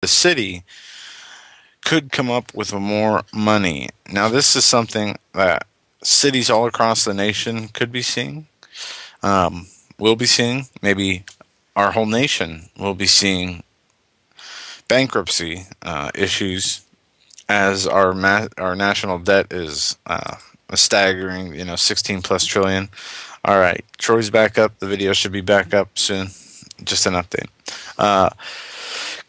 city could come up with more money. Now, this is something that cities all across the nation could be seeing, will be seeing. Maybe our whole nation will be seeing bankruptcy issues as our national debt is a staggering, 16 plus trillion. All right, Troy's back up. The video should be back up soon. Just an update.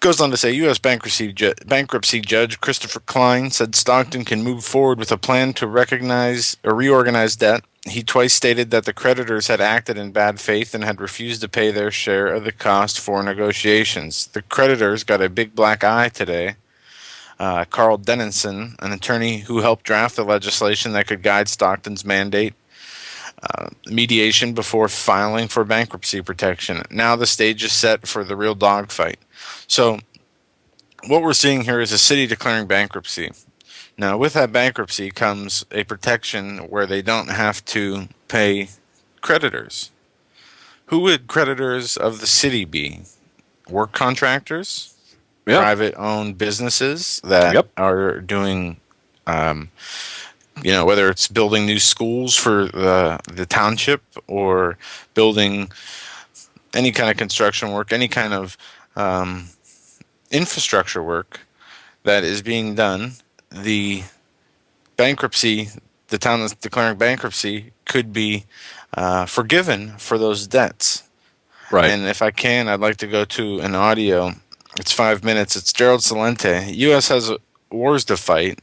Goes on to say, U.S. bankruptcy judge Christopher Klein said Stockton can move forward with a plan to recognize or reorganize debt. He twice stated that the creditors had acted in bad faith and had refused to pay their share of the cost for negotiations. The creditors got a big black eye today. Carl Dennison, an attorney who helped draft the legislation that could guide Stockton's mandate mediation before filing for bankruptcy protection. Now the stage is set for the real dogfight. So what we're seeing here is a city declaring bankruptcy. Now, with that bankruptcy comes a protection where they don't have to pay creditors. Who would creditors of the city be? Work contractors? Yep. Private-owned businesses that are doing, whether it's building new schools for the township or building any kind of construction work, any kind of infrastructure work that is being done. The town that's declaring bankruptcy could be forgiven for those debts. Right. And if I can, I'd like to go to an audio. It's 5 minutes. It's Gerald Celente. U.S. has wars to fight,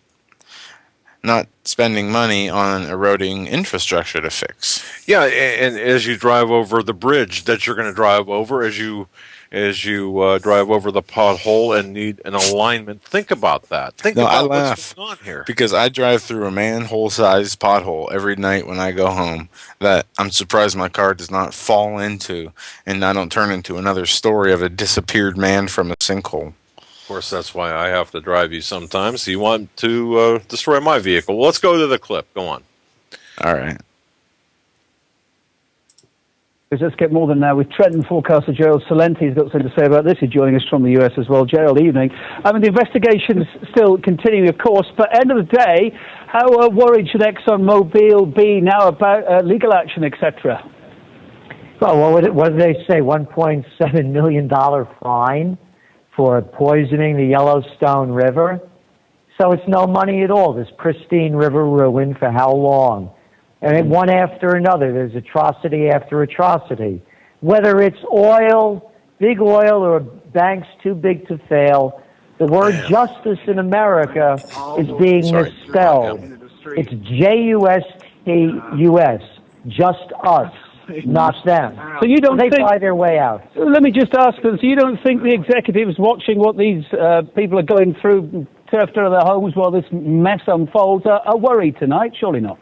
not spending money on eroding infrastructure to fix. Yeah, and as you drive over the bridge that you're going to drive over, as you drive over the pothole and need an alignment, think about that. Think about what's going on here. Because I drive through a manhole-sized pothole every night when I go home that I'm surprised my car does not fall into and I don't turn into another story of a disappeared man from a sinkhole. Of course, that's why I have to drive you sometimes. You want to destroy my vehicle. Well, let's go to the clip. Go on. All right. Let's get more than now with Trenton forecaster Gerald Celente. He's got something to say about this. He's joining us from the US as well. Gerald, evening. I mean, the investigation is still continuing, of course, but end of the day, how worried should ExxonMobil be now about legal action, etc.? Well, what did they say? $1.7 million fine for poisoning the Yellowstone River? So it's no money at all. This pristine river ruined for how long? And one after another, there's atrocity after atrocity. Whether it's oil, big oil, or banks too big to fail, the word justice in America is being misspelled. It's J-U-S-T-U-S, just us, not them. So you don't they buy their way out. Let me just ask this. You don't think the executive is watching what these people are going through, turfed out of their homes while this mess unfolds, are worried tonight? Surely not.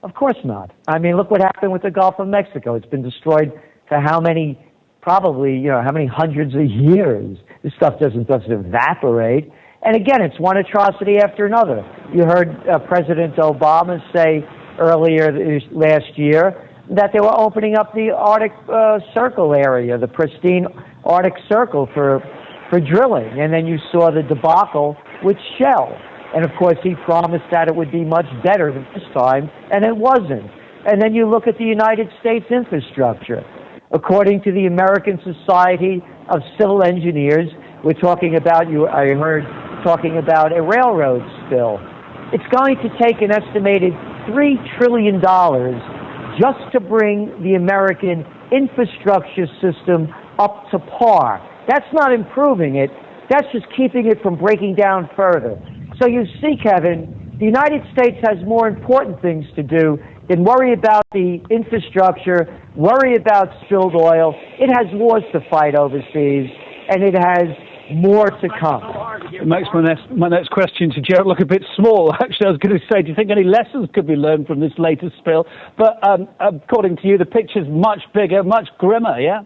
Of course not. I mean, look what happened with the Gulf of Mexico. It's been destroyed for how many, probably, how many hundreds of years. This stuff doesn't evaporate. And again, it's one atrocity after another. You heard President Obama say earlier last year that they were opening up the Arctic Circle area, the pristine Arctic Circle for drilling. And then you saw the debacle with Shell. And, of course, he promised that it would be much better than this time, and it wasn't. And then you look at the United States infrastructure. According to the American Society of Civil Engineers, we're talking about, I heard talking about a railroad spill. It's going to take an estimated $3 trillion just to bring the American infrastructure system up to par. That's not improving it. That's just keeping it from breaking down further. So you see, Kevin, the United States has more important things to do than worry about the infrastructure, worry about spilled oil. It has wars to fight overseas, and it has more to come. It makes my next question to Gerald look a bit small. Actually, I was going to say, do you think any lessons could be learned from this latest spill? But according to you, the picture's much bigger, much grimmer, yeah?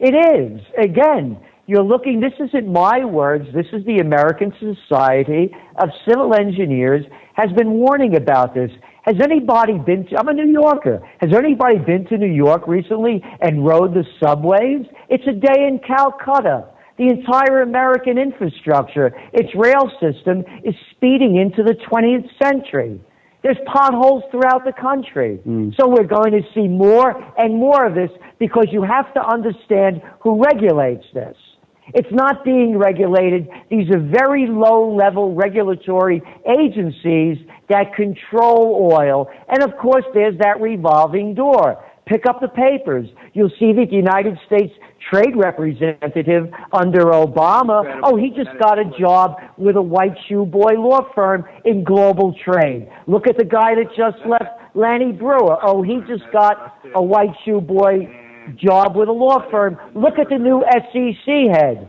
It is. Again, you're looking, this isn't my words, this is the American Society of Civil Engineers has been warning about this. Has anybody been to, I'm a New Yorker, has anybody been to New York recently and rode the subways? It's a day in Calcutta. The entire American infrastructure, its rail system, is speeding into the 20th century. There's potholes throughout the country. So we're going to see more and more of this because you have to understand who regulates this. It's not being regulated. These are very low-level regulatory agencies that control oil. And, of course, there's that revolving door. Pick up the papers. You'll see that the United States trade representative under Obama, he just got a job with a white shoe boy law firm in global trade. Look at the guy that just left, Lanny Brewer. He just got a white shoe boy job with a law firm. Look at the new SEC head,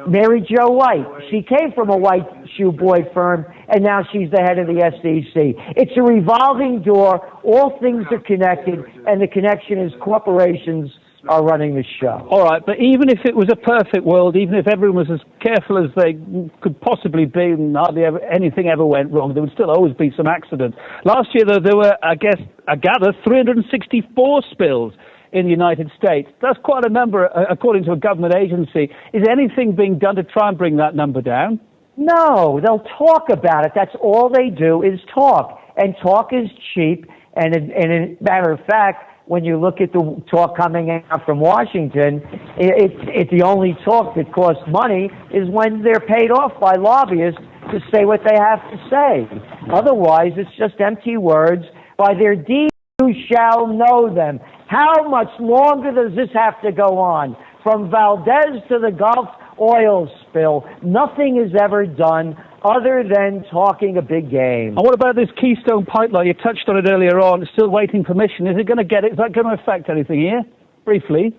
Mary Jo White. She came from a white shoe boy firm, and now she's the head of the SEC. It's a revolving door. All things are connected, and the connection is corporations are running the show. All right, but even if it was a perfect world, even if everyone was as careful as they could possibly be and hardly anything ever went wrong, there would still always be some accidents. Last year, though, there were, I gather, 364 spills in the United States. That's quite a number, according to a government agency. Is anything being done to try and bring that number down? No, they'll talk about it. That's all they do is talk. And talk is cheap. And a matter of fact, when you look at the talk coming out from Washington, it's the only talk that costs money is when they're paid off by lobbyists to say what they have to say. Otherwise, it's just empty words. By their deeds you shall know them. How much longer does this have to go on? From Valdez to the Gulf oil spill, nothing is ever done other than talking a big game. And what about this Keystone Pipeline? You touched on it earlier on. It's still waiting permission. Is it going to get it? Is that going to affect anything here? Briefly.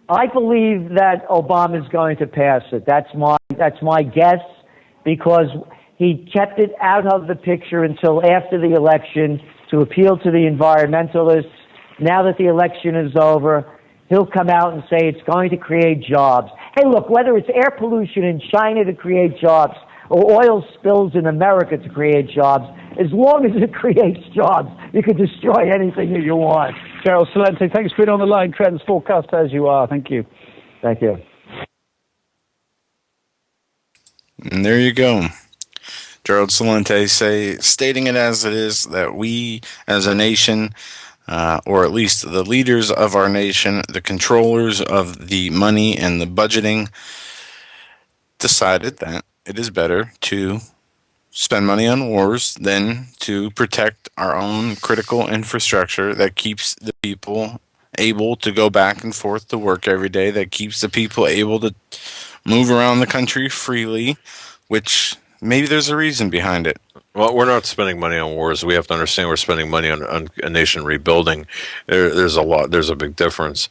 I believe that Obama's going to pass it. That's my guess, because he kept it out of the picture until after the election to appeal to the environmentalists. Now that the election is over, he'll come out and say it's going to create jobs. Hey, look, whether it's air pollution in China to create jobs or oil spills in America to create jobs, as long as it creates jobs, you can destroy anything that you want. Gerald Celente, thanks for being on the line. Trends forecast as you are. Thank you. Thank you. And there you go. Gerald Celente stating it as it is, that we as a nation, or at least the leaders of our nation, the controllers of the money and the budgeting, decided that it is better to spend money on wars than to protect our own critical infrastructure that keeps the people able to go back and forth to work every day, that keeps the people able to move around the country freely, which maybe there's a reason behind it. Well, we're not spending money on wars. We have to understand we're spending money on a nation rebuilding. There's a big difference.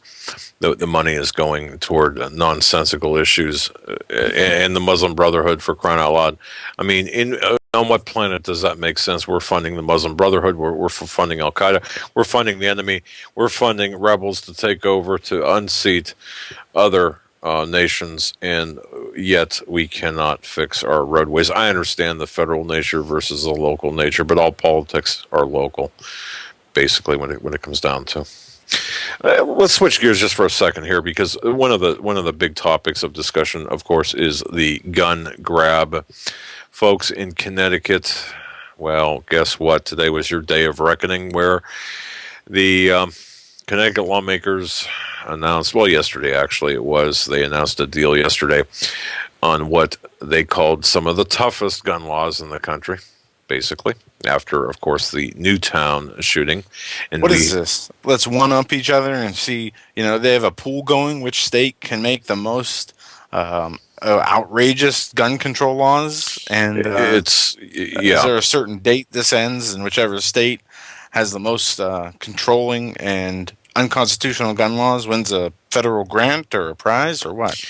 The money is going toward nonsensical issues and the Muslim Brotherhood, for crying out loud. I mean, on what planet does that make sense? We're funding the Muslim Brotherhood. We're funding Al Qaeda. We're funding the enemy. We're funding rebels to take over, to unseat other nations, and yet we cannot fix our roadways. I understand the federal nature versus the local nature, but all politics are local, basically, when it comes down to. Let's switch gears just for a second here, because one of the big topics of discussion, of course, is the gun grab. Folks in Connecticut, well, guess what? Today was your day of reckoning, where the Connecticut lawmakers announced, well, yesterday actually it was, they announced a deal yesterday on what they called some of the toughest gun laws in the country, basically, after, of course, the Newtown shooting. And what is this? Let's one-up each other and see, they have a pool going, which state can make the most outrageous gun control laws, and is there a certain date this ends, and whichever state has the most controlling and unconstitutional gun laws wins a federal grant or a prize, or what?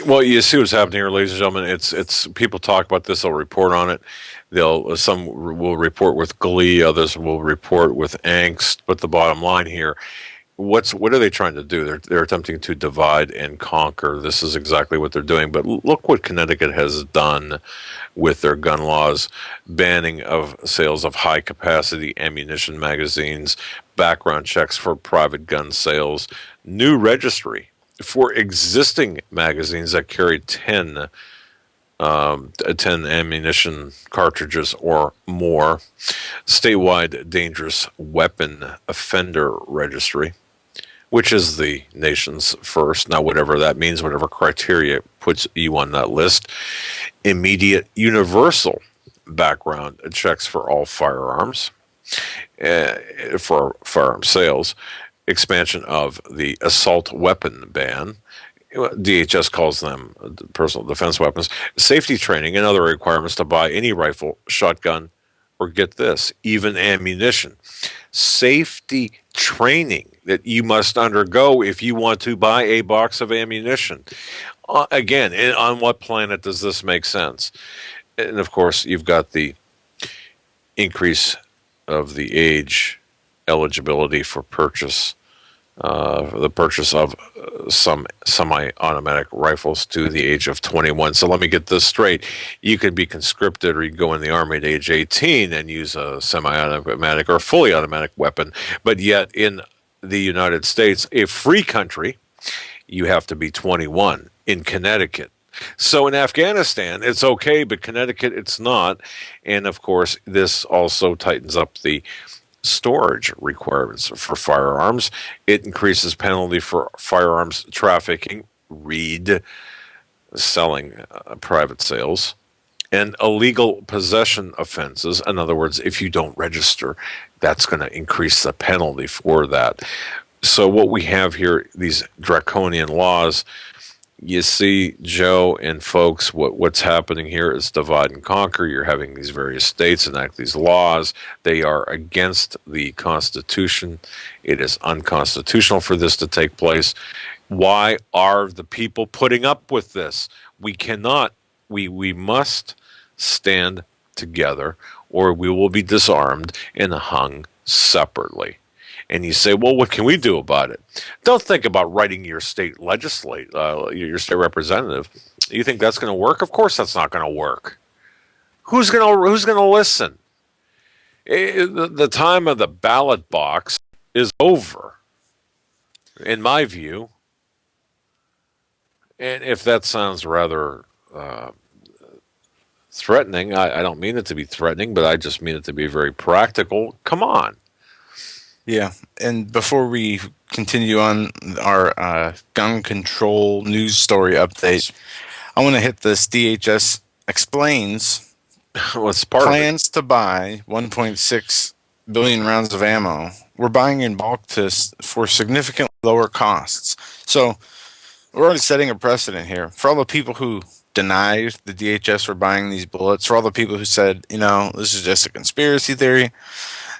Well, you see what's happening here, ladies and gentlemen. It's people talk about this, they'll report on it. Some will report with glee, others will report with angst. But the bottom line here, what are they trying to do? They're attempting to divide and conquer. This is exactly what they're doing. But look what Connecticut has done with their gun laws: banning of sales of high capacity ammunition magazines, background checks for private gun sales, new registry for existing magazines that carry 10 10 ammunition cartridges or more, statewide dangerous weapon offender registry, which is the nation's first. Now, whatever that means, whatever criteria puts you on that list, immediate universal background checks for all firearms, for firearm sales, expansion of the assault weapon ban. DHS calls them personal defense weapons, safety training, and other requirements to buy any rifle, shotgun, or get this, even ammunition. Safety training that you must undergo if you want to buy a box of ammunition. Again, on what planet does this make sense? And of course, you've got the increase of the age eligibility for purchase, the purchase of some semi-automatic rifles to the age of 21. So let me get this straight. You could be conscripted or you go in the army at age 18 and use a semi-automatic or fully automatic weapon. But yet in the United States, a free country, you have to be 21 in Connecticut. So in Afghanistan, it's okay, but Connecticut, it's not. And of course, this also tightens up the storage requirements for firearms. It increases penalty for firearms trafficking, selling, private sales, and illegal possession offenses. In other words, if you don't register, that's going to increase the penalty for that. So what we have here, these draconian laws, you see, Joe and folks, what's happening here is divide and conquer. You're having these various states enact these laws. They are against the Constitution. It is unconstitutional for this to take place. Why are the people putting up with this? We cannot, we must stand together or we will be disarmed and hung separately. And you say, well, what can we do about it? Don't think about writing your state your state representative. You think that's going to work? Of course, that's not going to work. Who's going to listen? The time of the ballot box is over, in my view. And if that sounds rather threatening, I don't mean it to be threatening, but I just mean it to be very practical. Come on. Yeah, and before we continue on our gun control news story update, I want to hit this. DHS explains plans to buy 1.6 billion rounds of ammo. We're buying in bulk for significantly lower costs. So we're already setting a precedent here. For all the people who denied the DHS were buying these bullets, for all the people who said, this is just a conspiracy theory,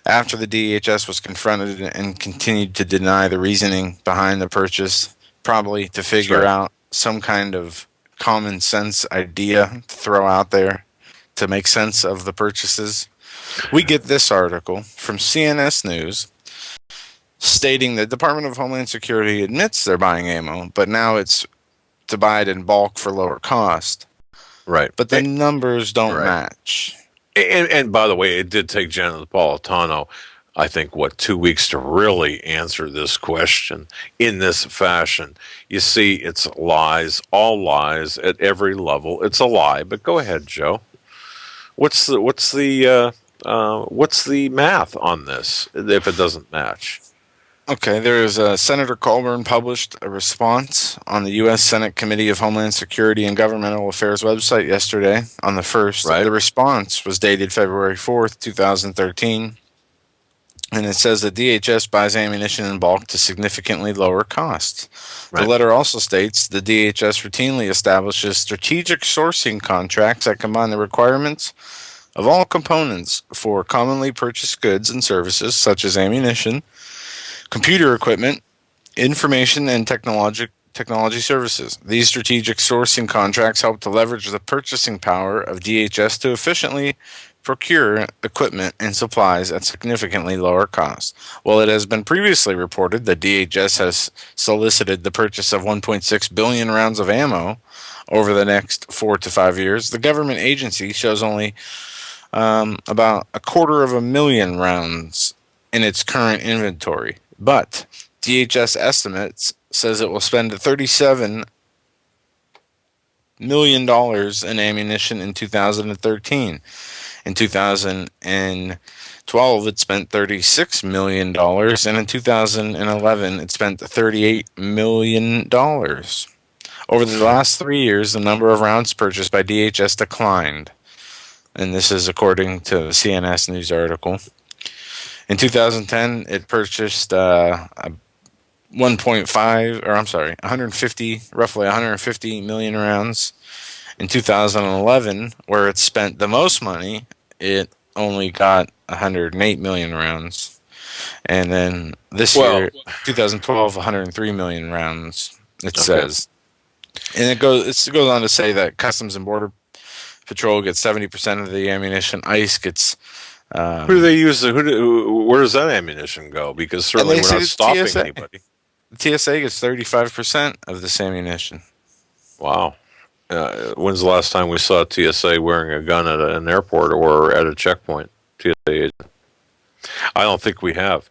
after the DHS was confronted and continued to deny the reasoning behind the purchase, probably to figure out some kind of common sense idea to throw out there to make sense of the purchases. We get this article from CNS News stating the Department of Homeland Security admits they're buying ammo, but now it's to buy it in bulk for lower cost. Right. But the numbers don't match. And by the way, it did take Janet Napolitano, I think, 2 weeks to really answer this question in this fashion. You see, it's lies, all lies at every level. It's a lie. But go ahead, Joe. What's the math on this if it doesn't match? Okay, Senator Colburn published a response on the U.S. Senate Committee of Homeland Security and Governmental Affairs website yesterday on the 1st. Right. The response was dated February 4th, 2013, and it says that DHS buys ammunition in bulk to significantly lower costs. Right. The letter also states the DHS routinely establishes strategic sourcing contracts that combine the requirements of all components for commonly purchased goods and services, such as ammunition, computer equipment, information, and technology services. These strategic sourcing contracts help to leverage the purchasing power of DHS to efficiently procure equipment and supplies at significantly lower costs. While it has been previously reported that DHS has solicited the purchase of 1.6 billion rounds of ammo over the next 4 to 5 years, the government agency shows only about 250,000 rounds in its current inventory. But DHS estimates says it will spend $37 million in ammunition in 2013. In 2012, it spent $36 million, and in 2011, it spent $38 million. Over the last 3 years, the number of rounds purchased by DHS declined, and this is according to the CNS News article. In 2010, it purchased roughly 150 million rounds. In 2011, where it spent the most money, it only got 108 million rounds. And then this year, 2012, 103 million rounds, it says. And it goes on to say that Customs and Border Patrol gets 70% of the ammunition. ICE gets... who do they use? Where does that ammunition go? Because certainly we're not stopping anybody. The TSA gets 35% of this ammunition. Wow. When's the last time we saw TSA wearing a gun at an airport or at a checkpoint? TSA agent. I don't think we have.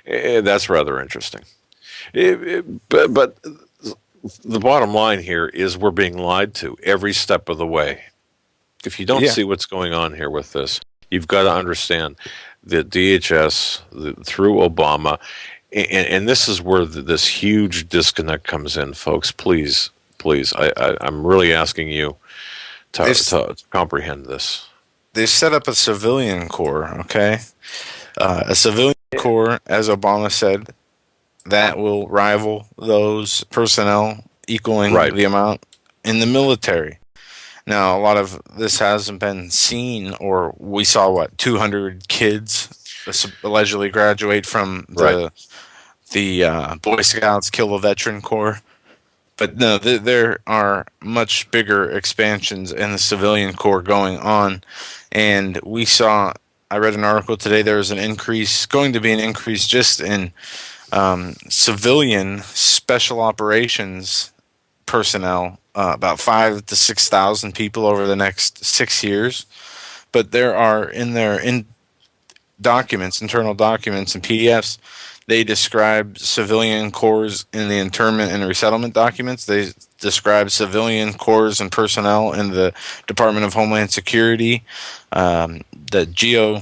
That's rather interesting. But the bottom line here is we're being lied to every step of the way. If you don't see what's going on here with this, you've got to understand that DHS, through Obama, and this is where this huge disconnect comes in, folks. Please, I'm really asking you to comprehend this. They set up a civilian corps, okay? A civilian corps, as Obama said, that will rival those personnel, equaling the amount in the military. Now, a lot of this hasn't been seen, or we saw, 200 kids allegedly graduate from the Boy Scouts Kill a Veteran Corps. But no, there are much bigger expansions in the civilian corps going on. And I read an article today, there was going to be an increase just in civilian special operations personnel, about 5,000 to 6,000 people over the next 6 years. But there are in documents, internal documents and PDFs, they describe civilian corps in the internment and resettlement documents. They describe civilian corps and personnel in the Department of Homeland Security, the Geo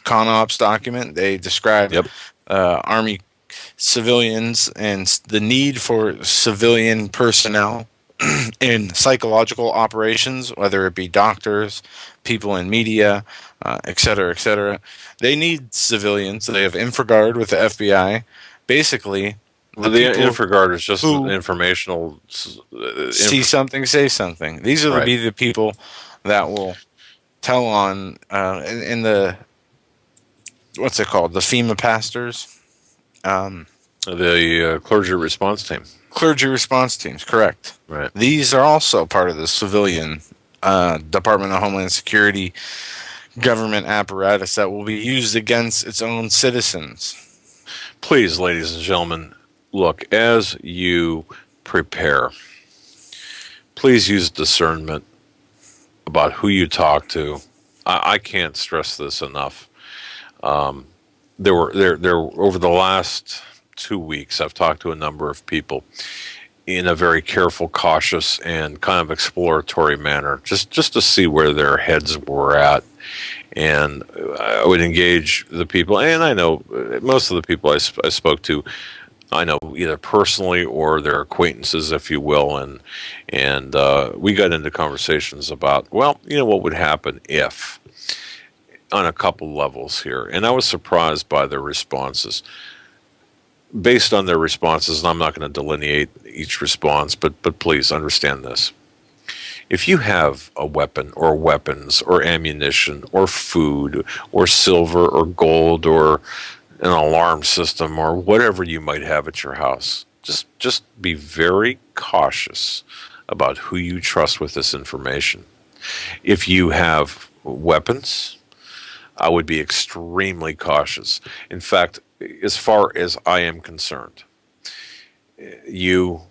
ConOps document. They describe Army civilians and the need for civilian personnel in psychological operations, whether it be doctors, people in media, et cetera, et cetera. They need civilians. They have InfraGard with the FBI. Basically, the InfraGard is just an informational... see something, say something. These will be the people that will tell on in the... what's it called? The FEMA pastors? The clergy response team. Clergy response teams, correct. Right. These are also part of the civilian Department of Homeland Security government apparatus that will be used against its own citizens. Please, ladies and gentlemen, look, as you prepare, please use discernment about who you talk to. I can't stress this enough. There over the last 2 weeks, I've talked to a number of people in a very careful, cautious, and kind of exploratory manner, just to see where their heads were at. And I would engage the people, and I know most of the people I spoke to, I know either personally or their acquaintances, if you will, and we got into conversations about, what would happen if, on a couple levels here. And I was surprised by their responses. Based on their responses, and I'm not going to delineate each response, but please understand this. If you have a weapon or weapons or ammunition or food or silver or gold or an alarm system or whatever you might have at your house, just be very cautious about who you trust with this information. If you have weapons, I would be extremely cautious. In fact, as far as I am concerned, you,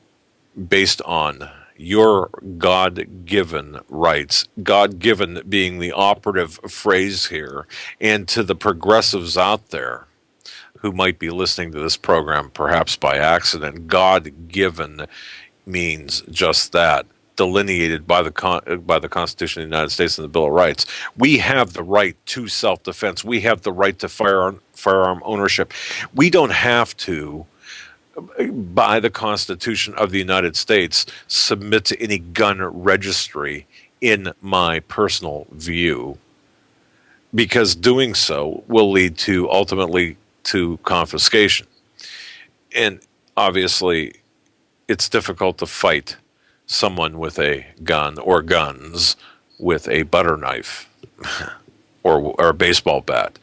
based on your God-given rights, God-given being the operative phrase here, and to the progressives out there, who might be listening to this program perhaps by accident, God-given means just that, delineated by the Constitution of the United States and the Bill of Rights. We have the right to self-defense. We have the right to firearm ownership. We don't have to, by the Constitution of the United States, submit to any gun registry, in my personal view, because doing so will lead to ultimately to confiscation. And obviously, it's difficult to fight someone with a gun or guns with a butter knife or a baseball bat.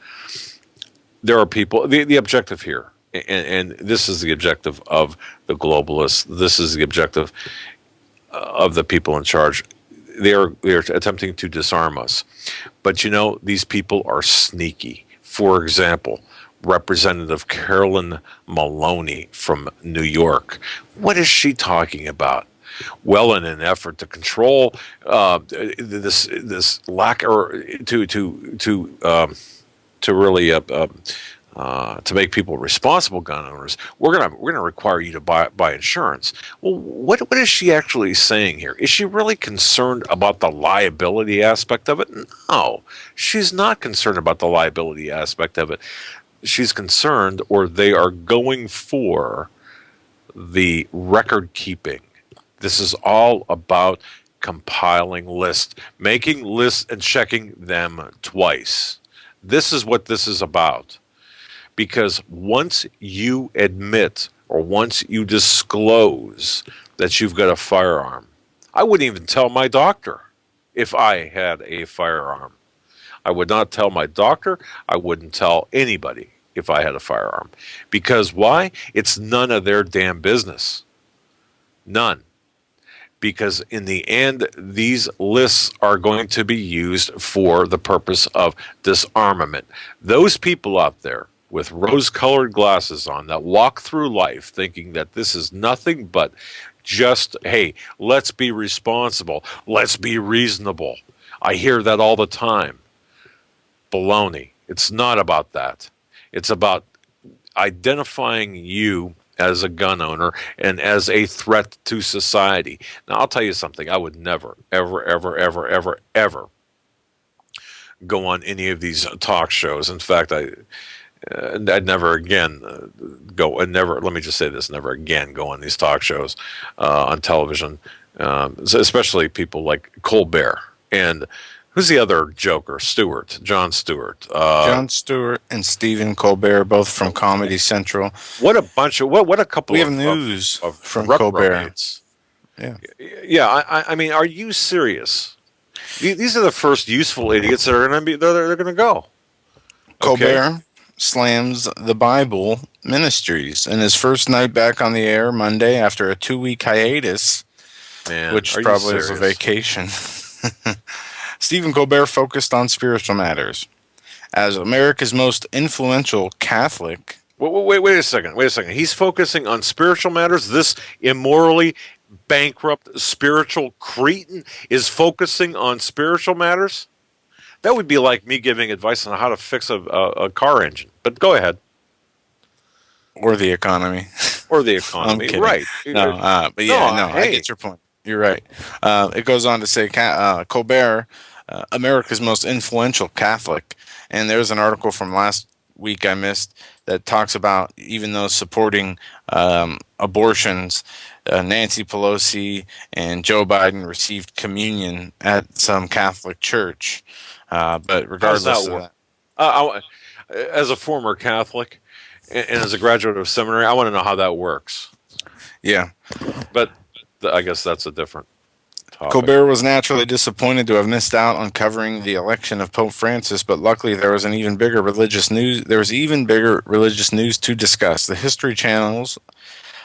There are people, the objective here, and this is the objective of the globalists, this is the objective of the people in charge. They're attempting to disarm us. But these people are sneaky. For example, Representative Carolyn Maloney from New York. What is she talking about? Well, in an effort to control this lack, or to really to make people responsible gun owners, we're gonna require you to buy insurance. Well, what is she actually saying here? Is she really concerned about the liability aspect of it? No, she's not concerned about the liability aspect of it. She's concerned, or they are going for, the record keeping. This is all about compiling lists, making lists and checking them twice. This is what this is about. Because once you admit, or once you disclose that you've got a firearm, I wouldn't even tell my doctor if I had a firearm. I would not tell my doctor. I wouldn't tell anybody if I had a firearm. Because why? It's none of their damn business. None. Because in the end, these lists are going to be used for the purpose of disarmament. Those people out there with rose-colored glasses on that walk through life thinking that this is nothing but just, hey, let's be responsible, let's be reasonable. I hear that all the time. Baloney. It's not about that. It's about identifying you as a gun owner and as a threat to society. Now, I'll tell you something. I would never, ever, ever, ever, ever, ever go on any of these talk shows. In fact, I'd never again go, and never, let me just say this, never again go on these talk shows on television, especially people like Colbert. And who's the other joker? Jon Stewart. Jon Stewart and Stephen Colbert, both from Comedy Central. What a bunch of, what a couple We of have news of from reprobates. Colbert. Yeah. I mean, are you serious? These are the first useful idiots that are going to be, they're going to go. Colbert slams the Bible Ministries in his first night back on the air Monday after a 2-week hiatus, Man, which probably is a vacation. Stephen Colbert focused on spiritual matters. As America's most influential Catholic... Wait a second. He's focusing on spiritual matters? This immorally bankrupt spiritual cretin is focusing on spiritual matters? That would be like me giving advice on how to fix a car engine. But go ahead. Or the economy. Or the economy, right. I get your point. You're right. It goes on to say Colbert, America's most influential Catholic. And there's an article from last week I missed that talks about, even though supporting abortions, Nancy Pelosi and Joe Biden received communion at some Catholic church. But regardless of that. As a former Catholic and as a graduate of seminary, I want to know how that works. Yeah. But I guess that's a different topic. Colbert was naturally disappointed to have missed out on covering the election of Pope Francis, but luckily there was even bigger religious news to discuss. The History Channel's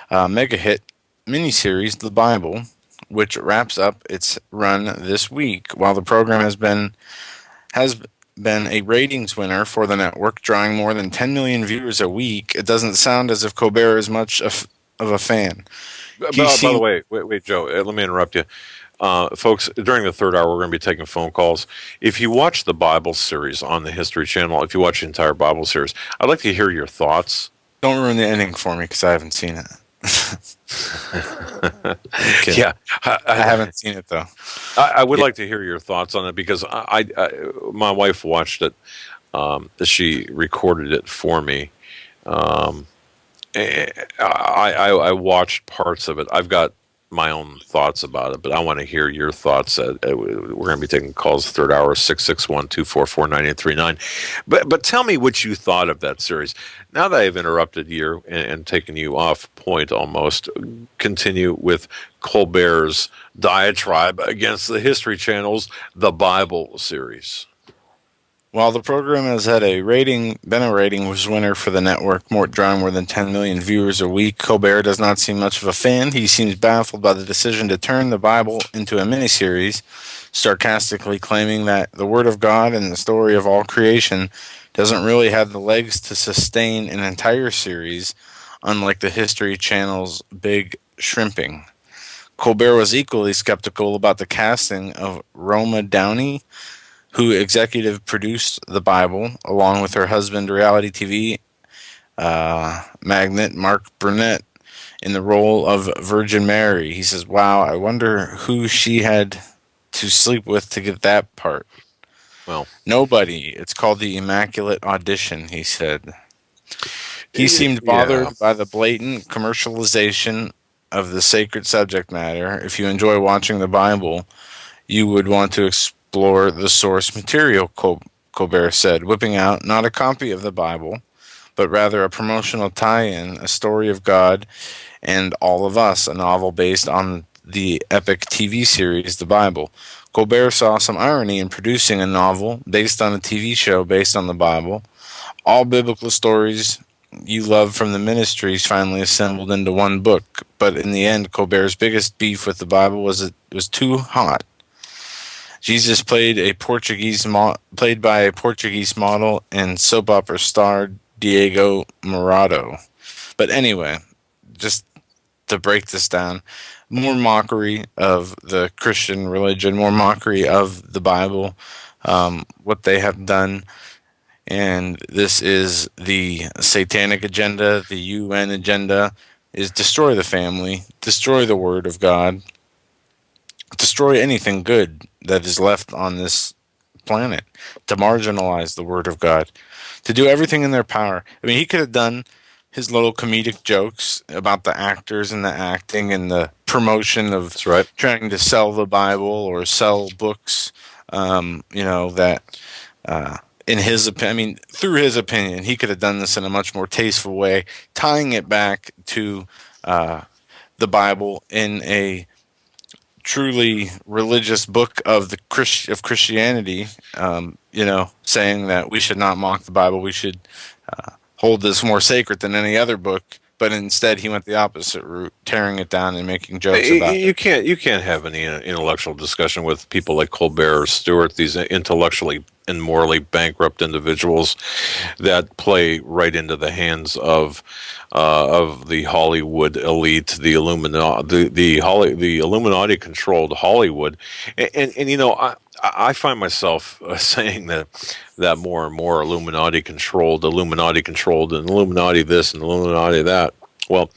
mega hit miniseries, The Bible, which wraps up its run this week. While the program has been a ratings winner for the network, drawing more than 10 million viewers a week, it doesn't sound as if Colbert is much of a fan. By the way, wait, Joe, let me interrupt you. Folks, during the third hour, we're going to be taking phone calls. If you watch the Bible series on the History Channel, if you watch the entire Bible series, I'd like to hear your thoughts. Don't ruin the ending for me because I haven't seen it. Yeah, I haven't seen it though. I would like to hear your thoughts on it because my wife watched it. She recorded it for me. I watched parts of it. I've got my own thoughts about it, but I want to hear your thoughts. We're going to be taking calls third hour, 661-244-9839. But tell me what you thought of that series. Now that I've interrupted you and taken you off point almost, continue with Colbert's diatribe against the History Channel's The Bible series. While the program has had been a ratings winner for the network, drawing more than 10 million viewers a week, Colbert does not seem much of a fan. He seems baffled by the decision to turn the Bible into a miniseries, sarcastically claiming that the Word of God and the story of all creation doesn't really have the legs to sustain an entire series, unlike the History Channel's big shrimping. Colbert was equally skeptical about the casting of Roma Downey, who executive produced the Bible, along with her husband, reality TV magnate Mark Burnett, in the role of Virgin Mary. He says, wow, I wonder who she had to sleep with to get that part. Well, nobody. It's called the Immaculate Audition, he said. He seemed bothered by the blatant commercialization of the sacred subject matter. If you enjoy watching the Bible, you would want to explore the source material, Colbert said, whipping out not a copy of the Bible, but rather a promotional tie-in, a story of God and all of us, a novel based on the epic TV series, The Bible. Colbert saw some irony in producing a novel based on a TV show based on the Bible. All biblical stories you love from the ministries finally assembled into one book, but in the end, Colbert's biggest beef with the Bible was it was too hot. Jesus played by a Portuguese model and soap opera star Diego Morado. But anyway, just to break this down, more mockery of the Christian religion, more mockery of the Bible, what they have done. And this is the satanic agenda, the UN agenda, is destroy the family, destroy the Word of God, destroy anything good that is left on this planet, to marginalize the Word of God, to do everything in their power. I mean, he could have done his little comedic jokes about the actors and the acting and the promotion of trying to sell the Bible or sell books, in his opinion, I mean, through his opinion, he could have done this in a much more tasteful way, tying it back to the Bible in a truly religious book of Christianity, saying that we should not mock the Bible, we should hold this more sacred than any other book. But instead, he went the opposite route, tearing it down and making jokes about it. You can't have any intellectual discussion with people like Colbert or Stewart, these intellectually and morally bankrupt individuals that play right into the hands of the Hollywood elite, the Illuminati, the Illuminati controlled Hollywood, and I find myself saying that more and more Illuminati controlled, and Illuminati this and Illuminati that. Well,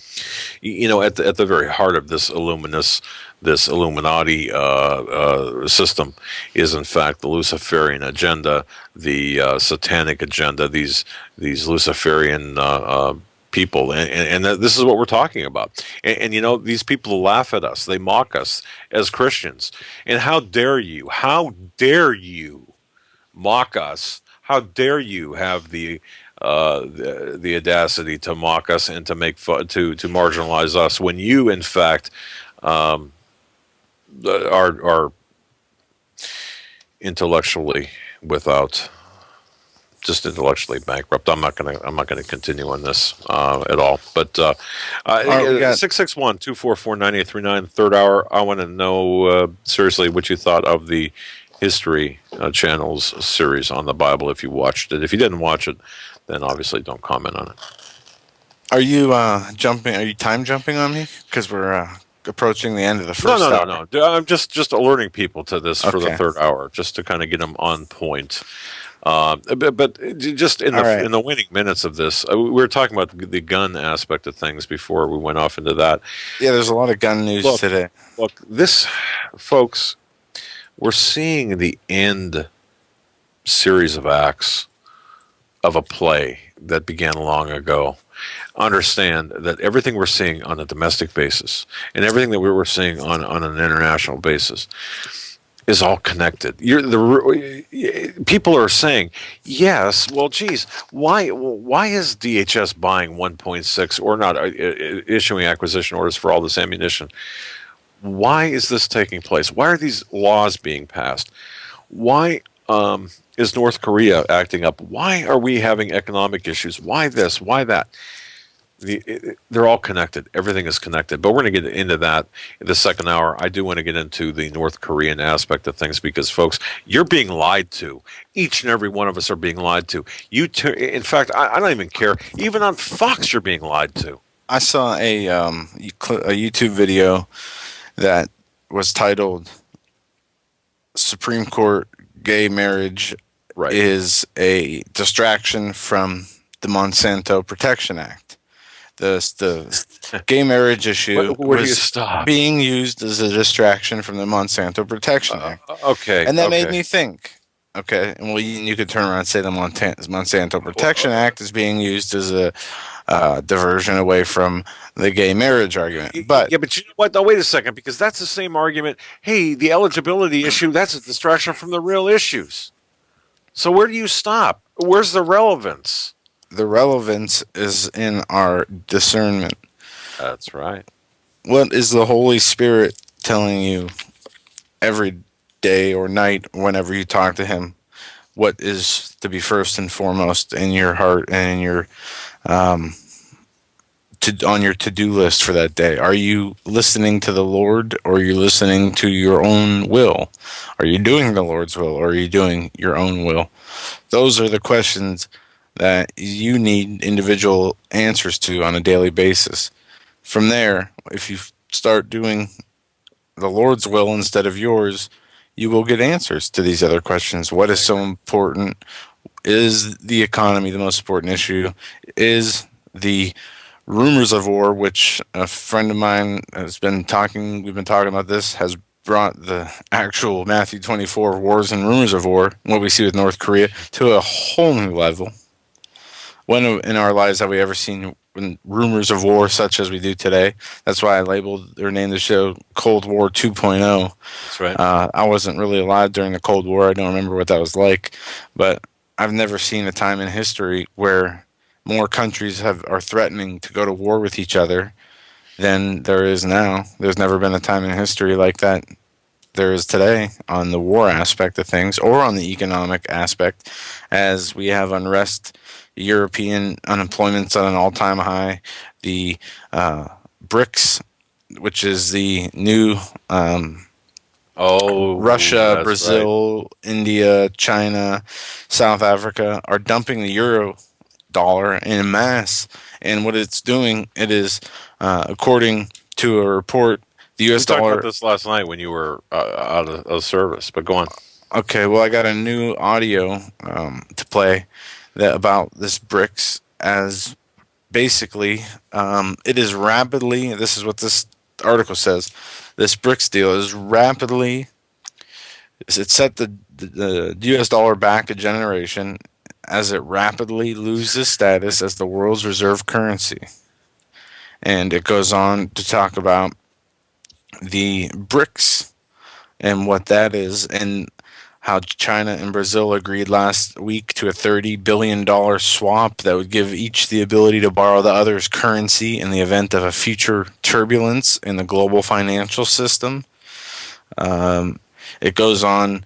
at the very heart of this Illuminati system is in fact the Luciferian agenda, the satanic agenda. These Luciferian people, and this is what we're talking about. And these people laugh at us, they mock us as Christians. And how dare you mock us? How dare you have the audacity to mock us and to make fun, to marginalize us when you in fact are intellectually intellectually bankrupt. I'm not gonna continue on this at all. But 661-244-9839, third hour. I want to know seriously what you thought of the History Channel's series on the Bible. If you watched it, if you didn't watch it, then obviously don't comment on it. Are you jumping? Are you time jumping on me? Because we're approaching the end of the No, first no, hour. no, no. I'm just alerting people to this for the Okay. third hour, just to kind of get them on point. But just All right. in the waning minutes of this, we were talking about the gun aspect of things before we went off into that. Yeah, there's a lot of gun news today. Look, this, folks, we're seeing the end series of acts of a play that began long ago. Understand that everything we're seeing on a domestic basis and everything that we were seeing on an international basis is all connected. People are saying, yes, well, geez, why is DHS buying 1.6 or not issuing acquisition orders for all this ammunition? Why is this taking place? Why are these laws being passed? Why is North Korea acting up? Why are we having economic issues? Why this? Why that? They're all connected. Everything is connected. But we're going to get into that in the second hour. I do want to get into the North Korean aspect of things because, folks, you're being lied to. Each and every one of us are being lied to. In fact, I don't even care. Even on Fox, you're being lied to. I saw a YouTube video that was titled "Supreme Court Gay Marriage is a Distraction from the Monsanto Protection Act." The gay marriage issue was being used as a distraction from the Monsanto Protection Act. Okay. And that made me think, okay, and well, you could turn around and say the Monsanto Protection Act is being used as a diversion away from the gay marriage argument. But yeah, but you know what? Now, wait a second, because that's the same argument. Hey, the eligibility issue, that's a distraction from the real issues. So where do you stop? Where's the relevance? The relevance is in our discernment. That's right. What is the Holy Spirit telling you every day or night whenever you talk to Him? What is to be first and foremost in your heart and in your on your to-do list for that day? Are you listening to the Lord, or are you listening to your own will? Are you doing the Lord's will, or are you doing your own will? Those are the questions that you need individual answers to on a daily basis. From there, if you start doing the Lord's will instead of yours, you will get answers to these other questions. What is so important? Is the economy the most important issue? Is the rumors of war, which a friend of mine has been talking, we've been talking about this, has brought the actual Matthew 24 wars and rumors of war, what we see with North Korea, to a whole new level. When in our lives have we ever seen rumors of war such as we do today? That's why I labeled or named the show Cold War 2.0. That's right. I wasn't really alive during the Cold War. I don't remember what that was like. But I've never seen a time in history where more countries are threatening to go to war with each other than there is now. There's never been a time in history like that there is today on the war aspect of things, or on the economic aspect, as we have unrest. European unemployment's at an all-time high. The BRICS, which is the new Russia, Brazil, India, China, South Africa, are dumping the euro dollar in mass. And what it's doing, it is, according to a report, the U.S. dollar... We talked about this last night when you were out of service, but go on. Okay, well, I got a new audio to play about this BRICS, as basically it is rapidly, this is what this article says, this BRICS deal is rapidly, it set the U.S. dollar back a generation as it rapidly loses status as the world's reserve currency. And it goes on to talk about the BRICS and what that is, and how China and Brazil agreed last week to a $30 billion swap that would give each the ability to borrow the other's currency in the event of a future turbulence in the global financial system. It goes on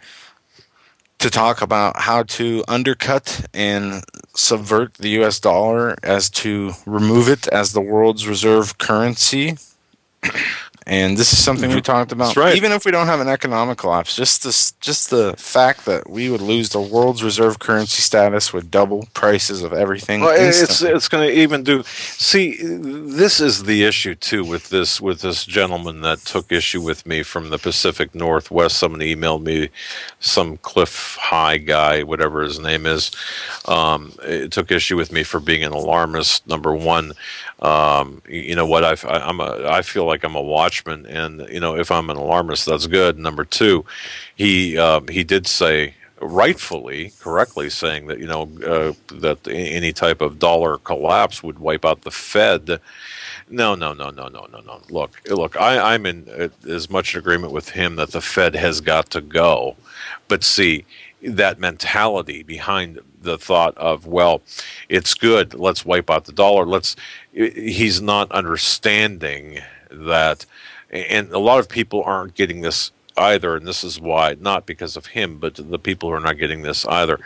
to talk about how to undercut and subvert the U.S. dollar as to remove it as the world's reserve currency. And this is something we talked about. That's right. Even if we don't have an economic collapse, just the fact that we would lose the world's reserve currency status would double prices of everything Well, instantly. it's going to even do. See, this is the issue too with this gentleman that took issue with me from the Pacific Northwest. Somebody emailed me, some Cliff High guy, whatever his name is, it took issue with me for being an alarmist. Number one, you know what? I feel like I'm a watchman, and you know if I'm an alarmist, that's good. Number two, he did say, rightfully, correctly, saying that that any type of dollar collapse would wipe out the Fed. No, no, no, no, no, no, no. Look. I'm in as much agreement with him that the Fed has got to go, but see that mentality behind the thought of, well, it's good, let's wipe out the dollar. He's not understanding that, and a lot of people aren't getting this either, and this is why, not because of him, but the people who are not getting this either.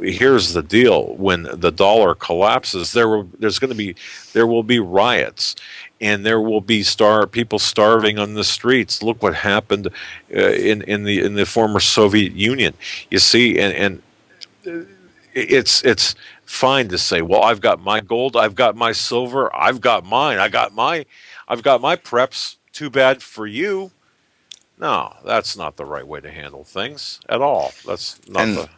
Here's the deal: when the dollar collapses, there will be riots, and there will be people starving on the streets. Look what happened in the former Soviet Union. You see, and it's fine to say, well, I've got my gold, I've got my silver, I've got mine, I've got my preps. Too bad for you. No, that's not the right way to handle things at all. That's not And the.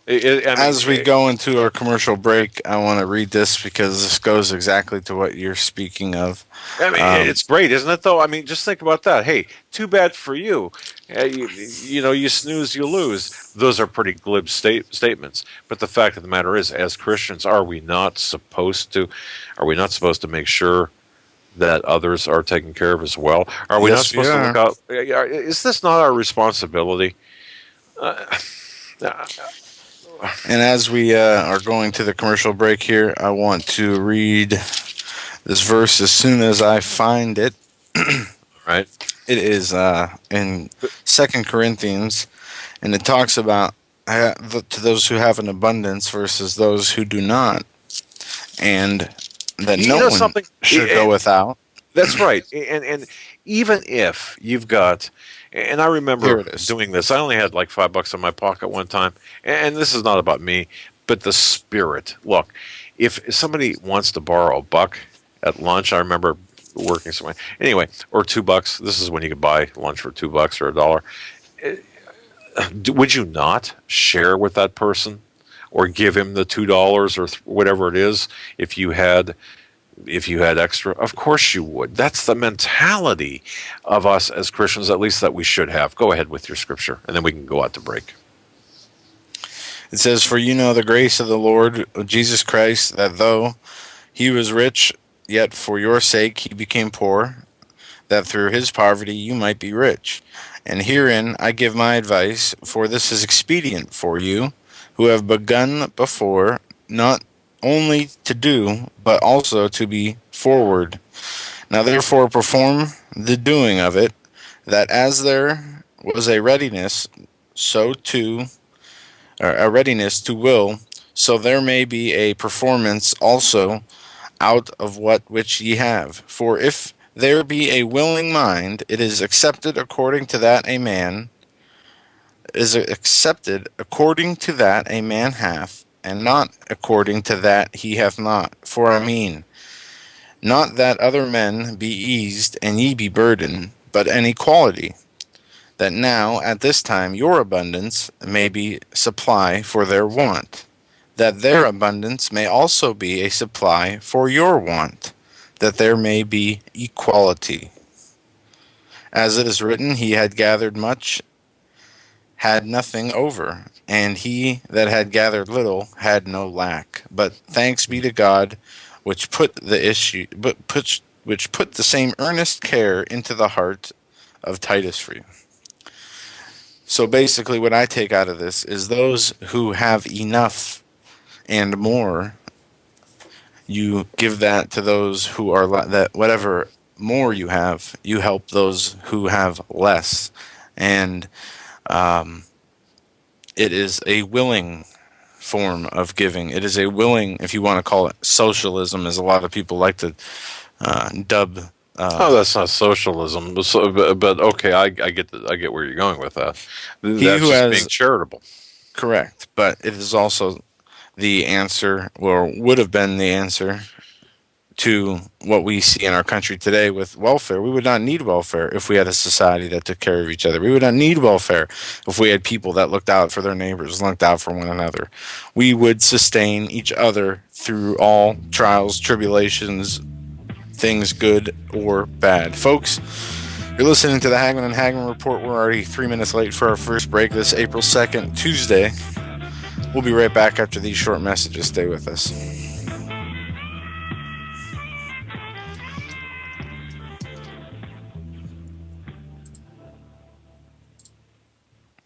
as we go into our commercial break, I want to read this because this goes exactly to what you're speaking of. It's great, isn't it? Though, I mean, just think about that. Hey, too bad for you. You snooze, you lose. Those are pretty glib statements. But the fact of the matter is, as Christians, are we not supposed to? Are we not supposed to make sure that others are taken care of as well? Are we not Yes, supposed we to are. look out? Is this not our responsibility? And as we are going to the commercial break here, I want to read this verse as soon as I find it. Right. It is in 2 Corinthians, and it talks about to those who have an abundance versus those who do not, and that You no know one something? should go without. That's right. And even if you've got, and I Here remember it is. doing this, I only had like $5 in my pocket one time. And this is not about me, but the spirit. Look, if somebody wants to borrow a buck at lunch, I remember working somewhere. Anyway, or $2. This is when you could buy lunch for $2 or $1. Would you not share with that person or give him the $2 or whatever it is if you had extra? Of course you would. That's the mentality of us as Christians, at least that we should have. Go ahead with your scripture, and then we can go out to break. It says, "For you know the grace of the Lord Jesus Christ, that though he was rich, yet for your sake he became poor, that through his poverty you might be rich. And herein I give my advice, for this is expedient for you, who have begun before, not only to do, but also to be forward. Now therefore perform the doing of it, that as there was a readiness, so too, or a readiness to will, so there may be a performance also out of what which ye have. For if there be a willing mind, it is accepted according to that a man hath, and not according to that he hath not. For I mean, not that other men be eased and ye be burdened, but an equality, that now at this time your abundance may be supply for their want, that their abundance may also be a supply for your want, that there may be equality. As it is written, he had gathered much, had nothing over, and he that had gathered little had no lack. But thanks be to God, which put the same earnest care into the heart of Titus for you." So basically, what I take out of this is those who have enough and more, you give that to those who are that whatever more you have, you help those who have less, and it is a willing form of giving. It is a willing, if you want to call it socialism, as a lot of people like to dub Oh, that's not socialism. But okay, I get where you're going with that. He That's who just has being charitable. correct, but it is also the answer, or would have been the answer to what we see in our country today with welfare. We would not need welfare if we had a society that took care of each other. We would not need welfare if we had people that looked out for their neighbors, looked out for one another. We would sustain each other through all trials, tribulations, things good or bad. Folks, you're listening to the Hagmann and Hagmann Report. We're already 3 minutes late for our first break this April 2nd, Tuesday. We'll be right back after these short messages. Stay with us.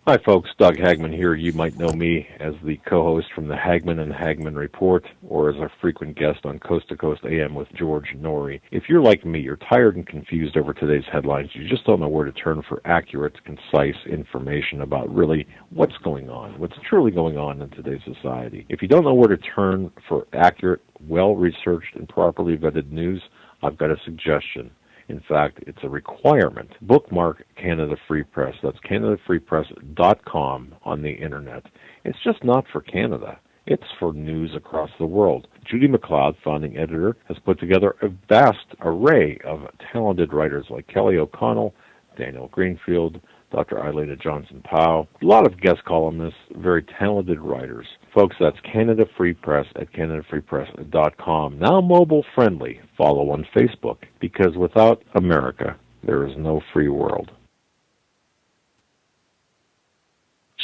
Hi, folks. Doug Hagmann here. You might know me as the co-host from the Hagmann and Hagmann Report, or as a frequent guest on Coast to Coast AM with George Norrie. If you're like me, you're tired and confused over today's headlines. You just don't know where to turn for accurate, concise information about really what's going on, what's truly going on in today's society. If you don't know where to turn for accurate, well-researched, and properly vetted news, I've got a suggestion. In fact, it's a requirement. Bookmark Canada Free Press. That's CanadaFreePress.com on the internet. It's just not for Canada. It's for news across the world. Judy McLeod, founding editor, has put together a vast array of talented writers like Kelly O'Connell, Daniel Greenfield, Dr. Eilida Johnson-Powell, a lot of guest columnists, very talented writers. Folks, that's Canada Free Press at CanadaFreePress.com. Now mobile friendly. Follow on Facebook, because without America, there is no free world.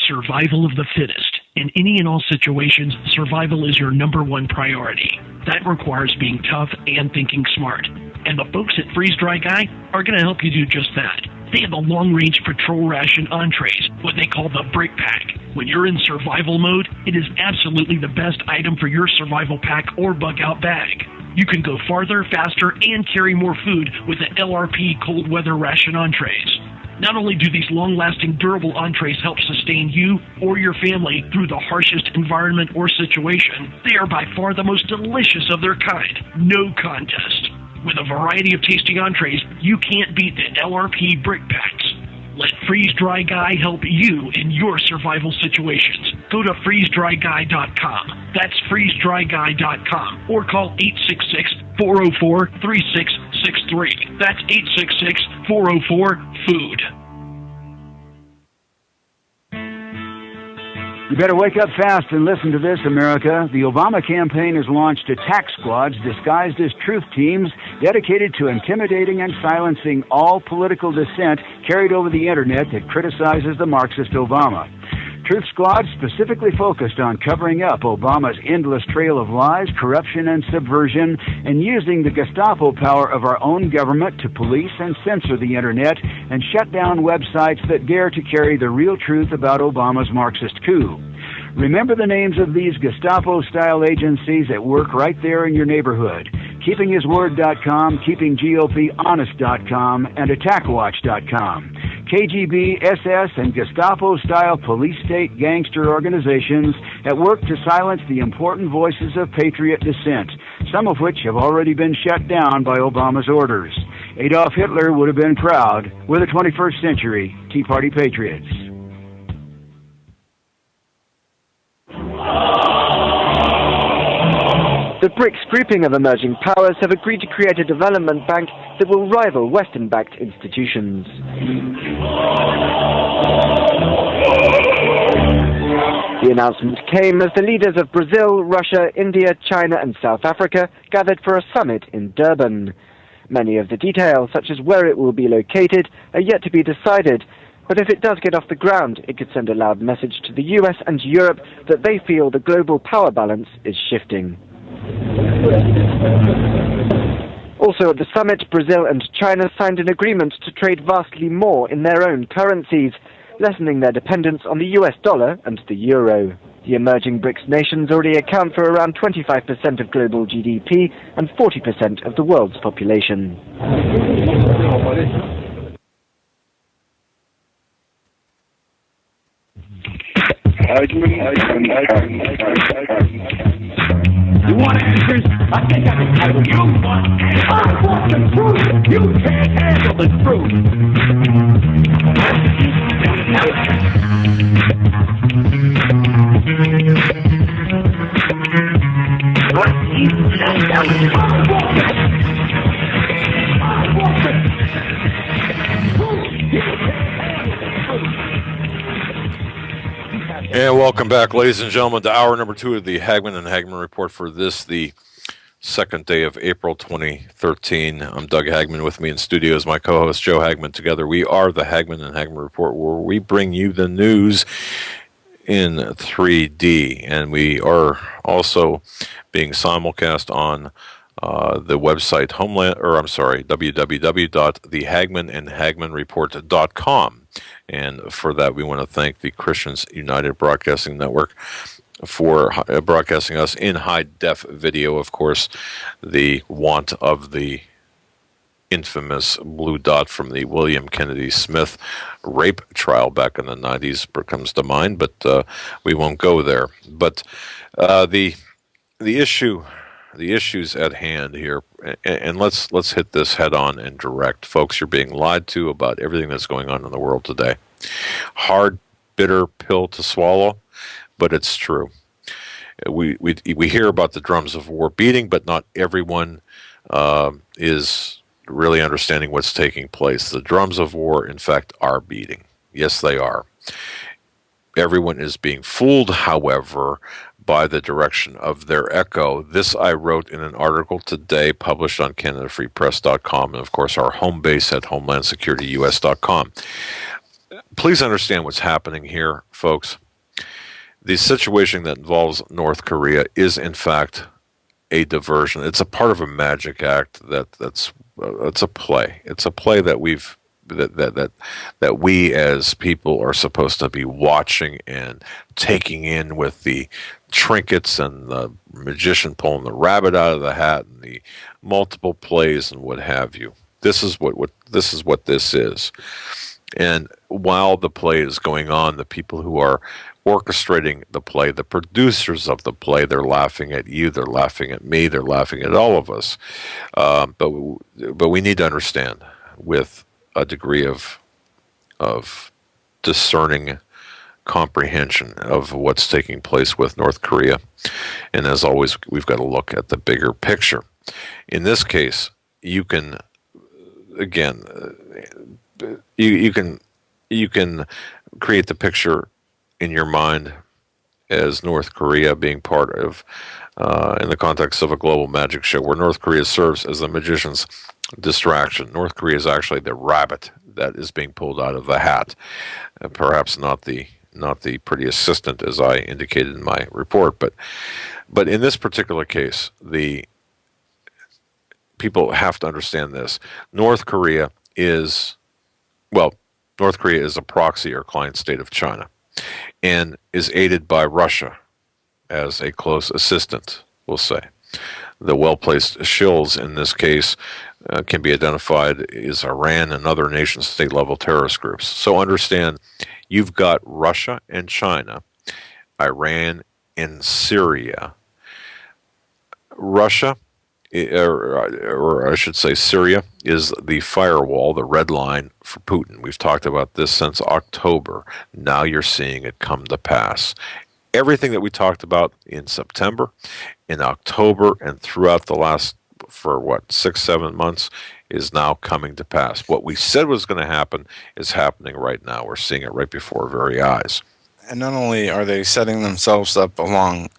Survival of the fittest. In any and all situations, survival is your number one priority. That requires being tough and thinking smart. And the folks at Freeze Dry Guy are going to help you do just that. They have a long-range patrol ration entrees, what they call the Brick Pack. When you're in survival mode, it is absolutely the best item for your survival pack or bug-out bag. You can go farther, faster, and carry more food with the LRP cold weather ration entrees. Not only do these long-lasting, durable entrees help sustain you or your family through the harshest environment or situation, they are by far the most delicious of their kind. No contest. With a variety of tasty entrees, you can't beat the LRP Brick Packs. Let Freeze Dry Guy help you in your survival situations. Go to freezedryguy.com. That's freezedryguy.com. Or call 866-404-3663. That's 866-404-FOOD. You better wake up fast and listen to this, America. The Obama campaign has launched attack squads disguised as truth teams dedicated to intimidating and silencing all political dissent carried over the internet that criticizes the Marxist Obama. Truth squads specifically focused on covering up Obama's endless trail of lies, corruption, and subversion, and using the Gestapo power of our own government to police and censor the internet and shut down websites that dare to carry the real truth about Obama's Marxist coup. Remember the names of these Gestapo-style agencies that work right there in your neighborhood. KeepingHisWord.com, KeepingGOPHonest.com, and AttackWatch.com. KGB, SS, and Gestapo-style police-state gangster organizations that work to silence the important voices of patriot dissent, some of which have already been shut down by Obama's orders. Adolf Hitler would have been proud. We're the 21st century Tea Party patriots. The BRICS grouping of emerging powers have agreed to create a development bank that will rival Western-backed institutions. The announcement came as the leaders of Brazil, Russia, India, China and South Africa gathered for a summit in Durban. Many of the details, such as where it will be located, are yet to be decided, but if it does get off the ground, it could send a loud message to the US and Europe that they feel the global power balance is shifting. Also at the summit, Brazil and China signed an agreement to trade vastly more in their own currencies, lessening their dependence on the US dollar and the euro. The emerging BRICS nations already account for around 25% of global GDP and 40% of the world's population. You want answers? I think I can tell you want answers. I want the truth. You can't handle the truth. And welcome back, ladies and gentlemen, to hour number 2 of the Hagmann and Hagmann Report for this, the second day of April 2013. I'm Doug Hagmann. With me in studio is my co-host Joe Hagmann. Together we are the Hagmann and Hagmann Report, where we bring you the news in 3D. And we are also being simulcast on the website www.thehagmannandhagmannreport.com. And for that, we want to thank the Christians United Broadcasting Network for broadcasting us in high-def video. Of course, the want of the infamous blue dot from the William Kennedy Smith rape trial back in the 90s comes to mind, but we won't go there. But the issues at hand here, and let's hit this head on and direct. Folks, you're being lied to about everything that's going on in the world today. Hard, bitter pill to swallow, but it's true. We hear about the drums of war beating, but not everyone is really understanding what's taking place. The drums of war, in fact, are beating. Yes, they are. Everyone is being fooled, however, by the direction of their echo. This I wrote in an article today published on CanadaFreePress.com and, of course, our home base at HomelandSecurityUS.com. Please understand what's happening here, folks. The situation that involves North Korea is, in fact, a diversion. It's a part of a magic act that's it's a play. It's a play that that we as people are supposed to be watching and taking in with the trinkets and the magician pulling the rabbit out of the hat and the multiple plays and what have you. This is what this is. And while the play is going on, the people who are orchestrating the play, the producers of the play, they're laughing at you, they're laughing at me, they're laughing at all of us. But we need to understand, with a degree of discerning comprehension of what's taking place with North Korea. And as always, we've got to look at the bigger picture. In this case, you can, again, you can create the picture in your mind as North Korea being part of, in the context of a global magic show, where North Korea serves as the magician's distraction. North Korea is actually the rabbit that is being pulled out of the hat, perhaps not the pretty assistant, as I indicated in my report, but in this particular case, the people have to understand this. North Korea is a proxy or client state of China, and is aided by Russia as a close assistant, we'll say. The well-placed shills in this case can be identified as Iran and other nation-state level terrorist groups. So understand, you've got Russia and China, Iran and Syria. Russia, or I should say Syria, is the firewall, the red line for Putin. We've talked about this since October. Now you're seeing it come to pass. Everything that we talked about in September, in October, and throughout the last, 6-7 months, is now coming to pass. What we said was going to happen is happening right now. We're seeing it right before our very eyes. And not only are they setting themselves up along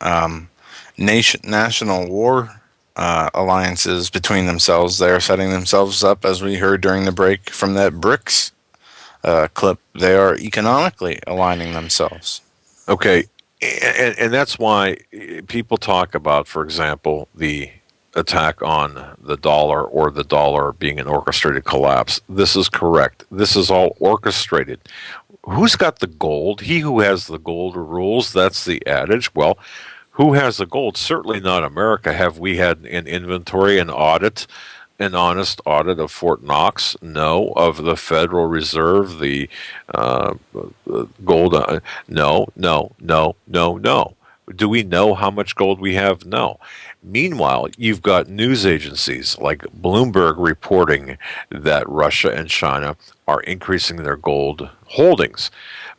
national war alliances between themselves, they are setting themselves up, as we heard during the break from that BRICS clip, they are economically aligning themselves. Okay, and that's why people talk about, for example, the attack on the dollar, or the dollar being an orchestrated collapse. This is correct. This is all orchestrated. Who's got the gold? He who has the gold rules. That's the adage. Well, who has the gold? Certainly not America. Have we had an inventory, an audit, an honest audit of Fort Knox? No. Of the Federal Reserve, the gold? No. Do we know how much gold we have? No. Meanwhile, you've got news agencies like Bloomberg reporting that Russia and China are increasing their gold holdings.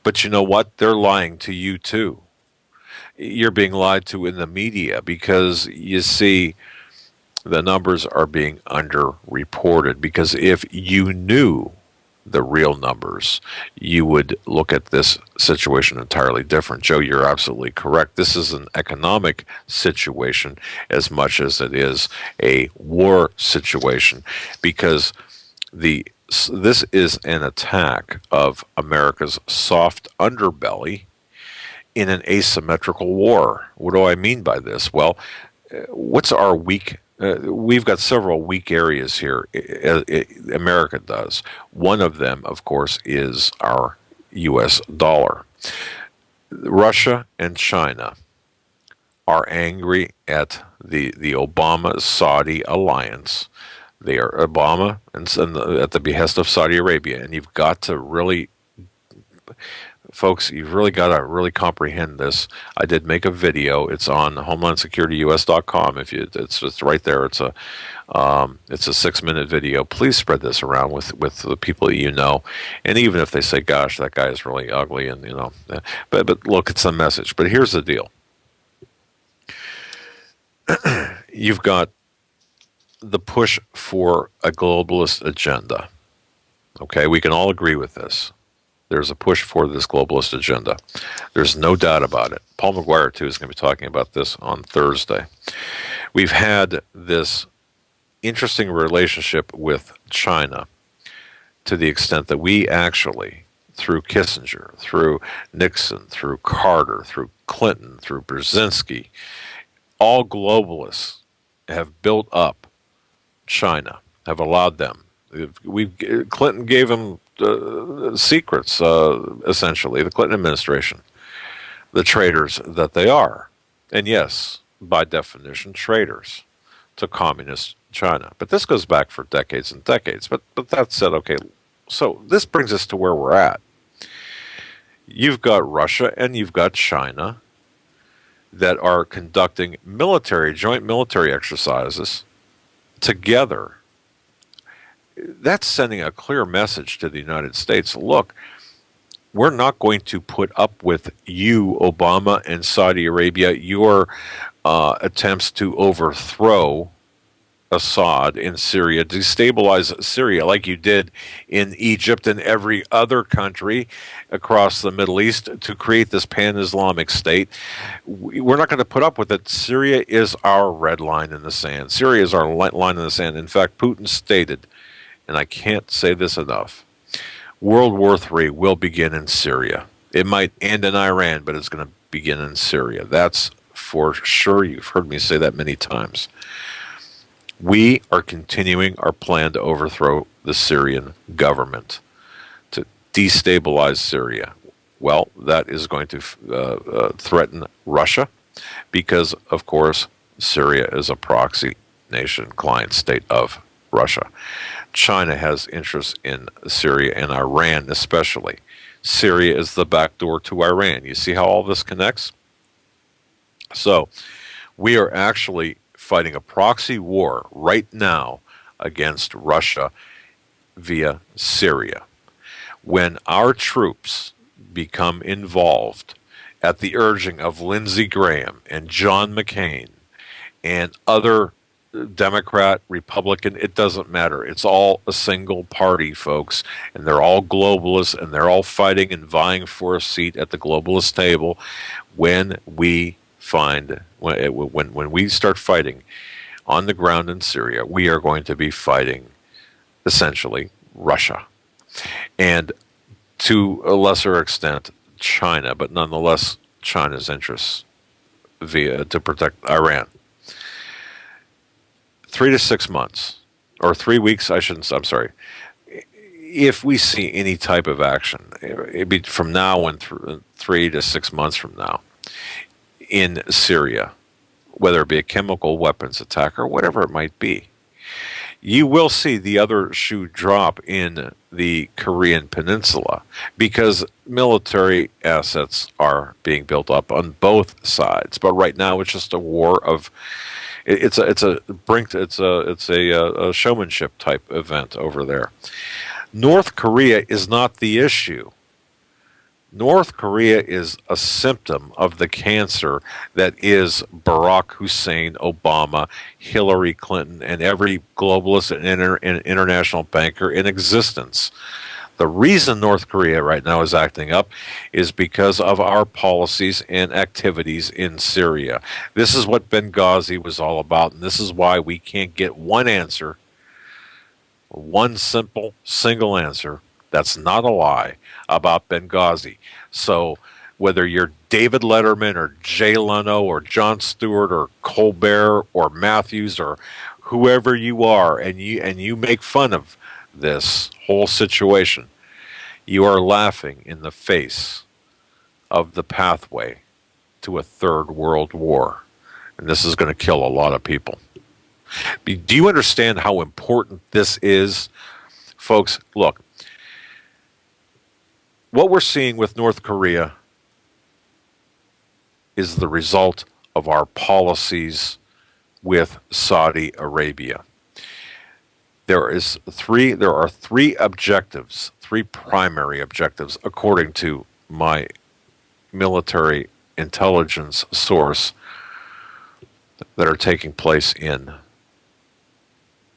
But you know what? They're lying to you too. You're being lied to in the media because you see the numbers are being underreported. Because if you knew the real numbers, you would look at this situation entirely different. Joe, you're absolutely correct. This is an economic situation as much as it is a war situation, because this is an attack of America's soft underbelly in an asymmetrical war. What do I mean by this? Well, what's our weak? We've got several weak areas here. America does. One of them, of course, is our U.S. dollar. Russia and China are angry at the Obama-Saudi alliance. They are Obama and at the behest of Saudi Arabia, and you've got to really, folks, you've really got to really comprehend this. I did make a video. It's on HomelandSecurityUS.com. It's right there. It's a 6-minute video. Please spread this around with the people that you know, and even if they say, "Gosh, that guy is really ugly," and but look, it's a message. But here's the deal. You've got the push for a globalist agenda. Okay, we can all agree with this. There's a push for this globalist agenda. There's no doubt about it. Paul McGuire, too, is going to be talking about this on Thursday. We've had this interesting relationship with China to the extent that we actually, through Kissinger, through Nixon, through Carter, through Clinton, through Brzezinski, all globalists have built up China, have allowed them. Clinton gave them secrets, essentially, the Clinton administration, the traitors that they are. And yes, by definition, traitors to communist China. But this goes back for decades and decades. But that said, okay, so this brings us to where we're at. You've got Russia and you've got China that are conducting joint military exercises together. That's sending a clear message to the United States. Look, we're not going to put up with you, Obama and Saudi Arabia, your attempts to overthrow Assad in Syria, destabilize Syria like you did in Egypt and every other country across the Middle East to create this pan-Islamic state. We're not going to put up with it. Syria is our red line in the sand. Syria is our line in the sand. In fact, Putin stated, and I can't say this enough, World War III will begin in Syria. It might end in Iran, but it's going to begin in Syria. That's for sure. You've heard me say that many times. We are continuing our plan to overthrow the Syrian government, to destabilize Syria. Well, that is going to threaten Russia because, of course, Syria is a proxy nation, client state of Russia. China has interests in Syria and Iran especially. Syria is the back door to Iran. You see how all this connects? So we are actually fighting a proxy war right now against Russia via Syria. When our troops become involved at the urging of Lindsey Graham and John McCain and other Democrat, Republican, it doesn't matter. It's all a single party, folks, and they're all globalists, and they're all fighting and vying for a seat at the globalist table. When we start fighting on the ground in Syria, we are going to be fighting essentially Russia, and to a lesser extent China, but nonetheless China's interests to protect Iran. 3 to 6 months, or 3 weeks, I'm sorry. If we see any type of action, it'd be from now and 3 to 6 months from now in Syria, whether it be a chemical weapons attack or whatever it might be, you will see the other shoe drop in the Korean Peninsula because military assets are being built up on both sides. But right now, it's just a war of it's a showmanship type event over there. North Korea is not the issue. North Korea is a symptom of the cancer that is Barack Hussein Obama, Hillary Clinton, and every globalist and international banker in existence. The reason North Korea right now is acting up is because of our policies and activities in Syria. This is what Benghazi was all about, and this is why we can't get one answer, one simple, single answer that's not a lie about Benghazi. So whether you're David Letterman or Jay Leno or Jon Stewart or Colbert or Matthews or whoever you are, and you make fun of this whole situation, you are laughing in the face of the pathway to a third world war. And this is going to kill a lot of people. Do you understand how important this is? Folks, look, what we're seeing with North Korea is the result of our policies with Saudi Arabia. There are three objectives, three primary objectives, according to my military intelligence source, that are taking place in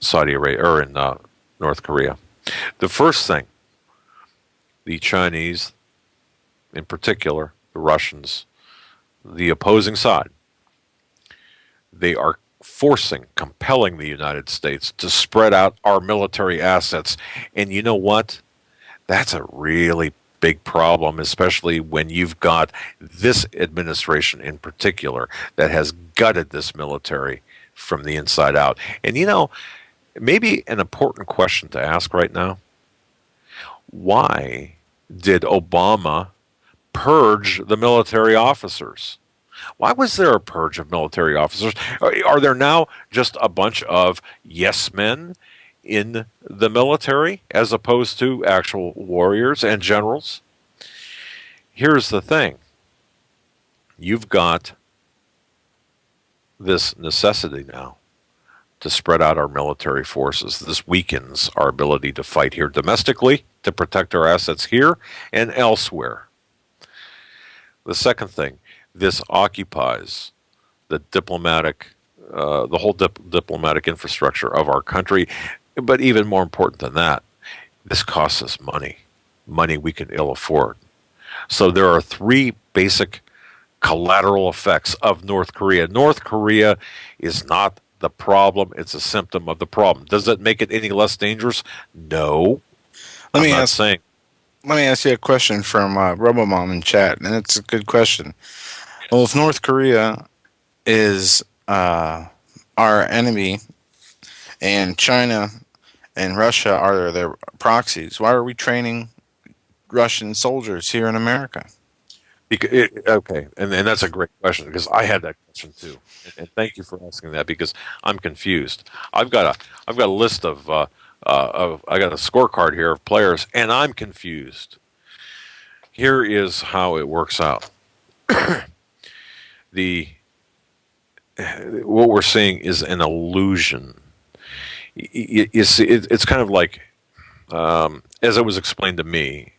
Saudi Arabia or in North Korea. The first thing, the Chinese, in particular, the Russians, the opposing side, they are compelling the United States to spread out our military assets. And you know what? That's a really big problem, especially when you've got this administration in particular that has gutted this military from the inside out. And you know, maybe an important question to ask right now, why did Obama purge the military officers? Why was there a purge of military officers? Are there now just a bunch of yes men in the military as opposed to actual warriors and generals? Here's the thing. You've got this necessity now to spread out our military forces. This weakens our ability to fight here domestically, to protect our assets here and elsewhere. The second thing, this occupies the whole diplomatic infrastructure of our country. But even more important than that, this costs us money we can ill afford. So there are three basic collateral effects of North Korea. North Korea is not the problem, it's a symptom of the problem. Does it make it any less dangerous? No. Let me ask you a question from RoboMom in chat, and it's a good question. Well, if North Korea is our enemy and China and Russia are their proxies, why are we training Russian soldiers here in America? Okay, and that's a great question because I had that question too, and thank you for asking that because I'm confused. I've got a list of I got a scorecard here of players, and I'm confused. Here is how it works out. What we're seeing is an illusion. You see, it's kind of like, as it was explained to me,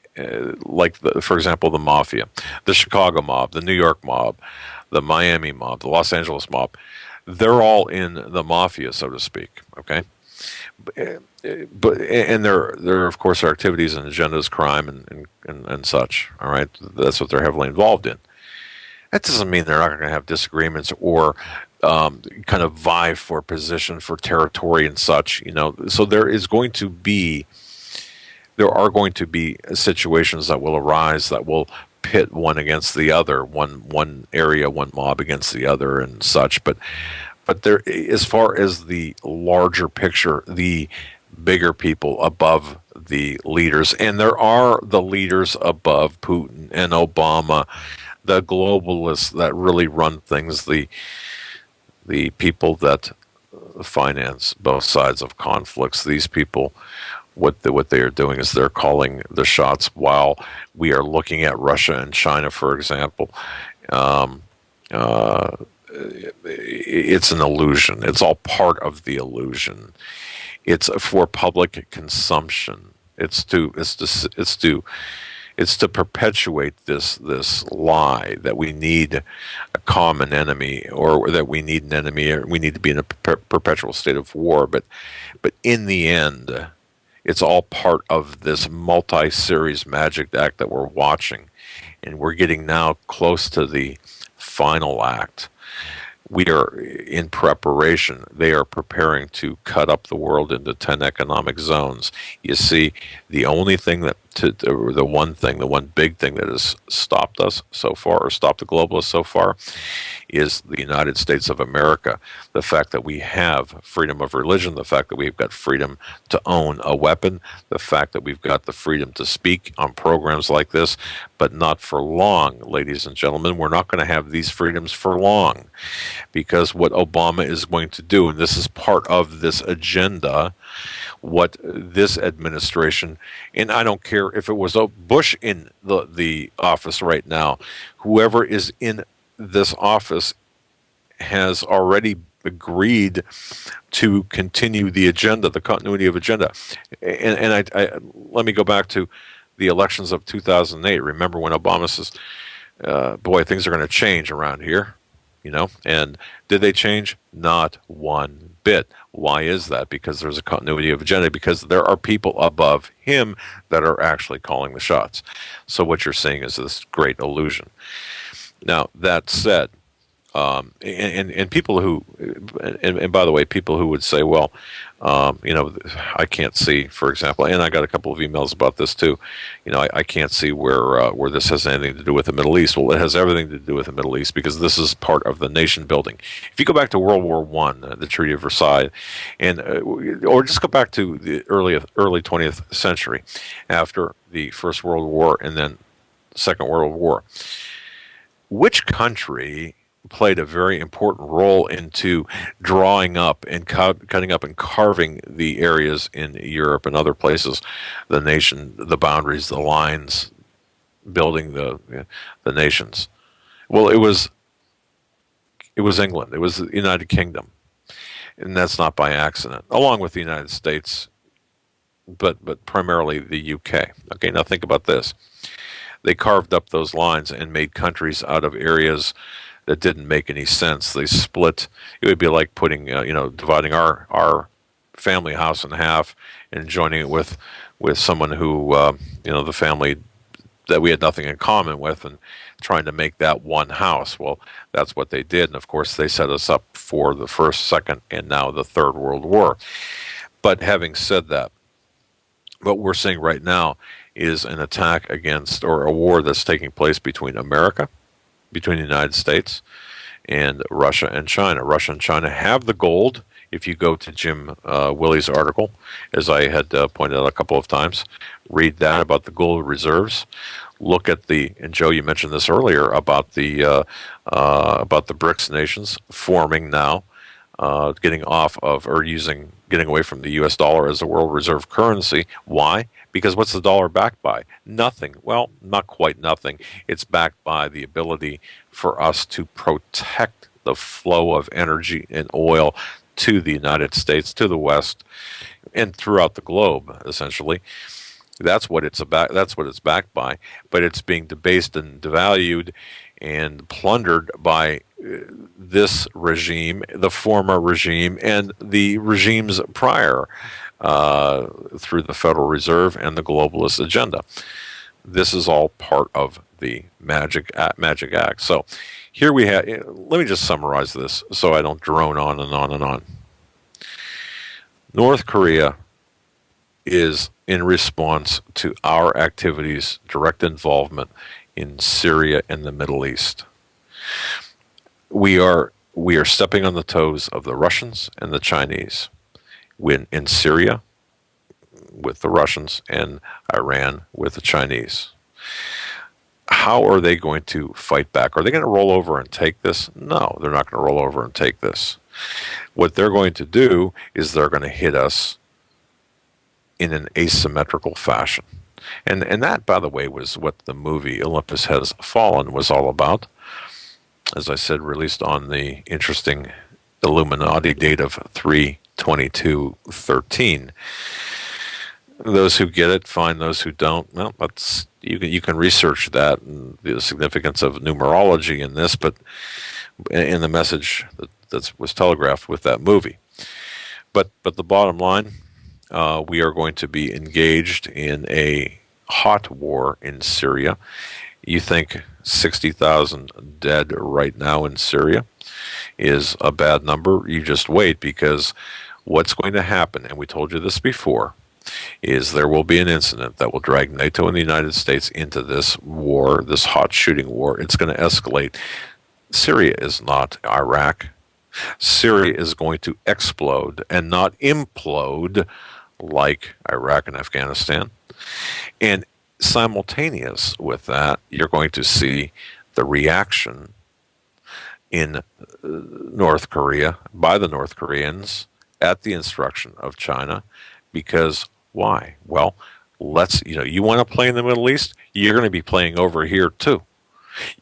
like, for example, the mafia, the Chicago mob, the New York mob, the Miami mob, the Los Angeles mob. They're all in the mafia, so to speak. Okay, but there of course are activities and agendas, crime and such. All right, that's what they're heavily involved in. That doesn't mean they're not going to have disagreements or kind of vie for position, for territory and such. You know, so there are going to be situations that will arise that will pit one against the other, one area, one mob against the other, and such. But there, as far as the larger picture, the bigger people above the leaders, and there are the leaders above Putin and Obama, the globalists that really run things, the people that finance both sides of conflicts. These people, what they are doing is they're calling the shots while we are looking at Russia and China, for example. Um, uh, it's an illusion. It's all part of the illusion. It's for public consumption. It's to perpetuate this lie that we need a common enemy, or that we need an enemy, or we need to be in a perpetual state of war. But in the end, it's all part of this multi-series magic act that we're watching, and we're getting now close to the final act. We are in preparation. They are preparing to cut up the world into 10 economic zones. You see, the only thing the one big thing that has stopped us so far, or stopped the globalists so far, is the United States of America. The fact that we have freedom of religion, the fact that we've got freedom to own a weapon, the fact that we've got the freedom to speak on programs like this, but not for long, ladies and gentlemen. We're not going to have these freedoms for long, because what Obama is going to do, and this is part of this agenda, what this administration, and I don't care if it was Bush in the office right now, whoever is in this office has already agreed to continue the agenda, the continuity of agenda. And I let me go back to the elections of 2008. Remember when Obama says, boy, things are going to change around here, and did they change? Not one bit. Why is that? Because there's a continuity of agenda, because there are people above him that are actually calling the shots. So what you're seeing is this great illusion. Now, that said, and people who, and by the way, people who would say, well, I can't see, for example, and I got a couple of emails about this too. I can't see where this has anything to do with the Middle East. Well, it has everything to do with the Middle East, because this is part of the nation building. If you go back to World War I, the Treaty of Versailles, and or just go back to the early 20th century, after the First World War and then Second World War, which country played a very important role into drawing up and cutting up and carving the areas in Europe and other places, the nation, the boundaries, the lines, building the nations? Well, it was England. It was the United Kingdom, and that's not by accident, along with the United States, but primarily the UK. Okay, now think about this. They carved up those lines and made countries out of areas that didn't make any sense. They split. It would be like putting, dividing our family house in half and joining it with someone who, the family that we had nothing in common with, and trying to make that one house. Well, that's what they did. And of course, they set us up for the First, Second, and now the Third World War. But having said that, what we're seeing right now is an attack against, or a war that's taking place between America, between the United States, and Russia and China. Russia and China have the gold. If you go to Jim Willey's article, as I had pointed out a couple of times, read that about the gold reserves. Look at and Joe, you mentioned this earlier about the BRICS nations forming now, getting away from the U.S. dollar as a world reserve currency. Why? Because what's the dollar backed by? Nothing. Well, not quite nothing. It's backed by the ability for us to protect the flow of energy and oil to the United States, to the West, and throughout the globe, essentially. That's what it's about. That's what it's backed by. But it's being debased and devalued and plundered by this regime, the former regime, and the regimes prior, through the Federal Reserve and the globalist agenda. This is all part of the Magic Act. So here we have, let me just summarize this so I don't drone on and on and on. North Korea is in response to our activities, direct involvement in Syria and the Middle East. We are stepping on the toes of the Russians and the Chinese. In Syria with the Russians, and Iran with the Chinese. How are they going to fight back? Are they going to roll over and take this? No, they're not going to roll over and take this. What they're going to do is they're going to hit us in an asymmetrical fashion. And that, by the way, was what the movie Olympus Has Fallen was all about. As I said, released on the interesting Illuminati date of 3/22/13. Those who get it, fine. Those who don't, well, you can research that and the significance of numerology in this, but in the message that was telegraphed with that movie. But the bottom line, we are going to be engaged in a hot war in Syria. You think 60,000 dead right now in Syria is a bad number? You just wait, because what's going to happen, and we told you this before, is there will be an incident that will drag NATO and the United States into this war, this hot shooting war. It's going to escalate. Syria is not Iraq. Syria is going to explode and not implode like Iraq and Afghanistan. And simultaneous with that, you're going to see the reaction in North Korea by the North Koreans at the instruction of China. Because why? Well, you want to play in the Middle East? You're going to be playing over here too.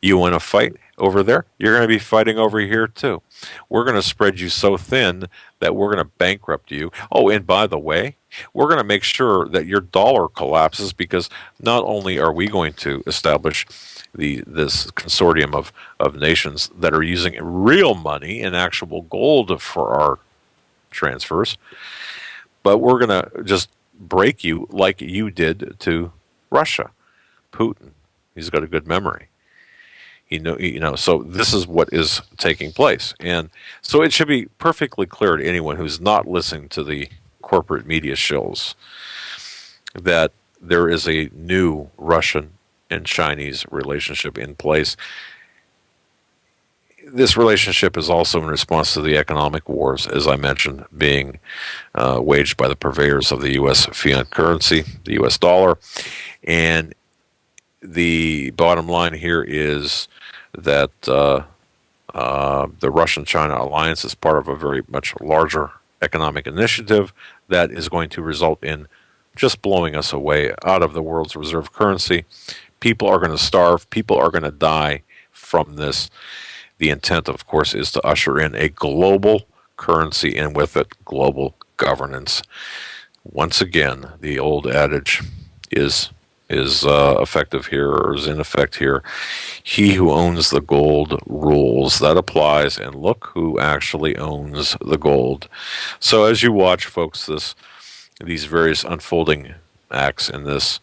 You want to fight over there? You're going to be fighting over here too. We're going to spread you so thin that we're going to bankrupt you. Oh, and by the way, we're going to make sure that your dollar collapses, because not only are we going to establish this consortium of nations that are using real money and actual gold for our transfers, but we're going to just break you like you did to Russia. Putin, he's got a good memory. So this is what is taking place. And so it should be perfectly clear to anyone who's not listening to the corporate media shills that there is a new Russian and Chinese relationship in place. This relationship is also in response to the economic wars, as I mentioned, being waged by the purveyors of the U.S. fiat currency, the U.S. dollar. And the bottom line here is that the Russian-China alliance is part of a very much larger economic initiative that is going to result in just blowing us away out of the world's reserve currency. People are going to starve. People are going to die from this. The intent, of course, is to usher in a global currency and with it global governance. Once again, the old adage is effective here, or is in effect here. He who owns the gold rules. That applies, and look who actually owns the gold. So as you watch, folks, these various unfolding acts in this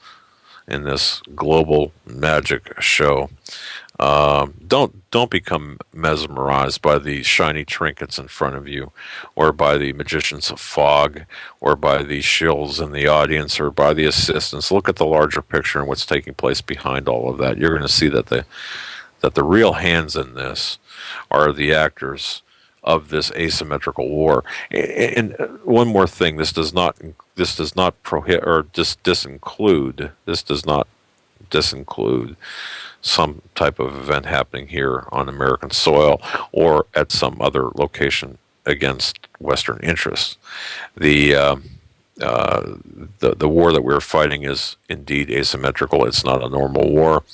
global magic show, don't become mesmerized by the shiny trinkets in front of you, or by the magician's fog, or by the shills in the audience, or by the assistants. Look at the larger picture and what's taking place behind all of that. You're going to see that the real hands in this are the actors of this asymmetrical war. And one more thing: this does not prohibit or disinclude. This does not disinclude some type of event happening here on American soil or at some other location against Western interests. The war that we're fighting is indeed asymmetrical. It's not a normal war,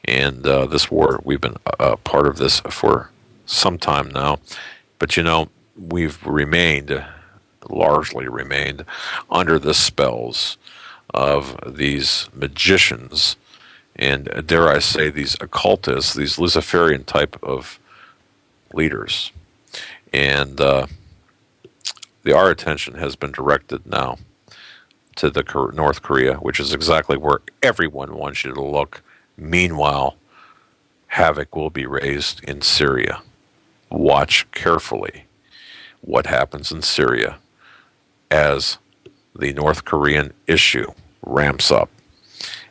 and this war, we've been a part of this for some time now. But we've largely remained under the spells of these magicians, and dare I say, these occultists, these Luciferian type of leaders. And our attention has been directed now to North Korea, which is exactly where everyone wants you to look. Meanwhile, havoc will be raised in Syria. Watch carefully what happens in Syria as the North Korean issue ramps up.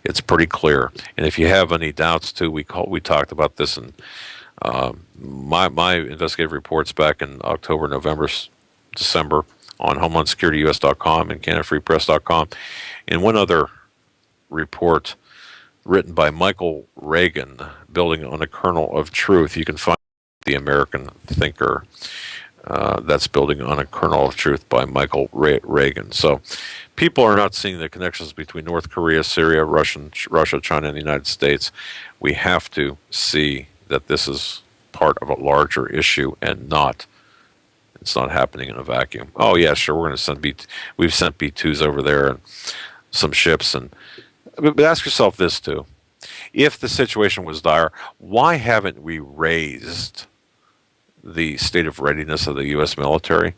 It's pretty clear. And if you have any doubts too, we talked about this in my investigative reports back in October, November, December on HomelandSecurityUS.com and CanadaFreePress.com. And one other report written by Michael Reagan, building on a kernel of truth. You can find the American Thinker. That's Building on a Kernel of Truth by Michael Reagan. So people are not seeing the connections between North Korea, Syria, Russia, China, and the United States. We have to see that this is part of a larger issue and it's not happening in a vacuum. Oh yeah, sure, we're going to send we've sent B-2s over there and some ships. But ask yourself this too. If the situation was dire, why haven't we raised the state of readiness of the U.S. military?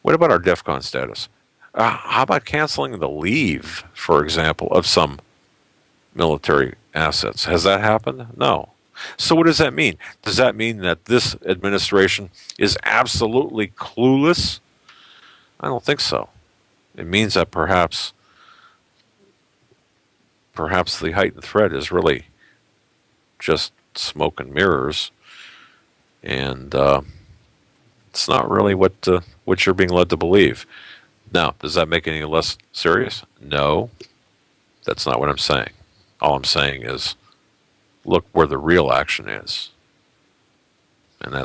What about our DEFCON status? How about canceling the leave, for example, of some military assets? Has that happened? No. So what does that mean? Does that mean that this administration is absolutely clueless? I don't think so. It means that perhaps the heightened threat is really just smoke and mirrors, and it's not really what you're being led to believe. Now, does that make it any less serious? No, that's not what I'm saying. All I'm saying is, look where the real action is, and I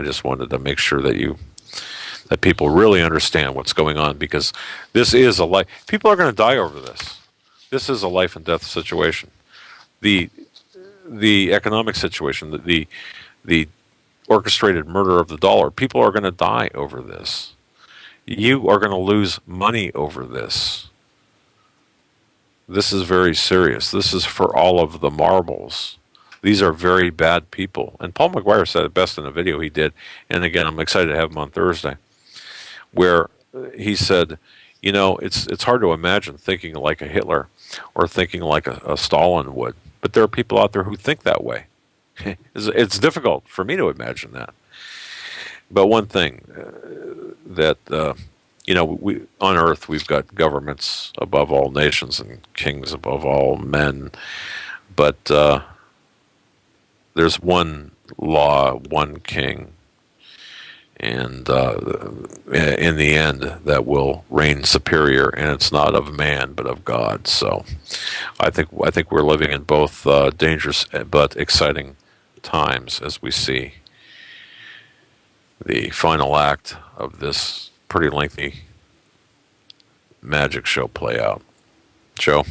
just wanted to make sure that people really understand what's going on, because this is a life. People are going to die over this. This is a life and death situation. The economic situation, the orchestrated murder of the dollar. People are going to die over this. You are going to lose money over this. This is very serious. This is for all of the marbles. These are very bad people. And Paul McGuire said it best in a video he did. And again, I'm excited to have him on Thursday, where he said, it's hard to imagine thinking like a Hitler or thinking like a Stalin would. But there are people out there who think that way. It's difficult for me to imagine that. But one thing that, we on Earth, we've got governments above all nations and kings above all men. But there's one law, one king, and in the end, that will reign superior, and it's not of man but of God. So, I think we're living in both dangerous but exciting times as we see the final act of this pretty lengthy magic show play out. Joe?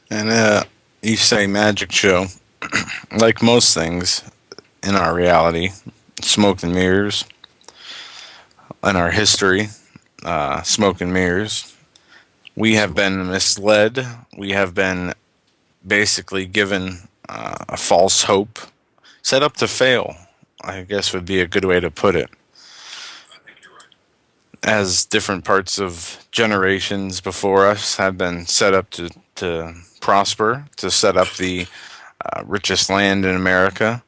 And you say magic show. Like most things in our reality, smoke and mirrors. In our history, smoke and mirrors. We have been misled. We have been basically given a false hope, set up to fail, I guess would be a good way to put it. As different parts of generations before us have been set up to prosper, to set up the richest land in America,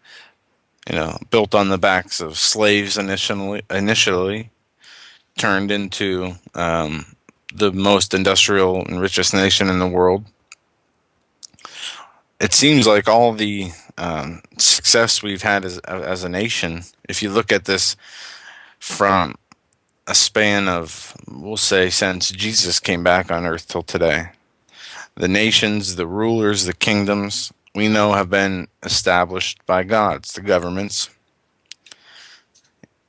built on the backs of slaves initially turned into the most industrial and richest nation in the world. It seems like all the success we've had as a nation, if you look at this from a span of, we'll say, since Jesus came back on earth till today, the nations, the rulers, the kingdoms, we know have been established by gods, the governments.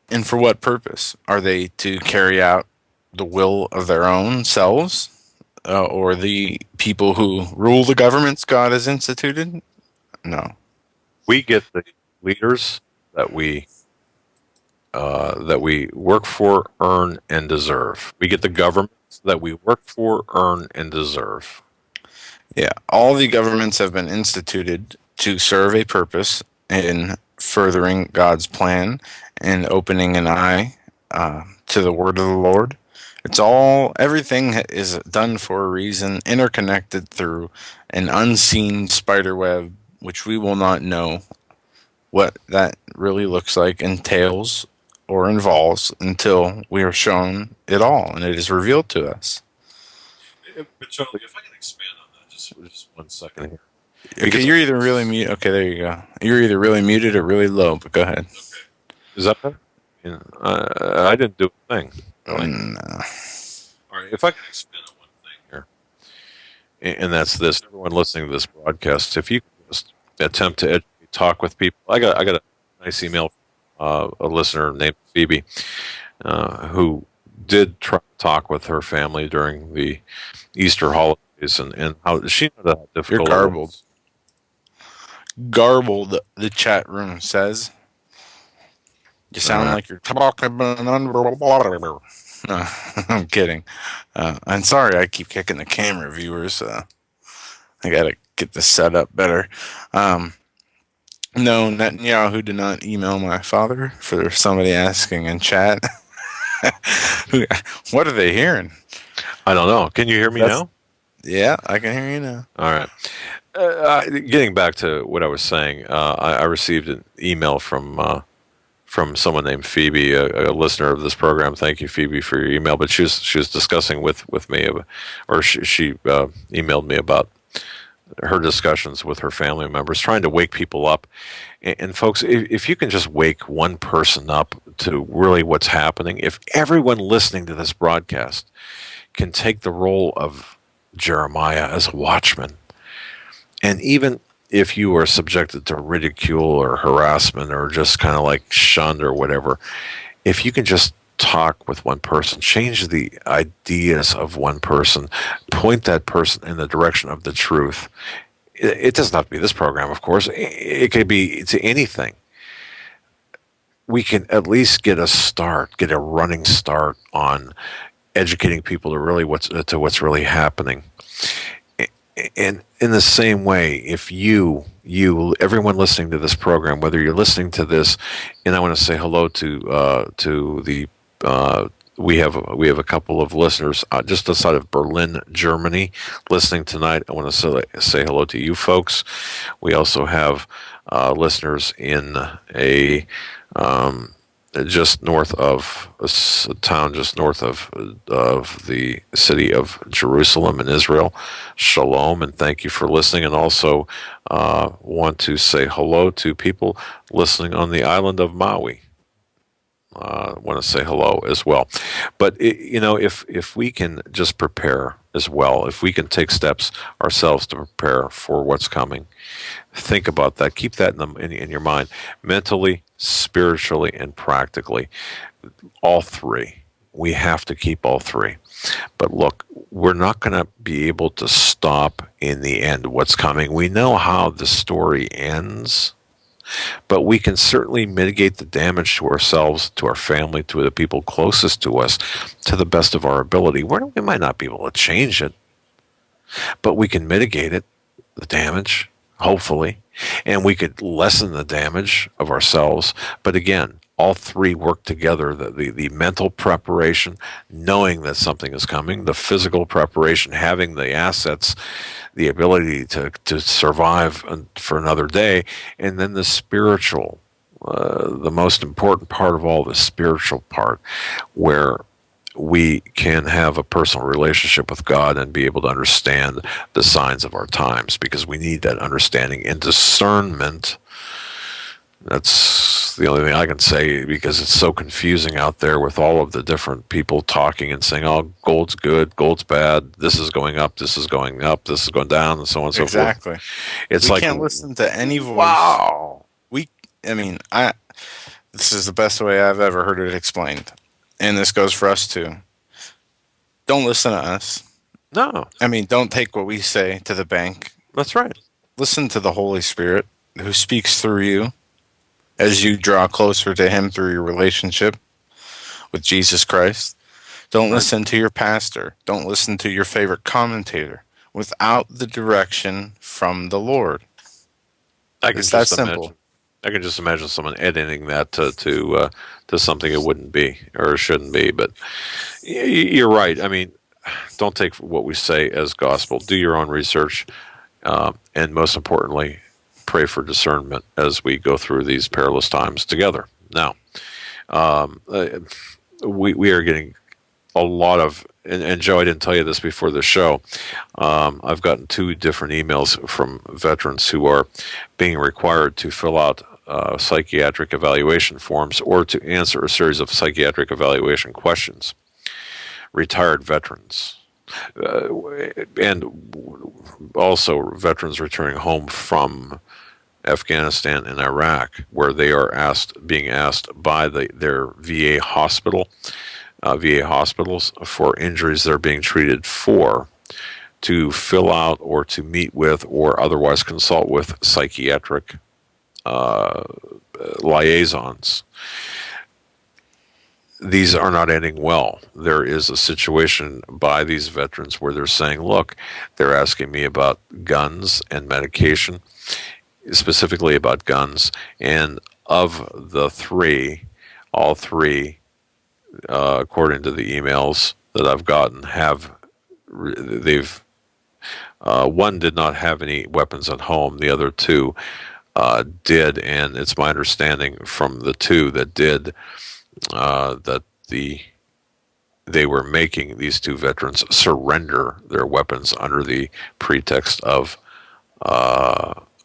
And for what purpose? Are they to carry out the will of their own selves? Or the people who rule the governments God has instituted? No. We get the leaders that we work for, earn, and deserve. We get the governments that we work for, earn, and deserve. Yeah, all the governments have been instituted to serve a purpose in furthering God's plan and opening an eye to the word of the Lord. Everything is done for a reason, interconnected through an unseen spider web, which we will not know what that really looks like, entails, or involves until we are shown it all and it is revealed to us. But Charlie, if I can expand on that just 1 second here. Okay, you're either really muted. Okay, there you go. You're either really muted or really low, but go ahead. Okay. Is that better? Yeah, I didn't do a thing. Really. No. All right, if I can expand on one thing here, and that's this: everyone listening to this broadcast, if you just attempt to talk with people, I got a nice email a listener named Phoebe, who did talk with her family during the Easter holidays, and how she knew how You're difficult it garbled. was. Garbled, the chat room says. You sound like you're talking. No, I'm kidding. I'm sorry I keep kicking the camera, viewers. I gotta get this set up better. No, Netanyahu did not email my father, for somebody asking in chat. What are they hearing? I don't know. Can you hear me now? Yeah, I can hear you now. All right. Getting back to what I was saying, I received an email from someone named Phoebe, a listener of this program. Thank you, Phoebe, for your email. But she was discussing with me, or she emailed me about her discussions with her family members, trying to wake people up. And folks, if you can just wake one person up to really what's happening, if everyone listening to this broadcast can take the role of Jeremiah as a watchman, and even if you are subjected to ridicule or harassment or just kind of like shunned or whatever, if you can just talk with one person, change the ideas of one person, point that person in the direction of the truth. It doesn't have to be this program, of course. It could be to anything. We can at least get a running start on educating people to really what's really happening. And in the same way, if everyone listening to this program, whether you're listening to this, and I want to say hello to the we have a couple of listeners just outside of Berlin, Germany, listening tonight. I want to say hello to you folks. We also have listeners in a just north of a town just north of the city of Jerusalem in Israel. Shalom, and thank you for listening. And also want to say hello to people listening on the island of Maui. Want to say hello as well. But if we can just prepare as well, if we can take steps ourselves to prepare for what's coming, think about that. Keep that in your mind, mentally, spiritually, and practically. All three. We have to keep all three. But look, we're not going to be able to stop in the end what's coming. We know how the story ends, but we can certainly mitigate the damage to ourselves, to our family, to the people closest to us, to the best of our ability. We might not be able to change it, but we can mitigate it, the damage, hopefully, and we could lessen the damage of ourselves. But again, all three work together, the mental preparation, knowing that something is coming, the physical preparation, having the assets, the ability to survive for another day, and then the spiritual, the most important part of all, the spiritual part, where we can have a personal relationship with God and be able to understand the signs of our times, because we need that understanding and discernment. That's the only thing I can say, because it's so confusing out there with all of the different people talking and saying, oh, gold's good, gold's bad, this is going up, this is going up, this is going down, and so on and so forth. Exactly. It's We can't listen to any voice. Wow. This is the best way I've ever heard it explained. And this goes for us too. Don't listen to us. No. Don't take what we say to the bank. That's right. Listen to the Holy Spirit, who speaks through you as you draw closer to Him through your relationship with Jesus Christ. Don't listen to your pastor. Don't listen to your favorite commentator without the direction from the Lord. It's that simple. I can just imagine someone editing that to something it wouldn't be or shouldn't be. But you're right. Don't take what we say as gospel. Do your own research, and most importantly, pray for discernment as we go through these perilous times together. Now, we are getting a lot of, and Joe, I didn't tell you this before the show, I've gotten 2 different emails from veterans who are being required to fill out psychiatric evaluation forms or to answer a series of psychiatric evaluation questions. Retired veterans. And also veterans returning home from Afghanistan, and Iraq, where they are being asked by their VA VA hospitals for injuries they're being treated for, to fill out or to meet with or otherwise consult with psychiatric liaisons. These are not ending well. There is a situation by these veterans where they're saying, look, they're asking me about guns and medication, specifically about guns, and of the three, all three, according to the emails that I've gotten, one did not have any weapons at home. The other two did, and it's my understanding from the two that did that they were making these two veterans surrender their weapons under the pretext of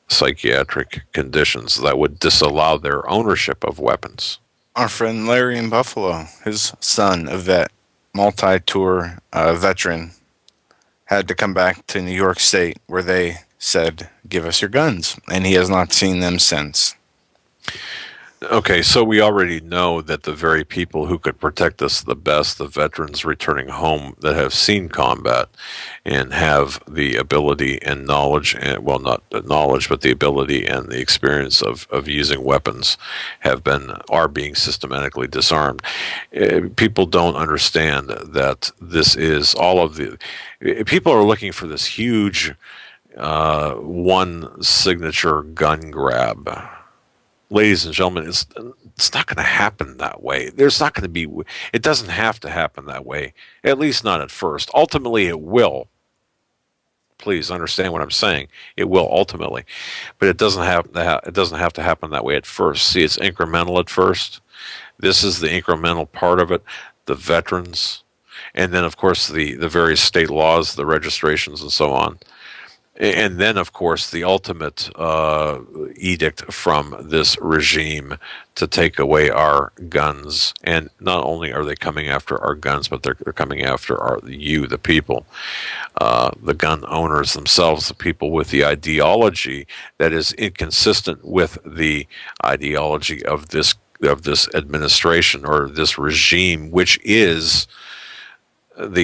psychiatric conditions that would disallow their ownership of weapons. Our friend Larry in Buffalo, his son, a vet, multi-tour veteran, had to come back to New York State where they said, give us your guns. And he has not seen them since. Okay, so we already know that the very people who could protect us the best, the veterans returning home that have seen combat and have the ability and knowledge, and well, not the knowledge, but the ability and the experience of using weapons, are being systematically disarmed. People don't understand that this is all of the. People are looking for this huge one signature gun grab. Ladies and gentlemen, it's not going to happen that way. There's not going to be. It doesn't have to happen that way. At least not at first. Ultimately, it will. Please understand what I'm saying. It will ultimately, but it doesn't have to happen that way at first. See, it's incremental at first. This is the incremental part of it. The veterans, and then of course the various state laws, the registrations, and so on. And then, of course, the ultimate edict from this regime to take away our guns. And not only are they coming after our guns, but they're coming after the people, the gun owners themselves, the people with the ideology that is inconsistent with the ideology of this administration or this regime, which is and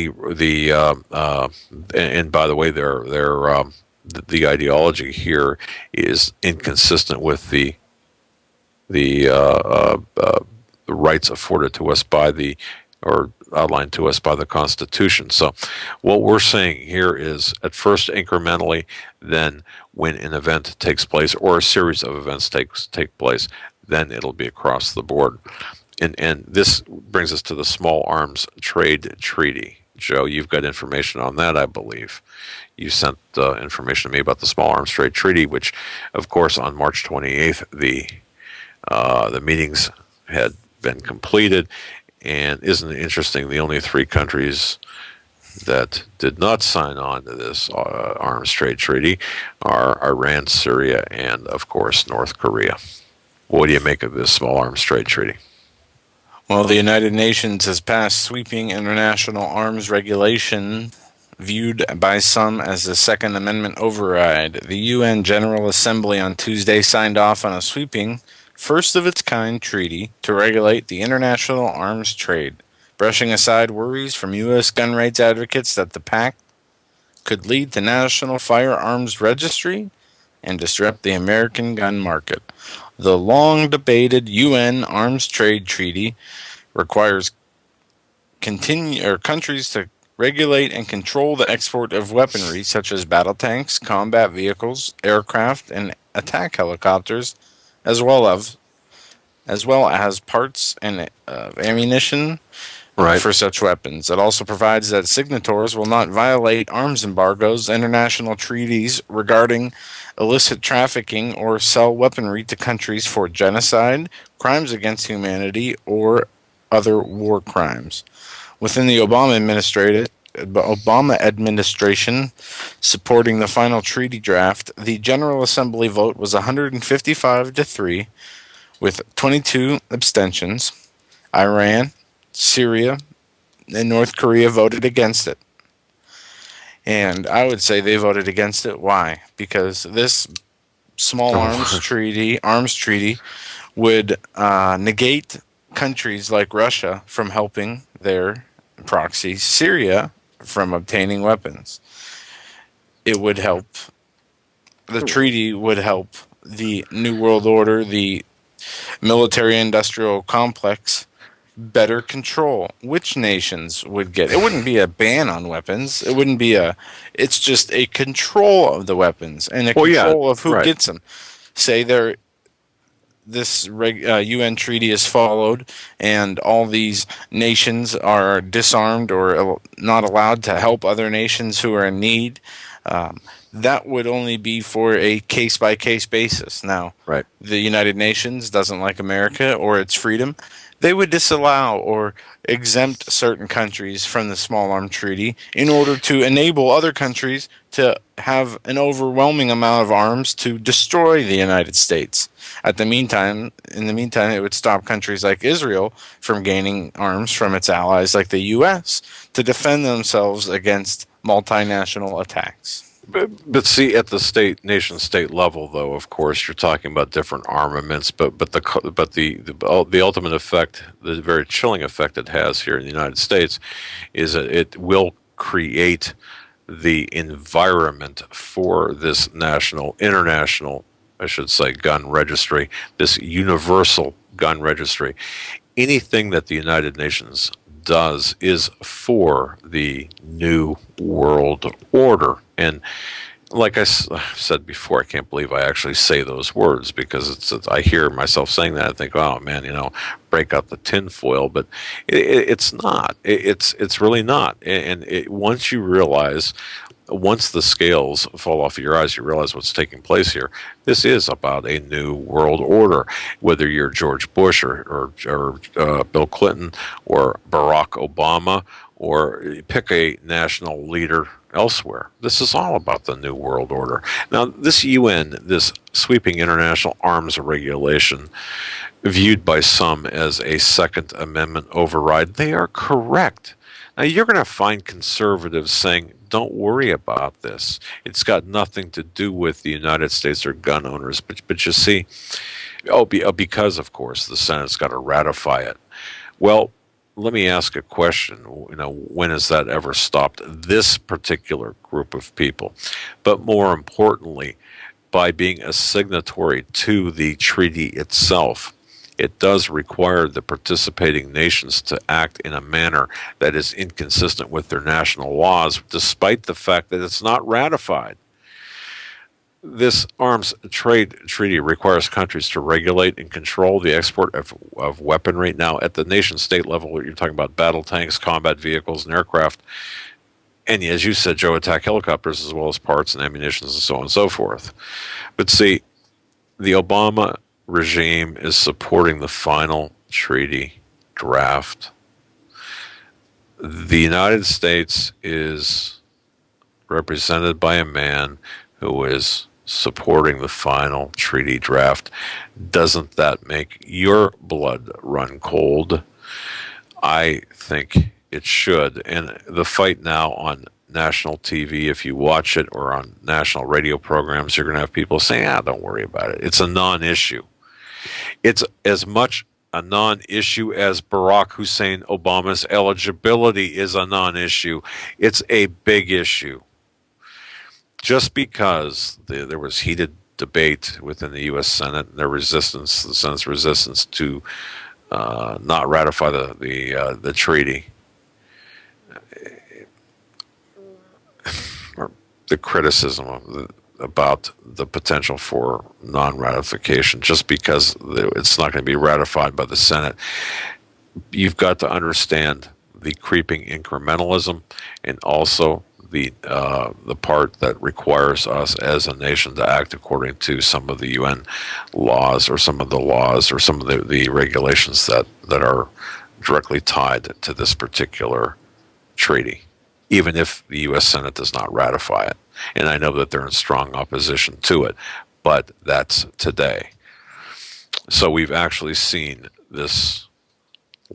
by the way, the ideology here is inconsistent with the rights afforded to us or outlined to us by the Constitution. So what we're saying here is, at first incrementally, then when an event takes place or a series of events take place, then it'll be across the board. And this brings us to the Small Arms Trade Treaty. Joe, you've got information on that, I believe. You sent information to me about the Small Arms Trade Treaty, which, of course, on March 28th, the meetings had been completed. And isn't it interesting, the only three countries that did not sign on to this arms trade treaty are Iran, Syria, and, of course, North Korea. What do you make of this Small Arms Trade Treaty? Well, the United Nations has passed sweeping international arms regulation viewed by some as the Second Amendment override. The UN General Assembly on Tuesday signed off on a sweeping, first-of-its-kind treaty to regulate the international arms trade, brushing aside worries from U.S. gun rights advocates that the pact could lead to national firearms registry and disrupt the American gun market. The long-debated UN Arms Trade Treaty requires countries to regulate and control the export of weaponry such as battle tanks, combat vehicles, aircraft, and attack helicopters, as well as parts and ammunition for such weapons. It also provides that signatories will not violate arms embargoes, international treaties regarding illicit trafficking, or sell weaponry to countries for genocide, crimes against humanity, or other war crimes. Within the Obama administration supporting the final treaty draft, the General Assembly vote was 155-3, with 22 abstentions. Iran, Syria, and North Korea voted against it. And I would say they voted against it. Why? Because this small arms treaty would negate countries like Russia from helping their proxy Syria from obtaining weapons. It would help. The treaty would help the New World Order, the military-industrial complex, better control which nations would get. It wouldn't be a ban on weapons. It wouldn't be it's just a control of the weapons and a control of who gets them. Say this UN treaty is followed and all these nations are disarmed or not allowed to help other nations who are in need. That would only be for a case-by-case basis. Now, the United Nations doesn't like America or its freedom. They would disallow or exempt certain countries from the Small Arms Treaty in order to enable other countries to have an overwhelming amount of arms to destroy the United States. In the meantime, it would stop countries like Israel from gaining arms from its allies like the U.S. to defend themselves against multinational attacks. But see, at the nation-state level, though, of course, you're talking about different armaments. But the ultimate effect, the very chilling effect it has here in the United States, is that it will create the environment for this international, I should say, gun registry, this universal gun registry. Anything that the United Nations does is for the New World Order. And like I said before, I can't believe I actually say those words, because I hear myself saying that. I think, oh man, break out the tinfoil. But it's not. It's really not. And once the scales fall off of your eyes, you realize what's taking place here. This is about a new world order. Whether you're George Bush or Bill Clinton or Barack Obama, or pick a national leader elsewhere, this is all about the new world order. Now, this UN, this sweeping international arms regulation, viewed by some as a Second Amendment override, they are correct. Now, you're going to find conservatives saying, don't worry about this. It's got nothing to do with the United States or gun owners. But you see, because, of course, the Senate's got to ratify it. Well, let me ask a question. When has that ever stopped this particular group of people? But more importantly, by being a signatory to the treaty itself, it does require the participating nations to act in a manner that is inconsistent with their national laws, despite the fact that it's not ratified. This arms trade treaty requires countries to regulate and control the export of weaponry. Now, at the nation-state level, you're talking about battle tanks, combat vehicles, and aircraft. And as you said, Joe, attack helicopters, as well as parts and ammunition and so on and so forth. But see, the Obama regime is supporting the final treaty draft. The United States is represented by a man who is supporting the final treaty draft. Doesn't that make your blood run cold? I think it should. And the fight now on national TV, if you watch it, or on national radio programs, you're going to have people saying, don't worry about it. It's a non-issue. It's as much a non-issue as Barack Hussein Obama's eligibility is a non-issue. It's a big issue. Just because there was heated debate within the U.S. Senate and the Senate's resistance to not ratify the treaty, or the criticism about the potential for non-ratification, just because it's not going to be ratified by the Senate. You've got to understand the creeping incrementalism, and also the part that requires us as a nation to act according to some of the UN laws, or some of the regulations that are directly tied to this particular treaty, even if the U.S. Senate does not ratify it. And I know that they're in strong opposition to it, but that's today. So we've actually seen this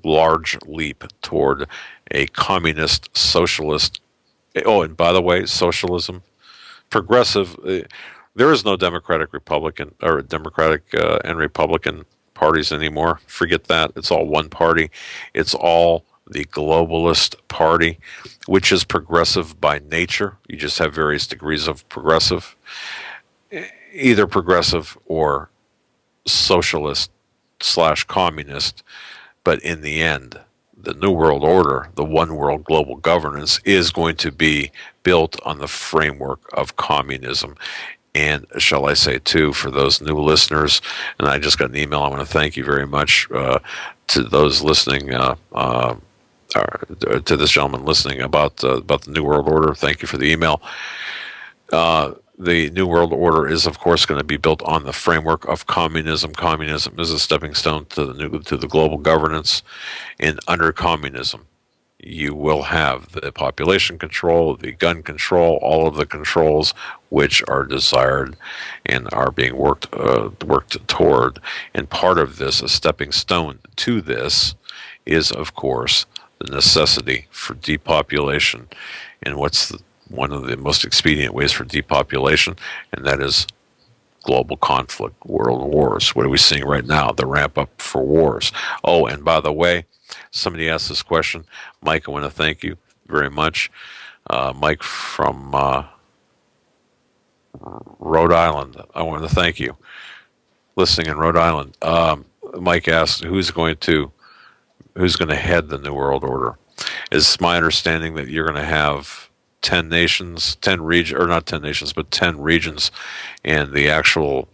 large leap toward a communist, socialist. Oh, and by the way, socialism, progressive, There is no Democratic Republican or Democratic and Republican parties anymore. Forget that. It's all one party. It's all the globalist party, which is progressive by nature. You just have various degrees of progressive, either progressive or socialist slash communist. But in the end, the New World Order, the one world global governance, is going to be built on the framework of communism. And shall I say, too, for those new listeners, and I just got an email, I want to thank you very much to those listening, to this gentleman listening about the New World Order. Thank you for the email. The New World Order is, of course, going to be built on the framework of communism. Communism is a stepping stone to the global governance. And under communism, you will have the population control, the gun control, all of the controls which are desired and are being worked toward. And part of this, a stepping stone to this, is, of course, the necessity for depopulation. And what's one of the most expedient ways for depopulation? And that is global conflict, world wars. What are we seeing right now? The ramp up for wars. Oh, and by the way, somebody asked this question. Mike, I want to thank you very much. Mike from Rhode Island, I want to thank you. Listening in Rhode Island. Mike asked, who's going to head the New World Order? It's my understanding that you're going to have 10 nations, 10 regions, or not 10 nations, but 10 regions, and the actual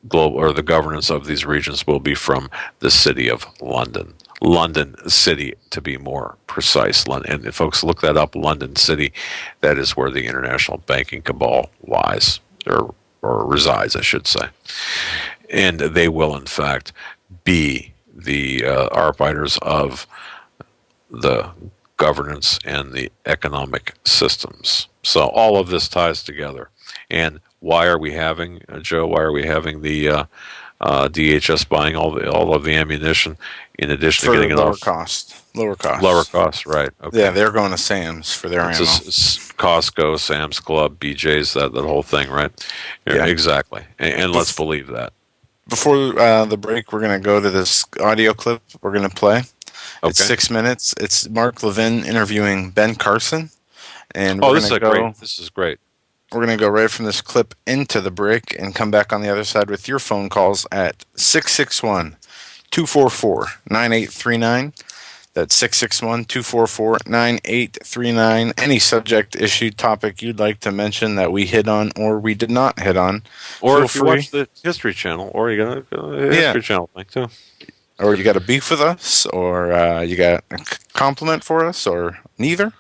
global or the governance of these regions will be from the city of London. London City, to be more precise. And if folks look that up, London City, that is where the international banking cabal lies, or resides, I should say. And they will, in fact, be the arbiters of the governance and the economic systems. So all of this ties together. And why are we having, Joe, the DHS buying all of the ammunition in addition to getting it lower cost? Lower cost, right. Okay. Yeah, they're going to Sam's for their ammo. Costco, Sam's Club, BJ's, that whole thing, right? Yeah. Exactly. And let's believe that. Before the break, we're going to go to this audio clip we're going to play. Okay. It's 6 minutes. It's Mark Levin interviewing Ben Carson. And this is great. We're going to go right from this clip into the break and come back on the other side with your phone calls at 661-244-9839. That's 661-244-9839. Any subject, issue, topic you'd like to mention that we hit on or we did not hit on. Or if you watch the History Channel, or you got a History Channel thing too. Or you got a beef with us, or you got a compliment for us, or neither.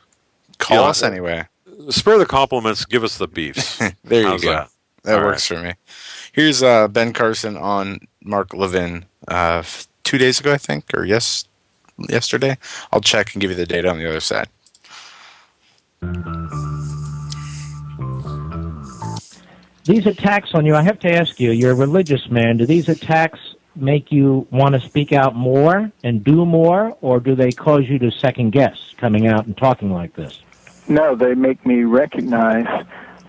Call us anyway. Spare the compliments, give us the beefs. There you go. That works for me. Here's Ben Carson on Mark Levin 2 days ago, I think, or yesterday. I'll check and give you the date on the other side. These attacks on you, I have to ask you, you're a religious man. Do these attacks make you want to speak out more and do more, or do they cause you to second guess coming out and talking like this? No, they make me recognize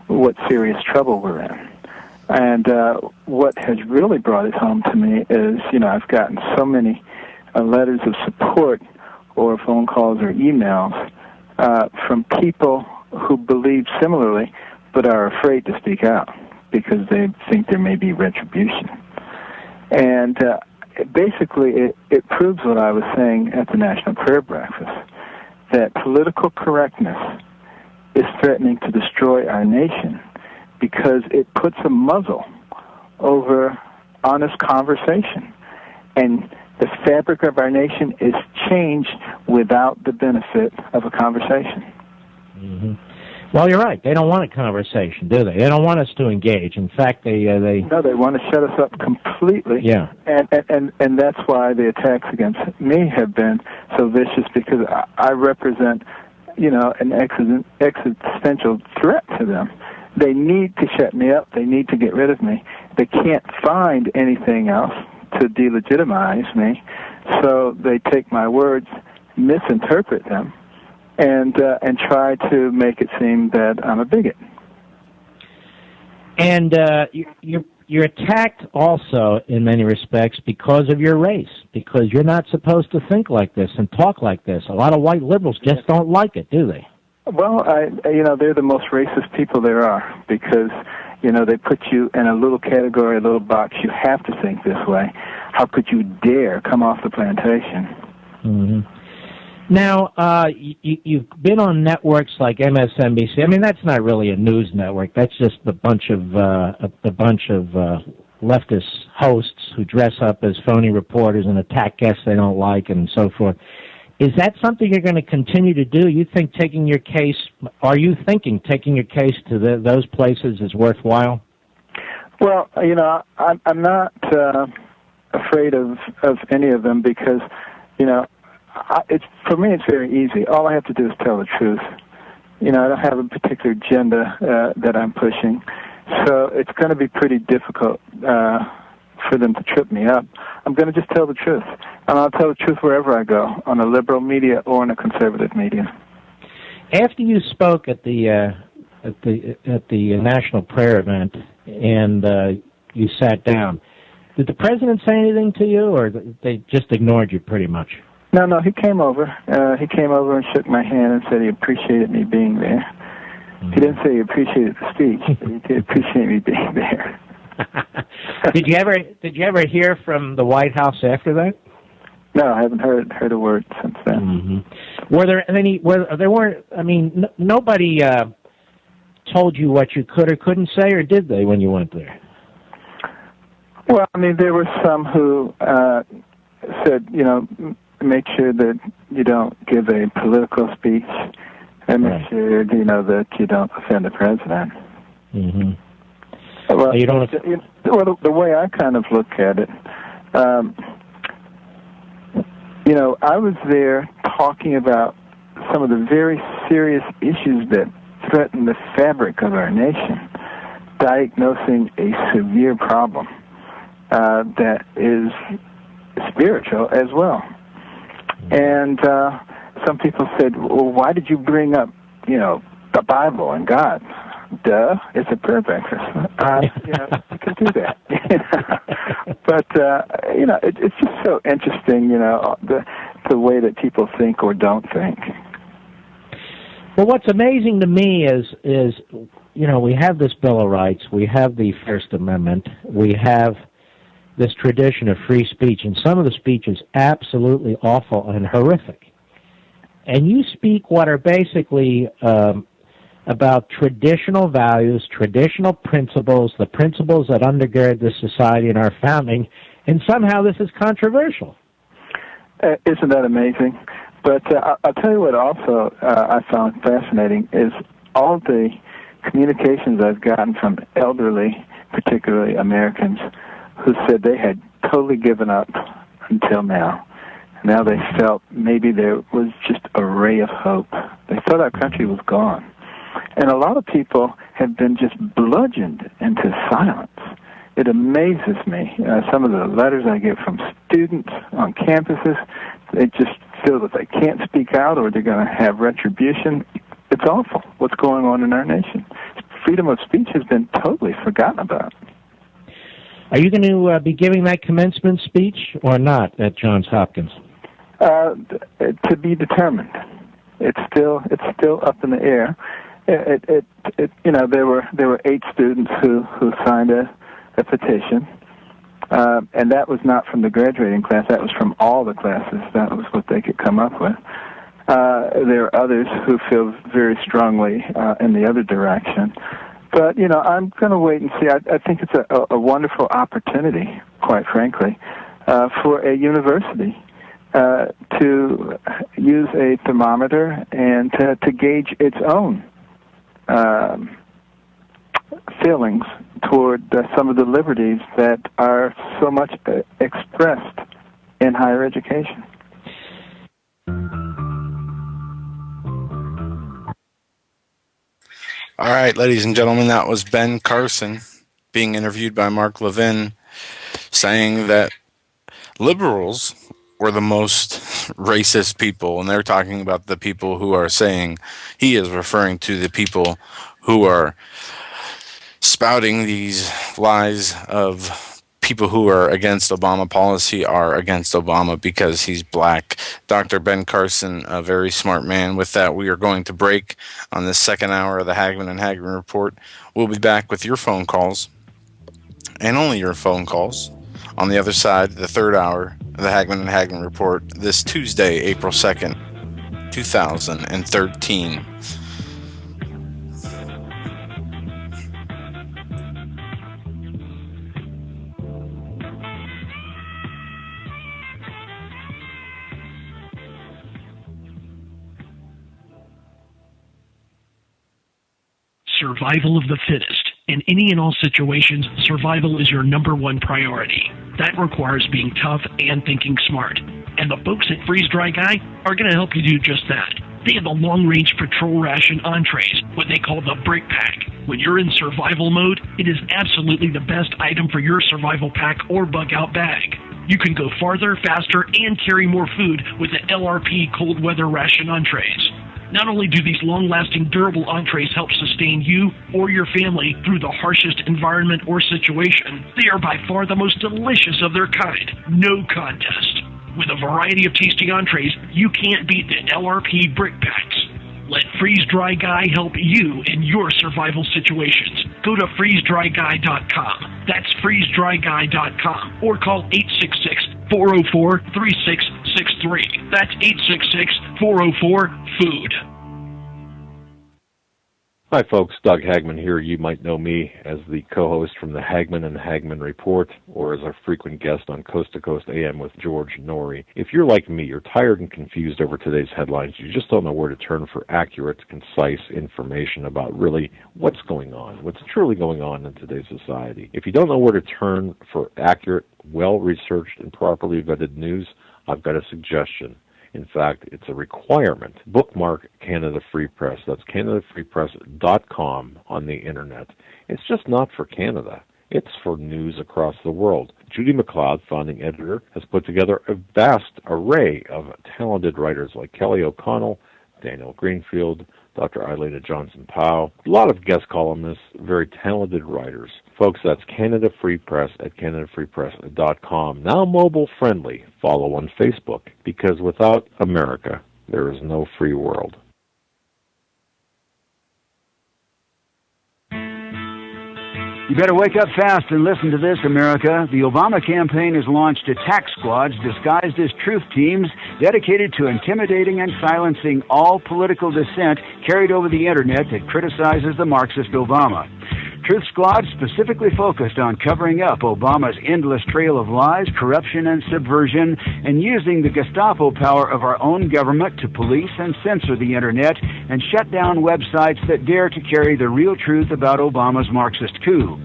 what serious trouble we're in. And what has really brought it home to me is, I've gotten so many letters of support or phone calls or emails from people who believe similarly but are afraid to speak out because they think there may be retribution. And basically, it proves what I was saying at the National Prayer Breakfast, that political correctness is threatening to destroy our nation because it puts a muzzle over honest conversation. And the fabric of our nation is changed without the benefit of a conversation. Mm-hmm. Well, you're right. They don't want a conversation, do they? They don't want us to engage. In fact, they No, they want to shut us up completely. Yeah. And that's why the attacks against me have been so vicious, because I represent, an existential threat to them. They need to shut me up. They need to get rid of me. They can't find anything else to delegitimize me, so they take my words, misinterpret them, and try to make it seem that I'm a bigot. And you're attacked also in many respects because of your race, because you're not supposed to think like this and talk like this. A lot of white liberals just don't like it, do they? Well, they're the most racist people there are because, they put you in a little category, a little box. You have to think this way. How could you dare come off the plantation? Mm-hmm. Now, you've been on networks like MSNBC. I mean, that's not really a news network. That's just a bunch of leftist hosts who dress up as phony reporters and attack guests they don't like and so forth. Is that something you're going to continue to do? Are you thinking taking your case to those places is worthwhile? Well, I'm not afraid of any of them because, for me, it's very easy. All I have to do is tell the truth. I don't have a particular agenda that I'm pushing, so it's going to be pretty difficult for them to trip me up. I'm going to just tell the truth, and I'll tell the truth wherever I go, on a liberal media or on a conservative media. After you spoke at the National Prayer event and you sat down, did the president say anything to you, or they just ignored you pretty much? No, he came over. He came over and shook my hand and said he appreciated me being there. Mm-hmm. He didn't say he appreciated the speech, but he did appreciate me being there. Did you ever hear from the White House after that? No, I haven't heard a word since then. Mm-hmm. Were there any? Nobody told you what you could or couldn't say, or did they when you went there? Well, there were some who said, make sure that you don't give a political speech, and make sure that you don't offend the president. Mm-hmm. Well, the way I kind of look at it, I was there talking about some of the very serious issues that threaten the fabric of our nation, diagnosing a severe problem that is spiritual as well. And some people said, well, why did you bring up, the Bible and God? Duh, it's a prayer breakfast. You can do that. But, it's just so interesting, the way that people think or don't think. Well, what's amazing to me is we have this Bill of Rights, we have the First Amendment, we have this tradition of free speech, and some of the speech is absolutely awful and horrific. And you speak what are basically about traditional values, traditional principles, the principles that undergird this society and our founding, and somehow this is controversial. Isn't that amazing? But I'll tell you what also I found fascinating is all the communications I've gotten from elderly, particularly Americans, who said they had totally given up until now. Now they felt maybe there was just a ray of hope. They thought our country was gone. And a lot of people have been just bludgeoned into silence. It amazes me. Some of the letters I get from students on campuses, they just feel that they can't speak out or they're going to have retribution. It's awful what's going on in our nation. Freedom of speech has been totally forgotten about. Are you going to be giving that commencement speech or not at Johns Hopkins? To be determined. It's still up in the air. There were 8 students who signed a petition, and that was not from the graduating class. That was from all the classes. That was what they could come up with. There are others who feel very strongly in the other direction. But, I'm going to wait and see. I think it's a wonderful opportunity, quite frankly, for a university to use a thermometer and to gauge its own feelings toward some of the liberties that are so much expressed in higher education. All right, ladies and gentlemen, that was Ben Carson being interviewed by Mark Levin, saying that liberals were the most racist people, and they're talking about the people who are saying he is referring to the people who are spouting these lies of people who are against Obama policy are against Obama because he's black. Dr. Ben Carson, a very smart man. With that, we are going to break on this second hour of the Hagmann and Hagmann Report. We'll be back with your phone calls, and only your phone calls, on the other side, the third hour of the Hagmann and Hagmann Report, this Tuesday, April 2nd, 2013. Survival of the fittest. In any and all situations, survival is your number one priority. That requires being tough and thinking smart. And the folks at Freeze Dry Guy are going to help you do just that. They have the long-range patrol ration entrees, what they call the brick pack. When you're in survival mode, it is absolutely the best item for your survival pack or bug-out bag. You can go farther, faster, and carry more food with the LRP cold weather ration entrees. Not only do these long-lasting, durable entrees help sustain you or your family through the harshest environment or situation, they are by far the most delicious of their kind. No contest. With a variety of tasty entrees, you can't beat the LRP brick packs. Let Freeze Dry Guy help you in your survival situations. Go to freezedryguy.com. That's freezedryguy.com. Or call 866-404-3663. That's 866-404-FOOD. Hi, folks. Doug Hagmann here. You might know me as the co-host from the Hagmann and Hagmann Report, or as our frequent guest on Coast to Coast AM with George Norrie. If you're like me, you're tired and confused over today's headlines. You just don't know where to turn for accurate, concise information about really what's going on, what's truly going on in today's society. If you don't know where to turn for accurate, well-researched, and properly vetted news, I've got a suggestion. In fact, it's a requirement. Bookmark Canada Free Press. That's canadafreepress.com on the internet. It's just not for Canada. It's for news across the world. Judy McLeod, founding editor, has put together a vast array of talented writers like Kelly O'Connell, Daniel Greenfield, Dr. Eilita Johnson-Powell, a lot of guest columnists, very talented writers. Folks, that's Canada Free Press at canadafreepress.com. Now mobile friendly. Follow on Facebook, because without America, there is no free world. You better wake up fast and listen to this, America. The Obama campaign has launched attack squads disguised as truth teams dedicated to intimidating and silencing all political dissent carried over the internet that criticizes the Marxist Obama. Truth Squad specifically focused on covering up Obama's endless trail of lies, corruption, and subversion, and using the Gestapo power of our own government to police and censor the internet and shut down websites that dare to carry the real truth about Obama's Marxist coup.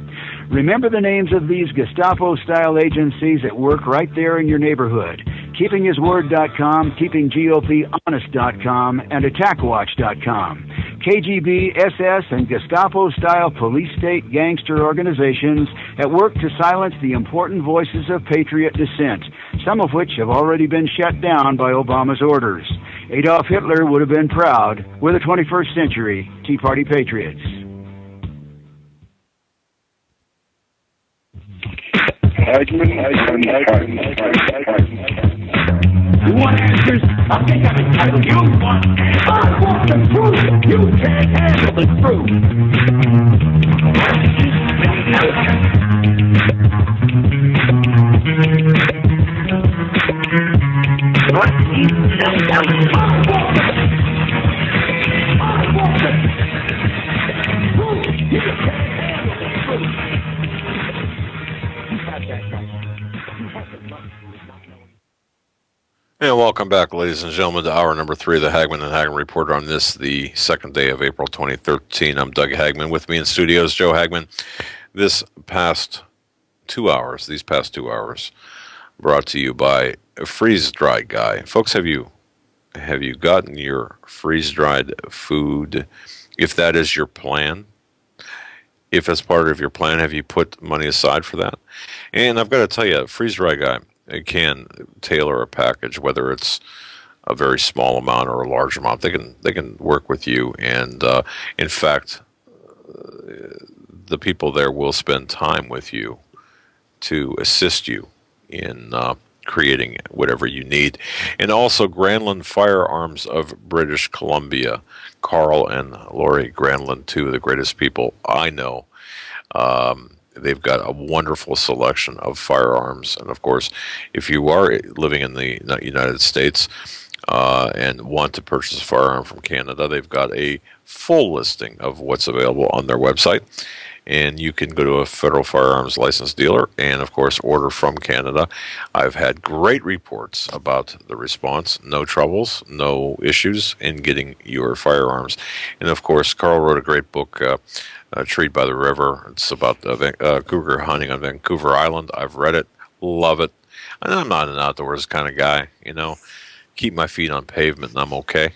Remember the names of these Gestapo-style agencies at work right there in your neighborhood. KeepingHisWord.com, KeepingGOPHonest.com, and AttackWatch.com. KGB, SS, and Gestapo-style police-state gangster organizations at work to silence the important voices of patriot dissent, some of which have already been shut down by Obama's orders. Adolf Hitler would have been proud. We're the 21st century Tea Party patriots. You want answers? I think I can tell you want answers. I want the truth. You can't handle the truth. And welcome back, ladies and gentlemen, to hour number 3 of the Hagmann and Hagmann Report on this, the second day of April 2013. I'm Doug Hagmann. With me in studios, Joe Hagmann. These past 2 hours, brought to you by Freeze Dry Guy. Folks, have you gotten your freeze-dried food? If that is your plan, if as part of your plan, have you put money aside for that? And I've got to tell you, Freeze Dry Guy can tailor a package, whether it's a very small amount or a large amount. They can work with you, and in fact, the people there will spend time with you to assist you in creating whatever you need. And also Granlund Firearms of British Columbia. Carl and Lori Granlund, two of the greatest people I know. They've got a wonderful selection of firearms. And of course, if you are living in the United States and want to purchase a firearm from Canada, they've got a full listing of what's available on their website. And you can go to a federal firearms license dealer and, of course, order from Canada. I've had great reports about the response. No troubles, no issues in getting your firearms. And, of course, Carl wrote a great book, Treat by the River. It's about cougar hunting on Vancouver Island. I've read it, love it. And I'm not an outdoors kind of guy, Keep my feet on pavement and I'm okay.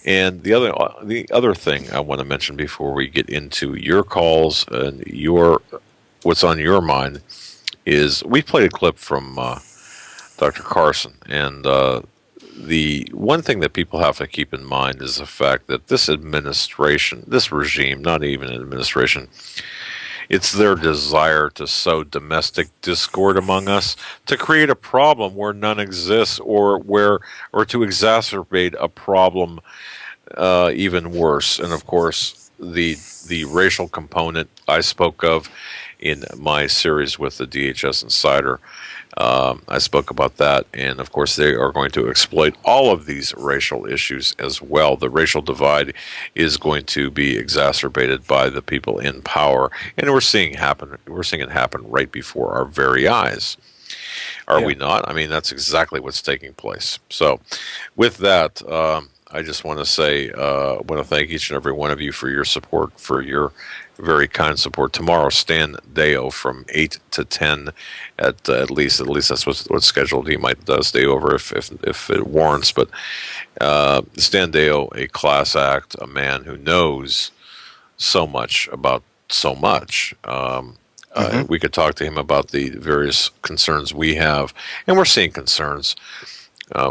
And the other thing I want to mention before we get into your calls and what's on your mind is we played a clip from Dr. Carson, and the one thing that people have to keep in mind is the fact that this administration, this regime, not even an administration, it's their desire to sow domestic discord among us, to create a problem where none exists, or to exacerbate a problem even worse. And of course, the racial component I spoke of in my series with the DHS Insider. I spoke about that, and of course they are going to exploit all of these racial issues as well. The racial divide is going to be exacerbated by the people in power, and we're seeing it happen right before our very eyes. Are we not? I mean, that's exactly what's taking place. So with that, I just want to say, I want to thank each and every one of you for your support, for your very kind support. Tomorrow, Stan Deo from 8 to 10 at least that's what's scheduled. He might stay over if it warrants. But Stan Deo, a class act, a man who knows so much about so much. We could talk to him about the various concerns we have, and we're seeing concerns.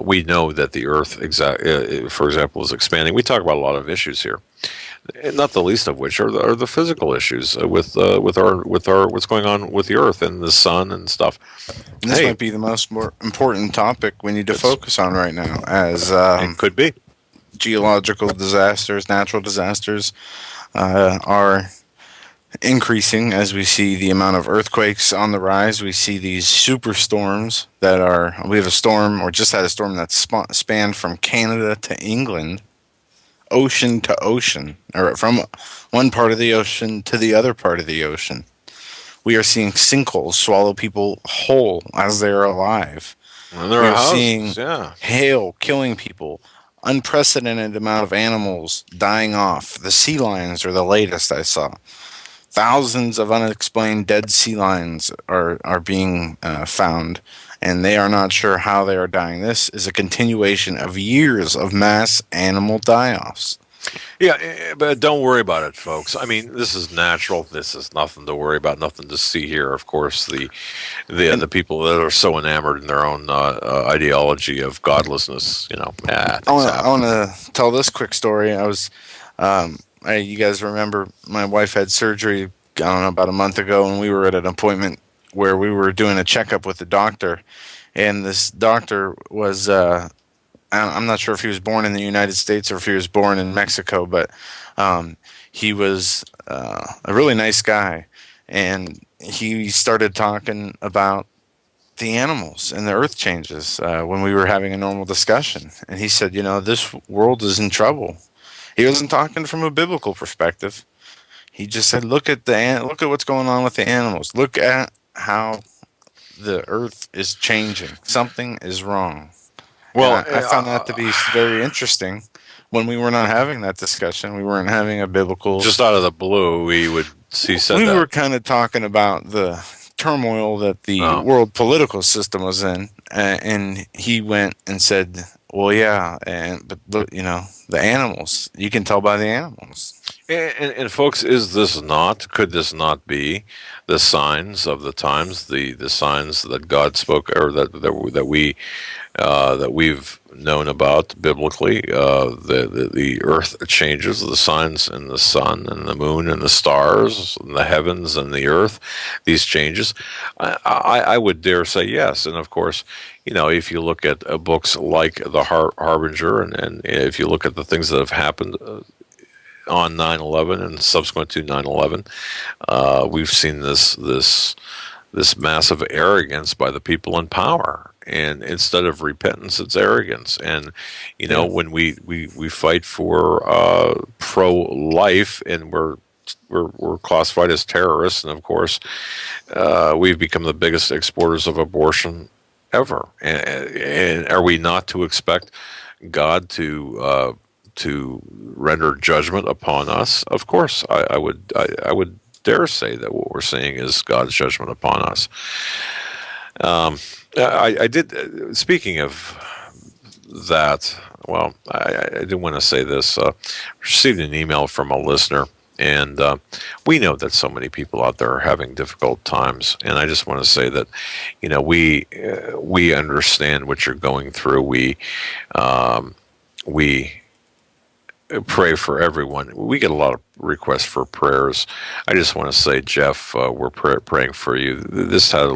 We know that the Earth, for example, is expanding. We talk about a lot of issues here, not the least of which are the physical issues with our what's going on with the Earth and the sun and stuff. This might be the most important topic we need to focus on right now, as it could be geological disasters, natural disasters are increasing as we see the amount of earthquakes on the rise. We see these superstorms we have a storm, or just had a storm that spanned from Canada to England, ocean to ocean, or from one part of the ocean to the other part of the ocean. We are seeing sinkholes swallow people whole as they are alive. We are seeing hail killing people. Unprecedented amount of animals dying off. The sea lions are the latest I saw. Thousands of unexplained dead sea lions are being found, and they are not sure how they are dying. This is a continuation of years of mass animal die-offs. Yeah, but don't worry about it, folks. I mean, this is natural. This is nothing to worry about, nothing to see here. Of course, the people that are so enamored in their own ideology of godlessness, I want to tell this quick story. You guys remember my wife had surgery, I don't know, about a month ago, and we were at an appointment where we were doing a checkup with the doctor. And this doctor was, I'm not sure if he was born in the United States or if he was born in Mexico, but he was a really nice guy. And he started talking about the animals and the earth changes when we were having a normal discussion. And he said, this world is in trouble. He wasn't talking from a biblical perspective. He just said, look at what's going on with the animals. Look at how the earth is changing. Something is wrong. Well, I found that to be very interesting. When we were not having that discussion, we weren't having a biblical. Just out of the blue, we were kind of talking about the turmoil that the world political system was in, and he went and said, "Well, yeah, but look, the animals. You can tell by the animals." And folks, could this not be the signs of the times, the signs that God spoke, or that we've known about biblically? The earth changes, the signs in the sun and the moon and the stars and the heavens and the earth, these changes. I would dare say yes. And of course, if you look at books like The Harbinger, and if you look at the things that have happened on 9/11 and subsequent to 9/11, we've seen this massive arrogance by the people in power. And instead of repentance, it's arrogance. And when we fight for pro-life, and we're classified as terrorists, and of course, we've become the biggest exporters of abortion ever. And are we not to expect God to render judgment upon us? Of course, I would dare say that what we're seeing is God's judgment upon us. I did. Speaking of that, well, I didn't want to say this. Received an email from a listener, and we know that so many people out there are having difficult times. And I just want to say that, we understand what you're going through. We pray for everyone. We get a lot of requests for prayers. I just want to say, Jeff, we're praying for you. This struck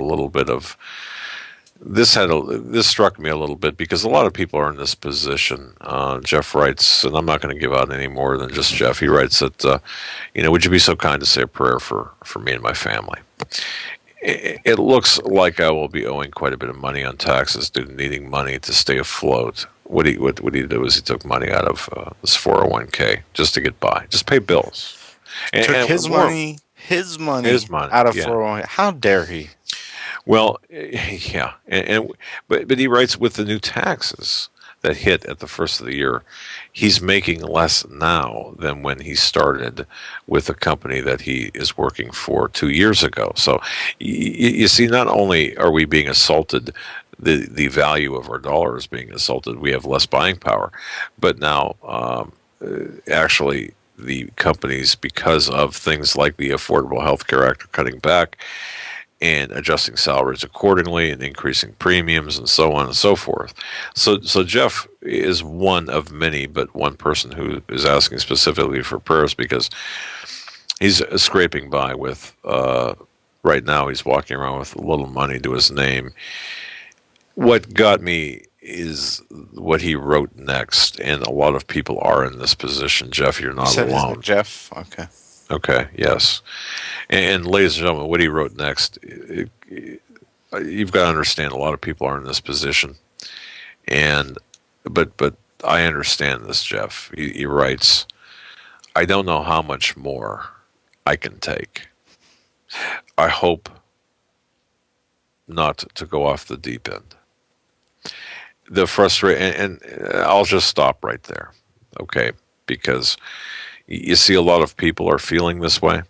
me a little bit because a lot of people are in this position. Jeff writes, and I'm not going to give out any more than just Jeff. He writes that, would you be so kind to say a prayer for me and my family? It looks like I will be owing quite a bit of money on taxes due to needing money to stay afloat. What he did was he took money out of his 401k just to get by, just pay bills. Took his money out of 401k. How dare he? Well, yeah, but he writes, with the new taxes that hit at the first of the year, he's making less now than when he started with the company that he is working for 2 years ago. So you see, not only are we being assaulted, the value of our dollar is being assaulted, we have less buying power, but now actually the companies, because of things like the Affordable Health Care Act, are cutting back and adjusting salaries accordingly and increasing premiums and so on and so forth. So Jeff is one of many, but one person who is asking specifically for prayers because he's scraping by with, right now he's walking around with a little money to his name. What got me is what he wrote next, and a lot of people are in this position. Jeff, you're not alone. Jeff, okay. Okay, yes. And ladies and gentlemen, what he wrote next, you've got to understand a lot of people are in this position. But I understand this, Jeff. He writes, I don't know how much more I can take. I hope not to go off the deep end. The frustration, and I'll just stop right there, okay? Because you see a lot of people are feeling this way,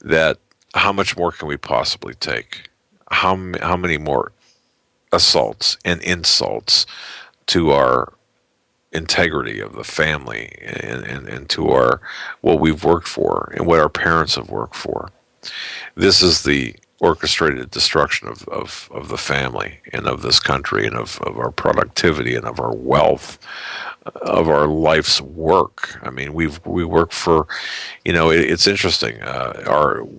that how much more can we possibly take? How many more assaults and insults to our integrity of the family and to our what we've worked for and what our parents have worked for? This is the orchestrated destruction of the family and of this country and of our productivity and of our wealth, of our life's work. I mean, we work for, it's interesting.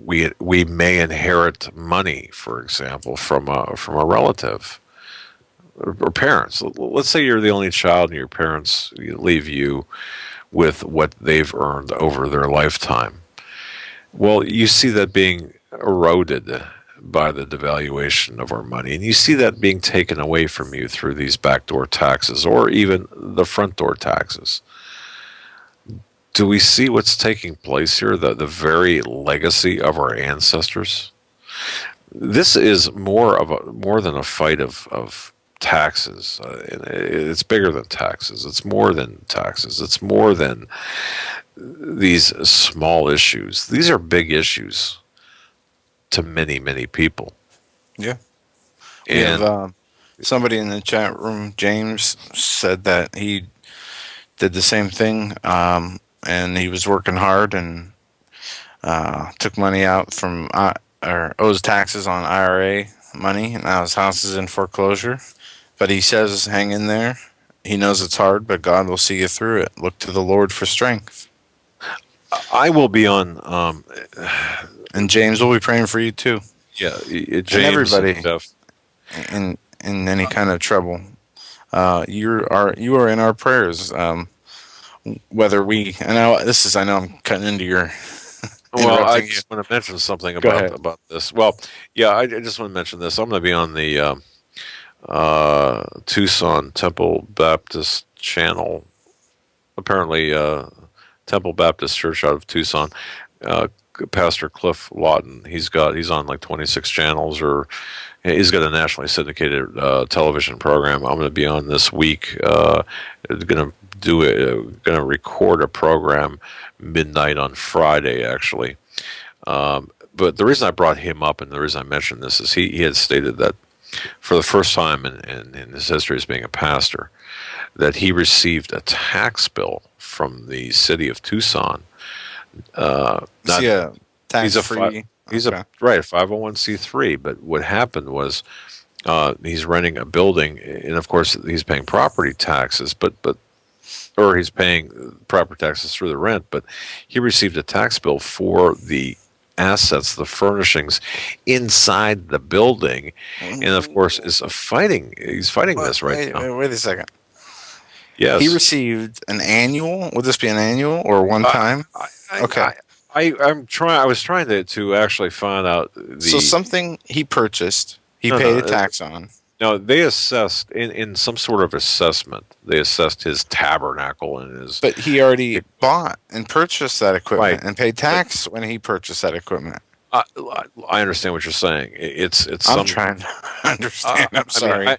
We may inherit money, for example, from a relative or parents. Let's say you're the only child and your parents leave you with what they've earned over their lifetime. Well, you see that being eroded by the devaluation of our money, and you see that being taken away from you through these backdoor taxes or even the front door taxes. Do we see what's taking place here? The very legacy of our ancestors. This is more than a fight of taxes. It's bigger than taxes. It's more than taxes. It's more than these small issues. These are big issues to many, many people. Yeah. We have somebody in the chat room, James, said that he did the same thing. and he was working hard and took money out from or owes taxes on IRA money, and now his house is in foreclosure. But he says, hang in there. He knows it's hard, but God will see you through it. Look to the Lord for strength. I will be on. And James will be praying for you too. Yeah, James and everybody and Jeff. in any kind of trouble. You are in our prayers. Whether we, I know I'm cutting into your. Well, I you. just want to mention something Go ahead. about this. Well, yeah, I just want to mention this. I'm going to be on the Tucson Temple Baptist channel. Apparently, Temple Baptist Church out of Tucson. Pastor Cliff Lawton. He's on like 26 channels, or he's got a nationally syndicated television program. I'm going to be on this week. Going to record a program midnight on Friday, actually. But the reason I brought him up and the reason I mentioned this is he had stated that for the first time in his history as being a pastor, that he received a tax bill from the city of Tucson. Tax-free. He's a 501c3. But what happened was he's renting a building, and of course he's paying property taxes, or he's paying property taxes through the rent. But he received a tax bill for the assets, the furnishings inside the building, and of course he's fighting this right now. Wait a second. Yes. He received an annual. Would this be an annual or one time? Okay. I was trying to actually find out so something he purchased, he paid a tax on. No, they assessed in some sort of assessment. They assessed his tabernacle and his. But he already bought and purchased that equipment and paid tax when he purchased that equipment. I understand what you're saying. It's. I'm trying to understand. I'm sorry.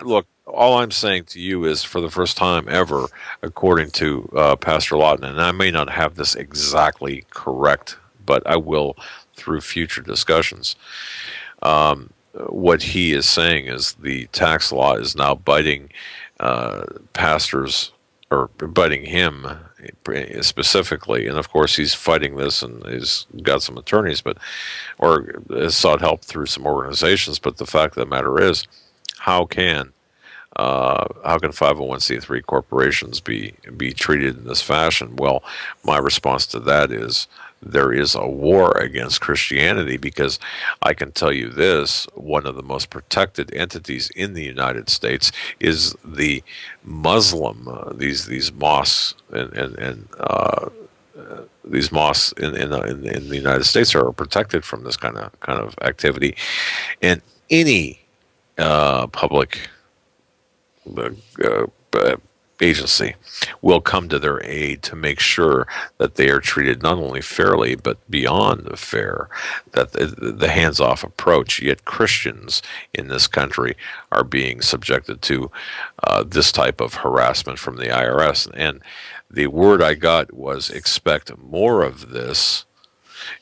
Look, all I'm saying to you is, for the first time ever, according to Pastor Lawton, and I may not have this exactly correct, but I will through future discussions. What he is saying is the tax law is now biting pastors, or biting him specifically, and of course he's fighting this, and he's got some attorneys, or has sought help through some organizations. But the fact of the matter is, how can 501c3 corporations be treated in this fashion? Well, my response to that is there is a war against Christianity, because I can tell you this: one of the most protected entities in the United States is the Muslim. These mosques and these mosques in the United States are protected from this kind of activity, and any public agency will come to their aid to make sure that they are treated not only fairly but beyond fair, that the hands-off approach. Yet Christians in this country are being subjected to this type of harassment from the IRS, and the word I got was expect more of this,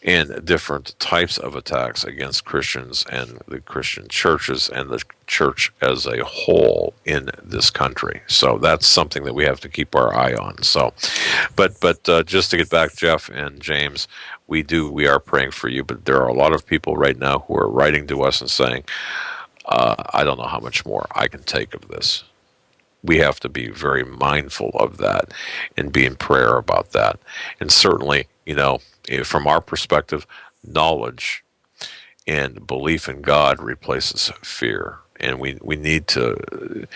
and different types of attacks against Christians and the Christian churches and the church as a whole in this country. So that's something that we have to keep our eye on. So, but just to get back, Jeff and James, we are praying for you. But there are a lot of people right now who are writing to us and saying, I don't know how much more I can take of this. We have to be very mindful of that and be in prayer about that. And certainly, from our perspective, knowledge and belief in God replaces fear. And we need to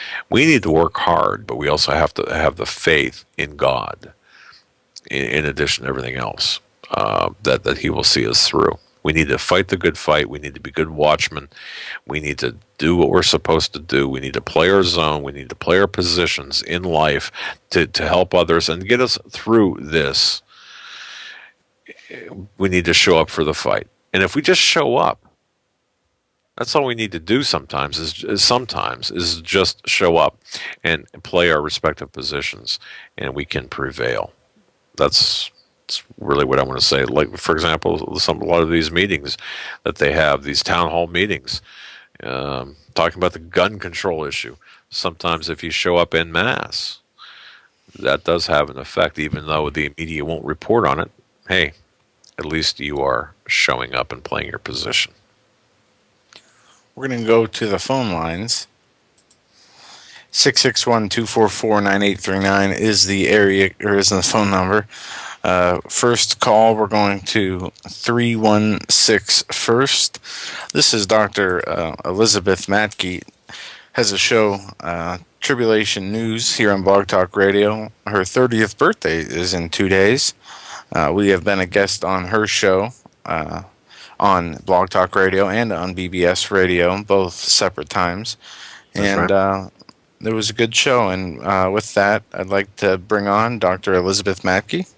work hard, but we also have to have the faith in God, in addition to everything else, that He will see us through. We need to fight the good fight. We need to be good watchmen. We need to do what we're supposed to do. We need to play our zone. We need to play our positions in life to help others and get us through this. We need to show up for the fight. And if we just show up, that's all we need to do sometimes is just show up and play our respective positions, and we can prevail. That's really what I want to say. Like, for example, a lot of these meetings that they have, these town hall meetings, talking about the gun control issue. Sometimes if you show up en masse, that does have an effect, even though the media won't report on it. Hey, at least you are showing up and playing your position. We're going to go to the phone lines. 661-244-9839 is the area, or is the phone number. First call, we're going to 316 first. This is Dr. Elizabeth Matke, has a show, Tribulation News, here on Blog Talk Radio. Her 30th birthday is in 2 days. We have been a guest on her show on Blog Talk Radio and on BBS Radio, both separate times. That's right. There was a good show. And with that, I'd like to bring on Dr. Elizabeth Matke.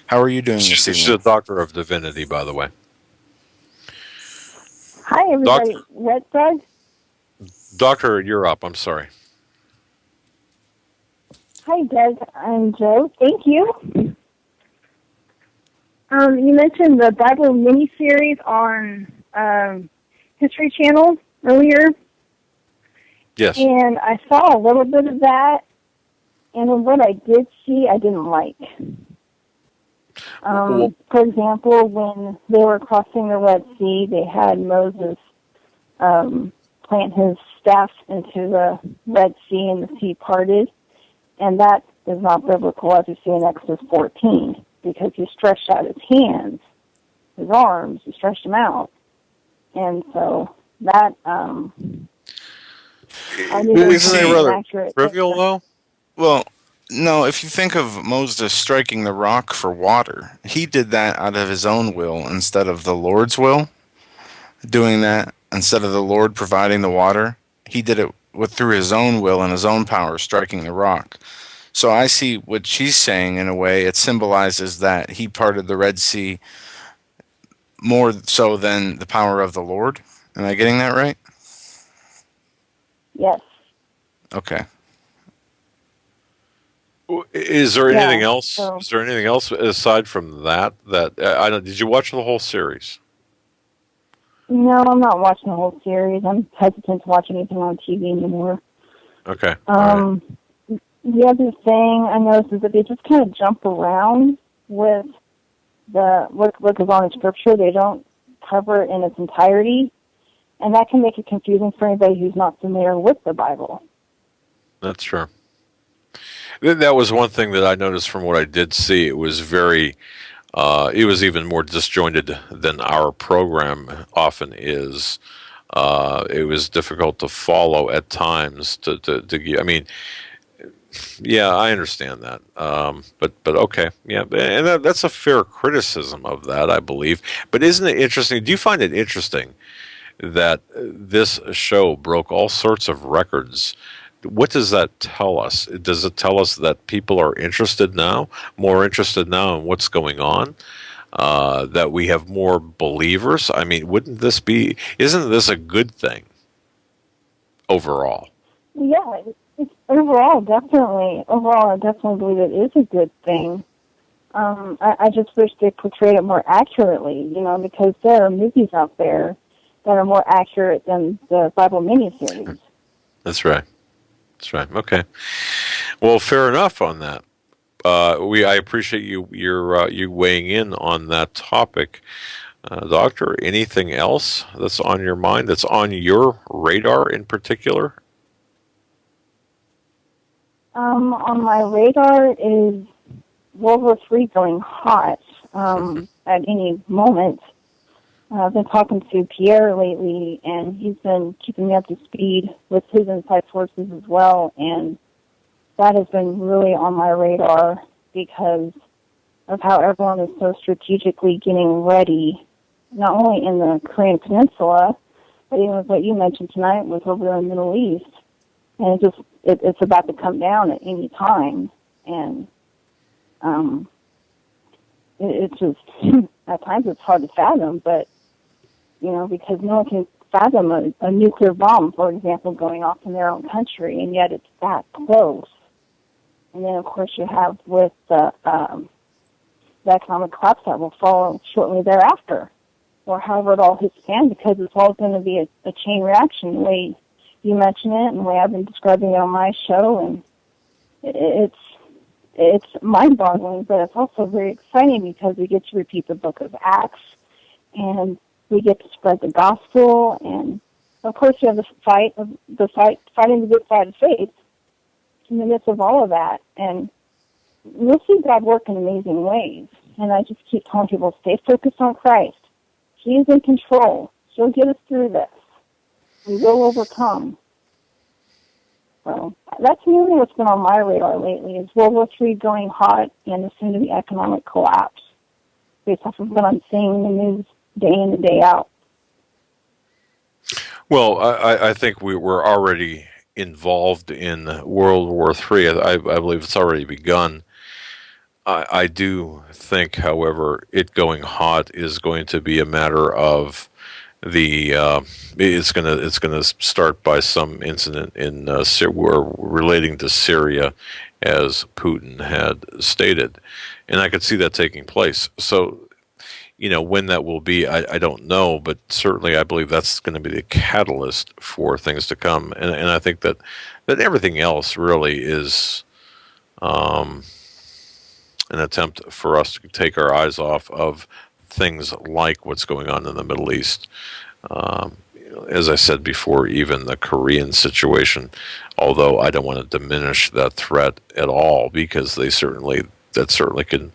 How are you doing this evening? She's a doctor of divinity, by the way. Hi, everybody. What, Doug? Doctor, you're up. I'm sorry. Hi, Doug. I'm Joe. Thank you. You mentioned the Bible miniseries on History Channel earlier. Yes. And I saw a little bit of that, and what I did see, I didn't like. For example, when they were crossing the Red Sea, they had Moses plant his staff into the Red Sea, and the sea parted. And that is not biblical, as we see in Exodus 14, because he stretched out his hands, his arms, he stretched them out. And so that, isn't it rather accurate trivial, though? Well, no, if you think of Moses striking the rock for water, he did that out of his own will instead of the Lord's will. Doing that instead of the Lord providing the water, he did it through his own will and his own power, striking the rock. So I see what she's saying in a way. It symbolizes that he parted the Red Sea more so than the power of the Lord. Am I getting that right? Yes. Okay. Is there anything else? Is there anything else aside from that? I don't. Did you watch the whole series? No, I'm not watching the whole series. I'm hesitant to watch anything on TV anymore. Okay. The other thing I noticed is that they just kind of jump around with what goes on in Scripture. They don't cover it in its entirety, and that can make it confusing for anybody who's not familiar with the Bible. That's true. That was one thing that I noticed from what I did see. It was very, it was even more disjointed than our program often is. It was difficult to follow at times. I mean, yeah, I understand that. But okay, yeah, and that's a fair criticism of that, I believe. But isn't it interesting? Do you find it interesting that this show broke all sorts of records? What does that tell us? Does it tell us that people are interested now, more interested now in what's going on? That we have more believers? I mean, isn't this a good thing overall? Yeah, overall, I definitely believe it is a good thing. I just wish they portrayed it more accurately, because there are movies out there that are more accurate than the Bible miniseries. That's right. That's right. Okay. Well, fair enough on that. I appreciate you weighing in on that topic, Doctor. Anything else that's on your mind, that's on your radar in particular? On my radar is World War III going hot at any moment. I've been talking to Pierre lately, and he's been keeping me up to speed with his inside sources as well, and that has been really on my radar because of how everyone is so strategically getting ready, not only in the Korean Peninsula, but even with what you mentioned tonight with over there in the Middle East. And it's about to come down at any time, and it's just, at times it's hard to fathom, but because no one can fathom a nuclear bomb, for example, going off in their own country, and yet it's that close. And then, of course, you have with the economic collapse that will follow shortly thereafter, or however it all hits the fan, because it's all going to be a chain reaction, the way you mentioned it, and the way I've been describing it on my show, and it's it's mind-boggling, but it's also very exciting because we get to repeat the book of Acts, and we get to spread the gospel, and of course you have fighting the good fight of faith in the midst of all of that, and we'll see God work in amazing ways. And I just keep telling people, stay focused on Christ. He is in control. He'll get us through this. We will overcome. So that's really what's been on my radar lately, is World War III going hot and the soon-to-be economic collapse, based off of what I'm seeing in the news day in and day out. Well, I think we're already involved in World War III. I believe it's already begun. I do think, however, it going hot is going to be a matter of it's gonna start by some incident in relating to Syria, as Putin had stated, and I could see that taking place. So, when that will be, I don't know, but certainly I believe that's going to be the catalyst for things to come, and I think that everything else really is an attempt for us to take our eyes off of things like what's going on in the Middle East. As I said before, even the Korean situation, although I don't want to diminish that threat at all, because that certainly can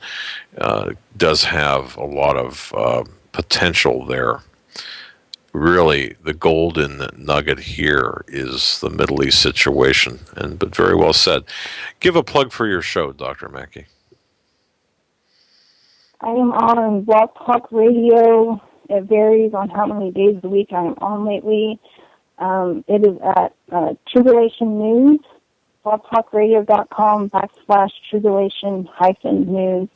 does have a lot of potential there. Really, the golden nugget here is the Middle East situation, but very well said. Give a plug for your show, Dr. Mackey. I am on Blog Talk Radio. It varies on how many days a week I'm on lately. It is at Tribulation News, blogtalkradio.com/tribulation-news,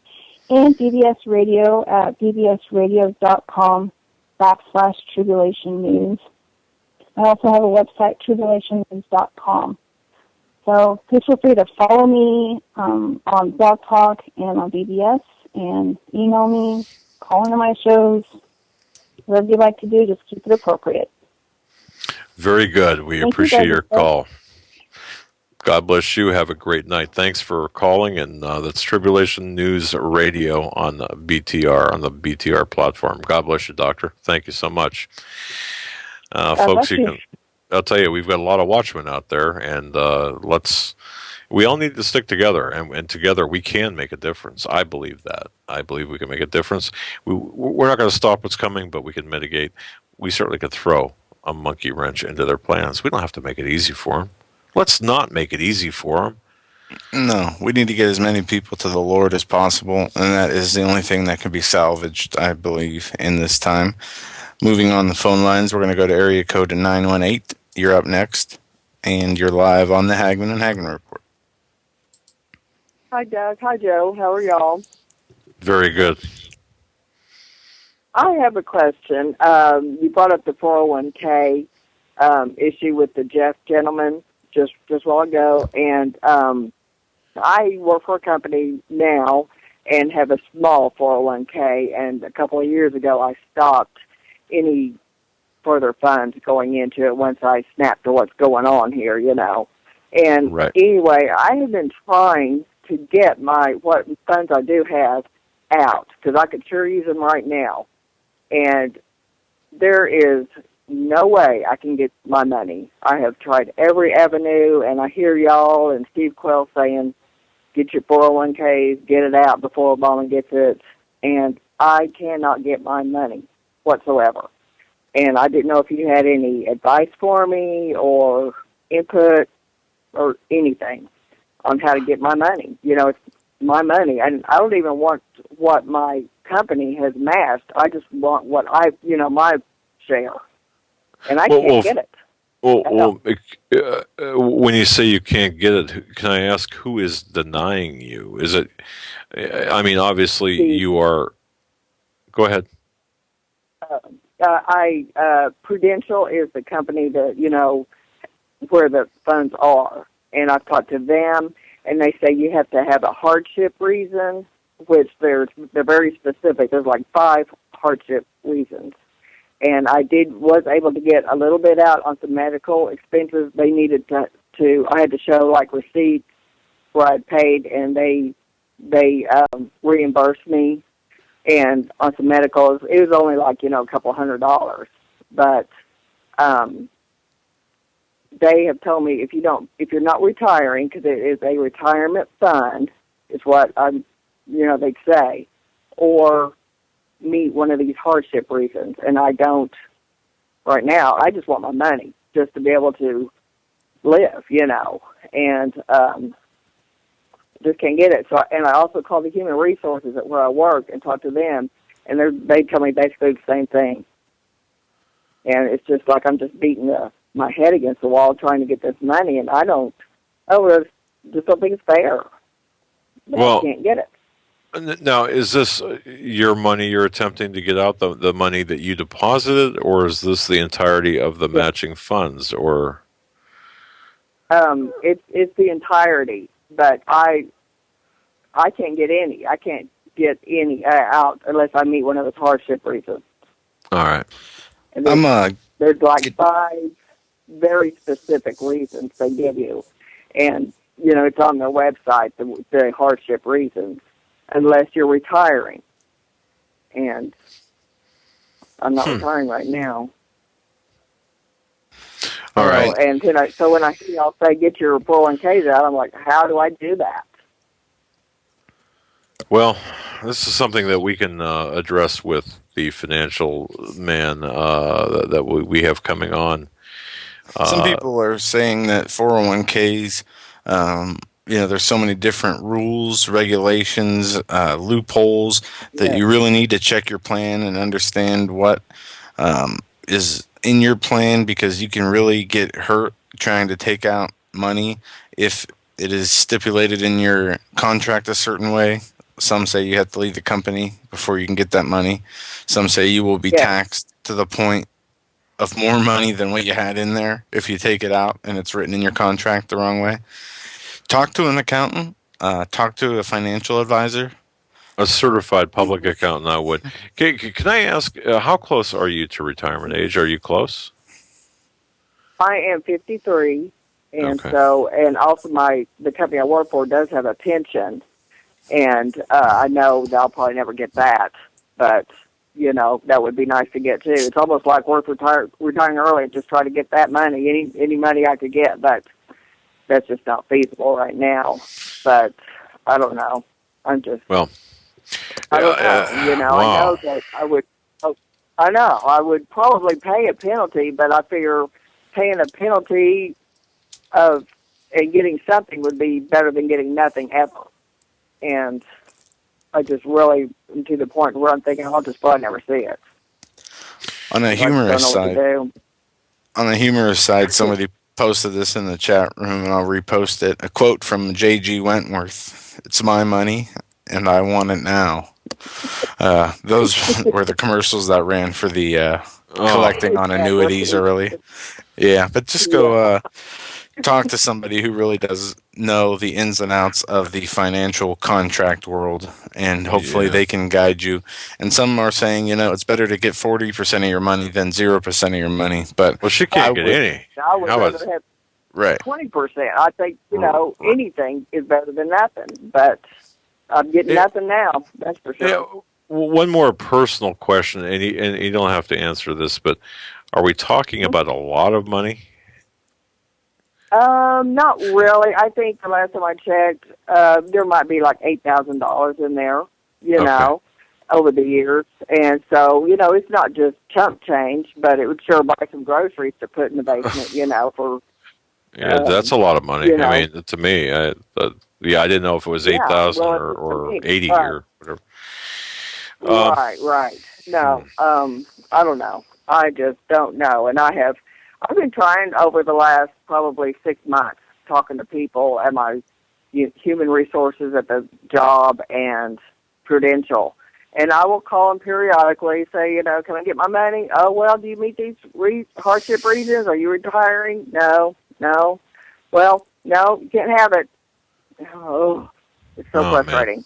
and BBS Radio at bbsradio.com/tribulation news. I also have a website, tribulationnews.com. So please feel free to follow me on Blog Talk and on BBS, and email me, call into my shows, whatever you like to do, just keep it appropriate. Very good. We appreciate your call. God bless you. Have a great night. Thanks for calling, and that's Tribulation News Radio on BTR, on the BTR platform. God bless you, Doctor. Thank you so much. Folks, I'll tell you, we've got a lot of watchmen out there, and we all need to stick together, and together we can make a difference. I believe that. I believe we can make a difference. We're not going to stop what's coming, but we can mitigate. We certainly could throw a monkey wrench into their plans. We don't have to make it easy for them. Let's not make it easy for them. No, we need to get as many people to the Lord as possible, and that is the only thing that can be salvaged, I believe, in this time. Moving on the phone lines, we're going to go to area code 918. You're up next, and you're live on the Hagmann and Hagmann Report. Hi, Doug. Hi, Joe. How are y'all? Very good. I have a question. You brought up the 401k issue with the Jeff gentleman just a while ago, and I work for a company now and have a small 401k, and a couple of years ago I stopped any further funds going into it once I snapped to what's going on here, And Anyway, I have been trying to get what funds I do have out, because I could sure use them right now. And there is no way I can get my money. I have tried every avenue, and I hear y'all and Steve Quell saying, get your 401ks, get it out before Obama gets it, and I cannot get my money whatsoever. And I didn't know if you had any advice for me or input or anything on how to get my money. It's my money, and I don't even want what my company has amassed. I just want what my share, and I can't get it. When you say you can't get it, can I ask who is denying you? Is it? I mean, obviously you are. Go ahead. Prudential is the company that where the funds are, and I've talked to them, and they say you have to have a hardship reason, which they're very specific. There's like 5 hardship reasons, and I was able to get a little bit out on some medical expenses. They needed to I had to show like receipts where I paid, and they reimbursed me, and on some medicals, it was only like a couple $100, but they have told me if you're not retiring, because it is a retirement fund, is what they say, or meet one of these hardship reasons, and I don't right now. I just want my money just to be able to live, and just can't get it. So, and I also called the human resources at where I work and talked to them, and they tell me basically the same thing. And it's just like I'm just beating my head against the wall trying to get this money, and I just don't think it's fair. But I can't get it. Now, is this your money you're attempting to get out, the money that you deposited, or is this the entirety of the matching funds, or? It's the entirety, but I can't get any. I can't get any out unless I meet one of those hardship reasons. All right. And there's like 5 very specific reasons they give you, and it's on their website, the hardship reasons, unless you're retiring, and I'm not retiring right now. All right. And so when I see y'all say get your 401ks out, I'm like, how do I do that? Well, this is something that we can address with the financial man that we have coming on. Some people are saying that 401ks, there's so many different rules, regulations, loopholes that you really need to check your plan and understand what is in your plan, because you can really get hurt trying to take out money if it is stipulated in your contract a certain way. Some say you have to leave the company before you can get that money. Some say you will be taxed to the point of more money than what you had in there if you take it out and it's written in your contract the wrong way. Talk to an accountant. Talk to a financial advisor. A certified public accountant, I would. Can I ask, how close are you to retirement age? Are you close? I am 53, and and also the company I work for does have a pension, and I know that I'll probably never get that, but that would be nice to get too. It's almost like worth retiring early and just try to get that money, any money I could get, but that's just not feasible right now. But I don't know. I'm just I don't know. Wow. I know that I would probably pay a penalty, but I figure paying a penalty and getting something would be better than getting nothing ever. And I just really am to the point where I'm thinking I'll just probably never see it. On a humorous side, somebody posted this in the chat room, and I'll repost it. A quote from J.G. Wentworth: "It's my money, and I want it now." Those were the commercials that ran for the collecting on annuities early. Yeah, but just go talk to somebody who really does know the ins and outs of the financial contract world, and hopefully they can guide you. And some are saying, it's better to get 40% of your money than 0% of your money. But she can't get any. I would rather have 20%. I think anything is better than nothing. But I'm getting nothing now. That's for sure. Yeah. Well, one more personal question, and you don't have to answer this, but are we talking about a lot of money? Not really. I think the last time I checked, there might be like $8,000 in there, over the years. And so, it's not just chump change, but it would sure buy some groceries to put in the basement, for... Yeah, that's a lot of money. I mean, to me, I didn't know if it was 8,000 or 80 or whatever. Right. No, I don't know. I just don't know. And I've been trying over the last probably 6 months, talking to people at my human resources at the job and Prudential. And I will call them periodically, say, can I get my money? Oh, well, do you meet these hardship reasons? Are you retiring? No. Well, no, you can't have it. Oh, it's so frustrating.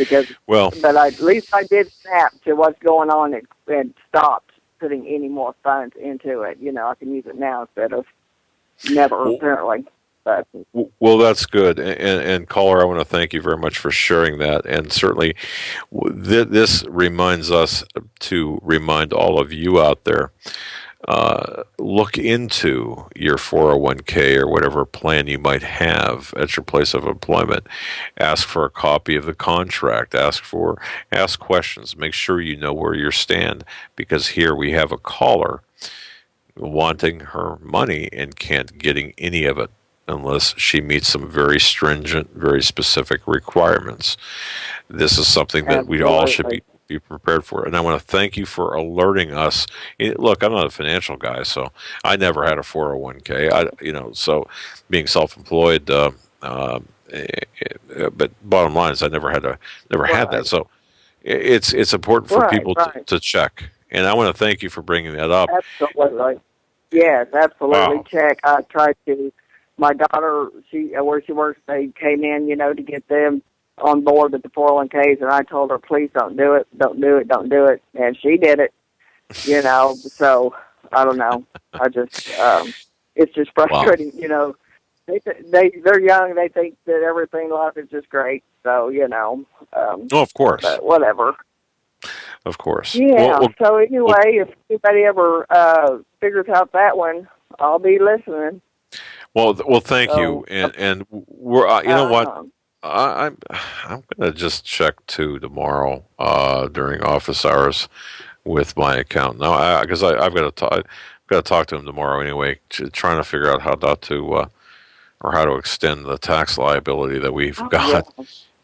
Man. But at least I did snap to what's going on and stopped putting any more funds into it. I can use it now instead of never, apparently. But Well, that's good. And caller, I want to thank you very much for sharing that. And certainly, this reminds us to remind all of you out there, look into your 401k or whatever plan you might have at your place of employment. Ask for a copy of the contract. Ask questions. Make sure you know where you stand, because here we have a caller wanting her money and can't getting any of it unless she meets some very stringent, very specific requirements. This is something that we all should be prepared for. And I want to thank you for alerting us. Look, I'm not a financial guy, so I never had a 401k. So being self-employed, but bottom line is I never had that. So it's important for people to check. And I want to thank you for bringing that up. Absolutely. Yes, absolutely. Wow. Check. I tried to. My daughter, where she works, they came in, to get them on board with the 401ks, and I told her, please don't do it, don't do it, don't do it. And she did it, So I don't know. I just, it's just frustrating, Wow. They're young. They think that everything in life is just great. So, of course. But whatever. Of course. Yeah. So anyway, if anybody ever figures out that one, I'll be listening. Well, thank you. And we're, you know what? I'm going to just check too tomorrow during office hours with my account now, because I've got to talk to him tomorrow anyway, trying to figure out how to extend the tax liability that we've got.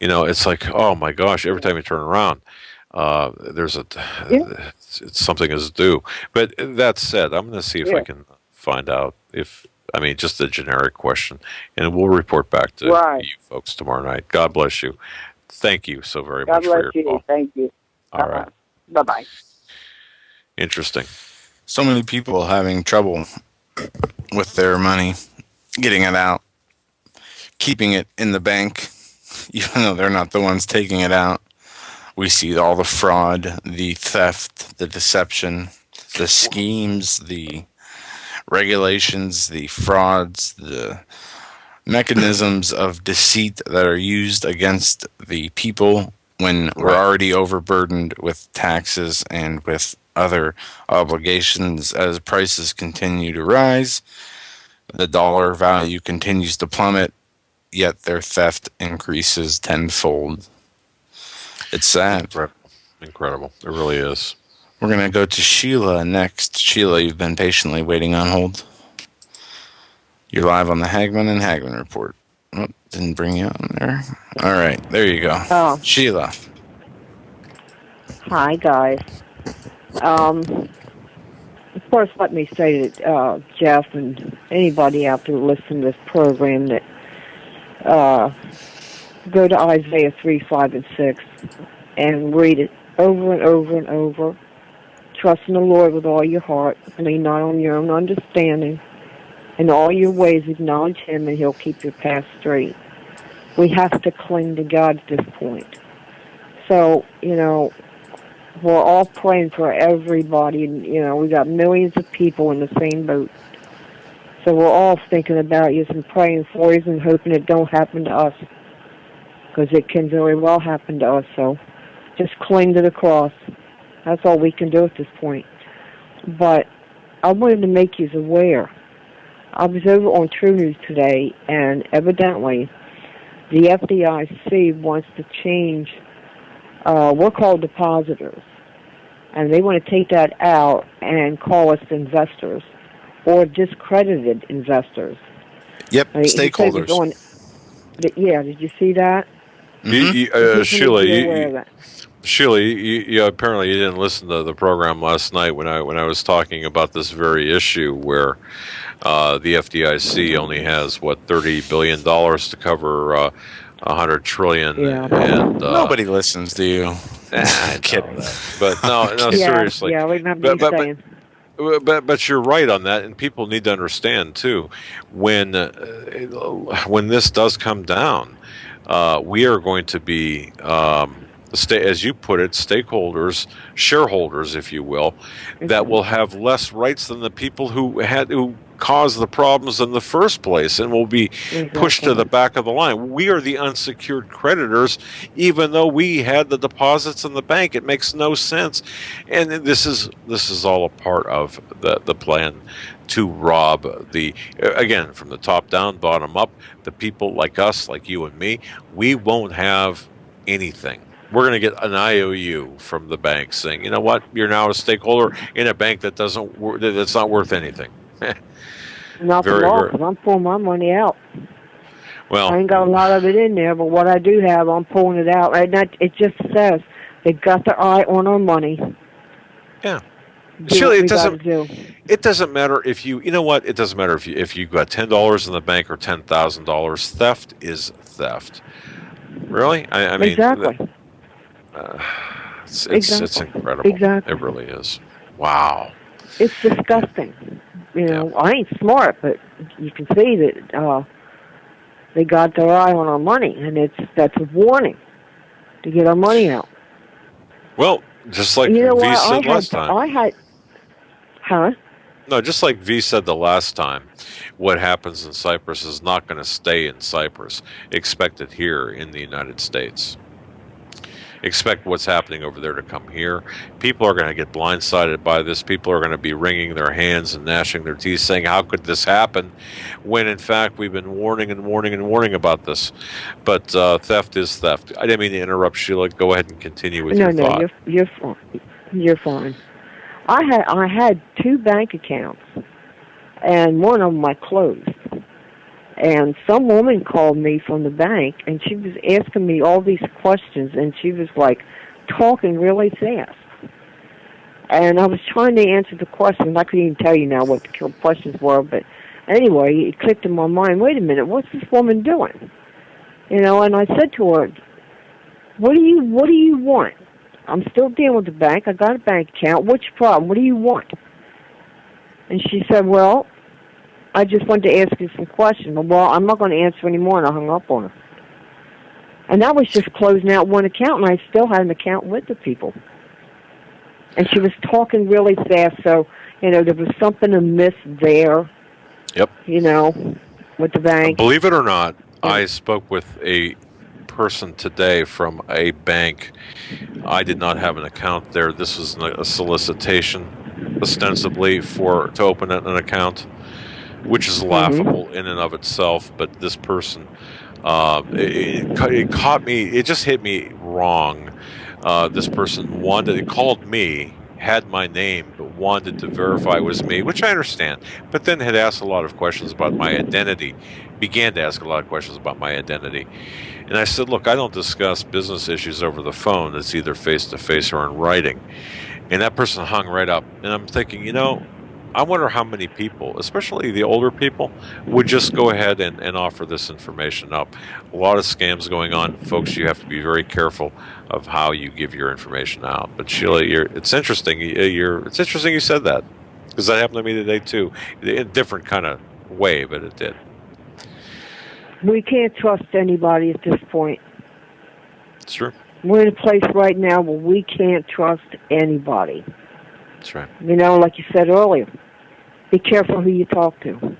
Yeah. It's like, oh my gosh, every time you turn around, something is due. But that said, I'm going to see if I can find out just a generic question, and we'll report back to you folks tomorrow night. God bless you. Thank you so very much for your call. Thank you. All right. Bye-bye. Interesting. So many people having trouble with their money, getting it out, keeping it in the bank, even though they're not the ones taking it out. We see all the fraud, the theft, the deception, the schemes, the regulations, the frauds, the mechanisms of deceit that are used against the people when we're already overburdened with taxes and with other obligations. As prices continue to rise, the dollar value continues to plummet, yet their theft increases tenfold. It's sad. Incredible. It really is. We're going to go to Sheila next. Sheila, you've been patiently waiting on hold. You're live on the Hagmann and Hagmann Report. Oh, didn't bring you on there. All right, there you go. Oh. Sheila. Hi, guys. Of course, let me say that Jeff and anybody out there listening to this program that go to Isaiah 3, 5, and 6 and read it over and over and over. Trust in the Lord with all your heart, and lean not on your own understanding. In all your ways acknowledge Him, and He'll keep your path straight. We have to cling to God at this point. So, we're all praying for everybody, and, we got millions of people in the same boat. So we're all thinking about you and praying for you and hoping it don't happen to us, because it can very well happen to us. So just cling to the cross. That's all we can do at this point. But I wanted to make you aware. I was over on True News today, and evidently the FDIC wants to change, we're called depositors, and they want to take that out and call us investors or discredited investors. Yep, stakeholders. Did you see that? Sheila, you apparently you didn't listen to the program last night when I was talking about this very issue where the FDIC only has $30 billion to cover $100 trillion. Yeah. And nobody listens to you. I'm kidding. But no, seriously. Yeah, we remember you saying. But you're right on that, and people need to understand too. When this does come down, we are going to be, as you put it, stakeholders, shareholders, if you will, that will have less rights than the people who caused the problems in the first place and will be pushed to the back of the line. We are the unsecured creditors, even though we had the deposits in the bank. It makes no sense. And this is all a part of the plan to rob again, from the top down, bottom up, the people like us, like you and me. We won't have anything. We're going to get an IOU from the bank saying, you know what, you're now a stakeholder in a bank that's not worth anything. Not the law, because I'm pulling my money out. Well, I ain't got a lot of it in there, but what I do have, I'm pulling it out. And it just says they've got their eye on our money. Yeah. Surely it doesn't matter if you know what, it doesn't matter if you got $10 in the bank or $10,000. Theft is theft. Really? I mean, exactly. It's incredible. Exactly. It really is. Wow. It's disgusting. You know, I ain't smart, but you can see that they got their eye on our money, and that's a warning to get our money out. Well, just like you know V said last time. No, just like V said the last time, what happens in Cyprus is not going to stay in Cyprus. Expect it here in the United States. Expect what's happening over there to come here. People are going to get blindsided by this. People are going to be wringing their hands and gnashing their teeth saying, how could this happen? When, in fact, we've been warning and warning and warning about this. But theft is theft. I didn't mean to interrupt, Sheila. Go ahead and continue with your thought. No, you're fine. You're fine. I had 2 bank accounts, and one of them I closed. And some woman called me from the bank, and she was asking me all these questions, and she was, like, talking really fast. And I was trying to answer the questions. I couldn't even tell you now what the questions were, but anyway, it clicked in my mind, wait a minute, what's this woman doing? You know, and I said to her, what do you want? I'm still dealing with the bank. I got a bank account. What's your problem? What do you want? And she said, well, I just wanted to ask you some questions. Well, I'm not going to answer anymore, and I hung up on her. And that was just closing out one account, and I still had an account with the people. And she was talking really fast, so, you know, there was something amiss there. Yep. You know, with the bank. Believe it or not, I spoke with a person today from a bank. I did not have an account there. This was a solicitation, ostensibly to open an account, which is laughable in and of itself. But this person, it caught me. It just hit me wrong. This person called me, had my name, but wanted to verify it was me, which I understand. But then had asked a lot of questions about my identity. Began to ask a lot of questions about my identity. And I said, look, I don't discuss business issues over the phone. It's either face-to-face or in writing. And that person hung right up. And I'm thinking, you know, I wonder how many people, especially the older people, would just go ahead and offer this information up. A lot of scams going on. Folks, you have to be very careful of how you give your information out. But Sheila, it's interesting. It's interesting you said that, because that happened to me today too, in a different kind of way, but it did. We can't trust anybody at this point. It's true. We're in a place right now where we can't trust anybody. That's right. You know, like you said earlier, be careful who you talk to.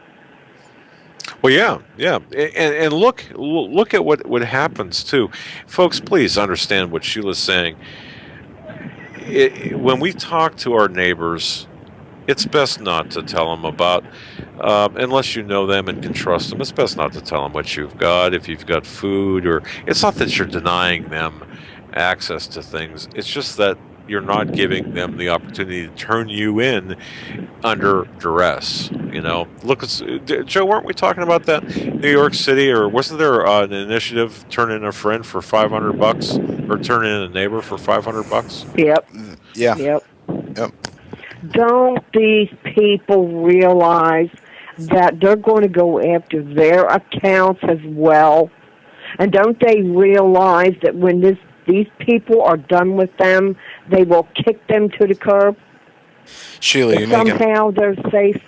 Well, yeah, and look at what happens too, folks. Please understand what Sheila's saying. When we talk to our neighbors, it's best not to tell them about, unless you know them and can trust them. It's best not to tell them what you've got, if you've got food, or it's not that you're denying them access to things. It's just that you're not giving them the opportunity to turn you in under duress. You know, look, Joe, weren't we talking about that New York City, or wasn't there an initiative, turn in a friend for $500, or turn in a neighbor for $500? Yep. Yeah. Yep. Don't these people realize that they're going to go after their accounts as well? And don't they realize that when these people are done with them, they will kick them to the curb? Sheila, somehow they're safe.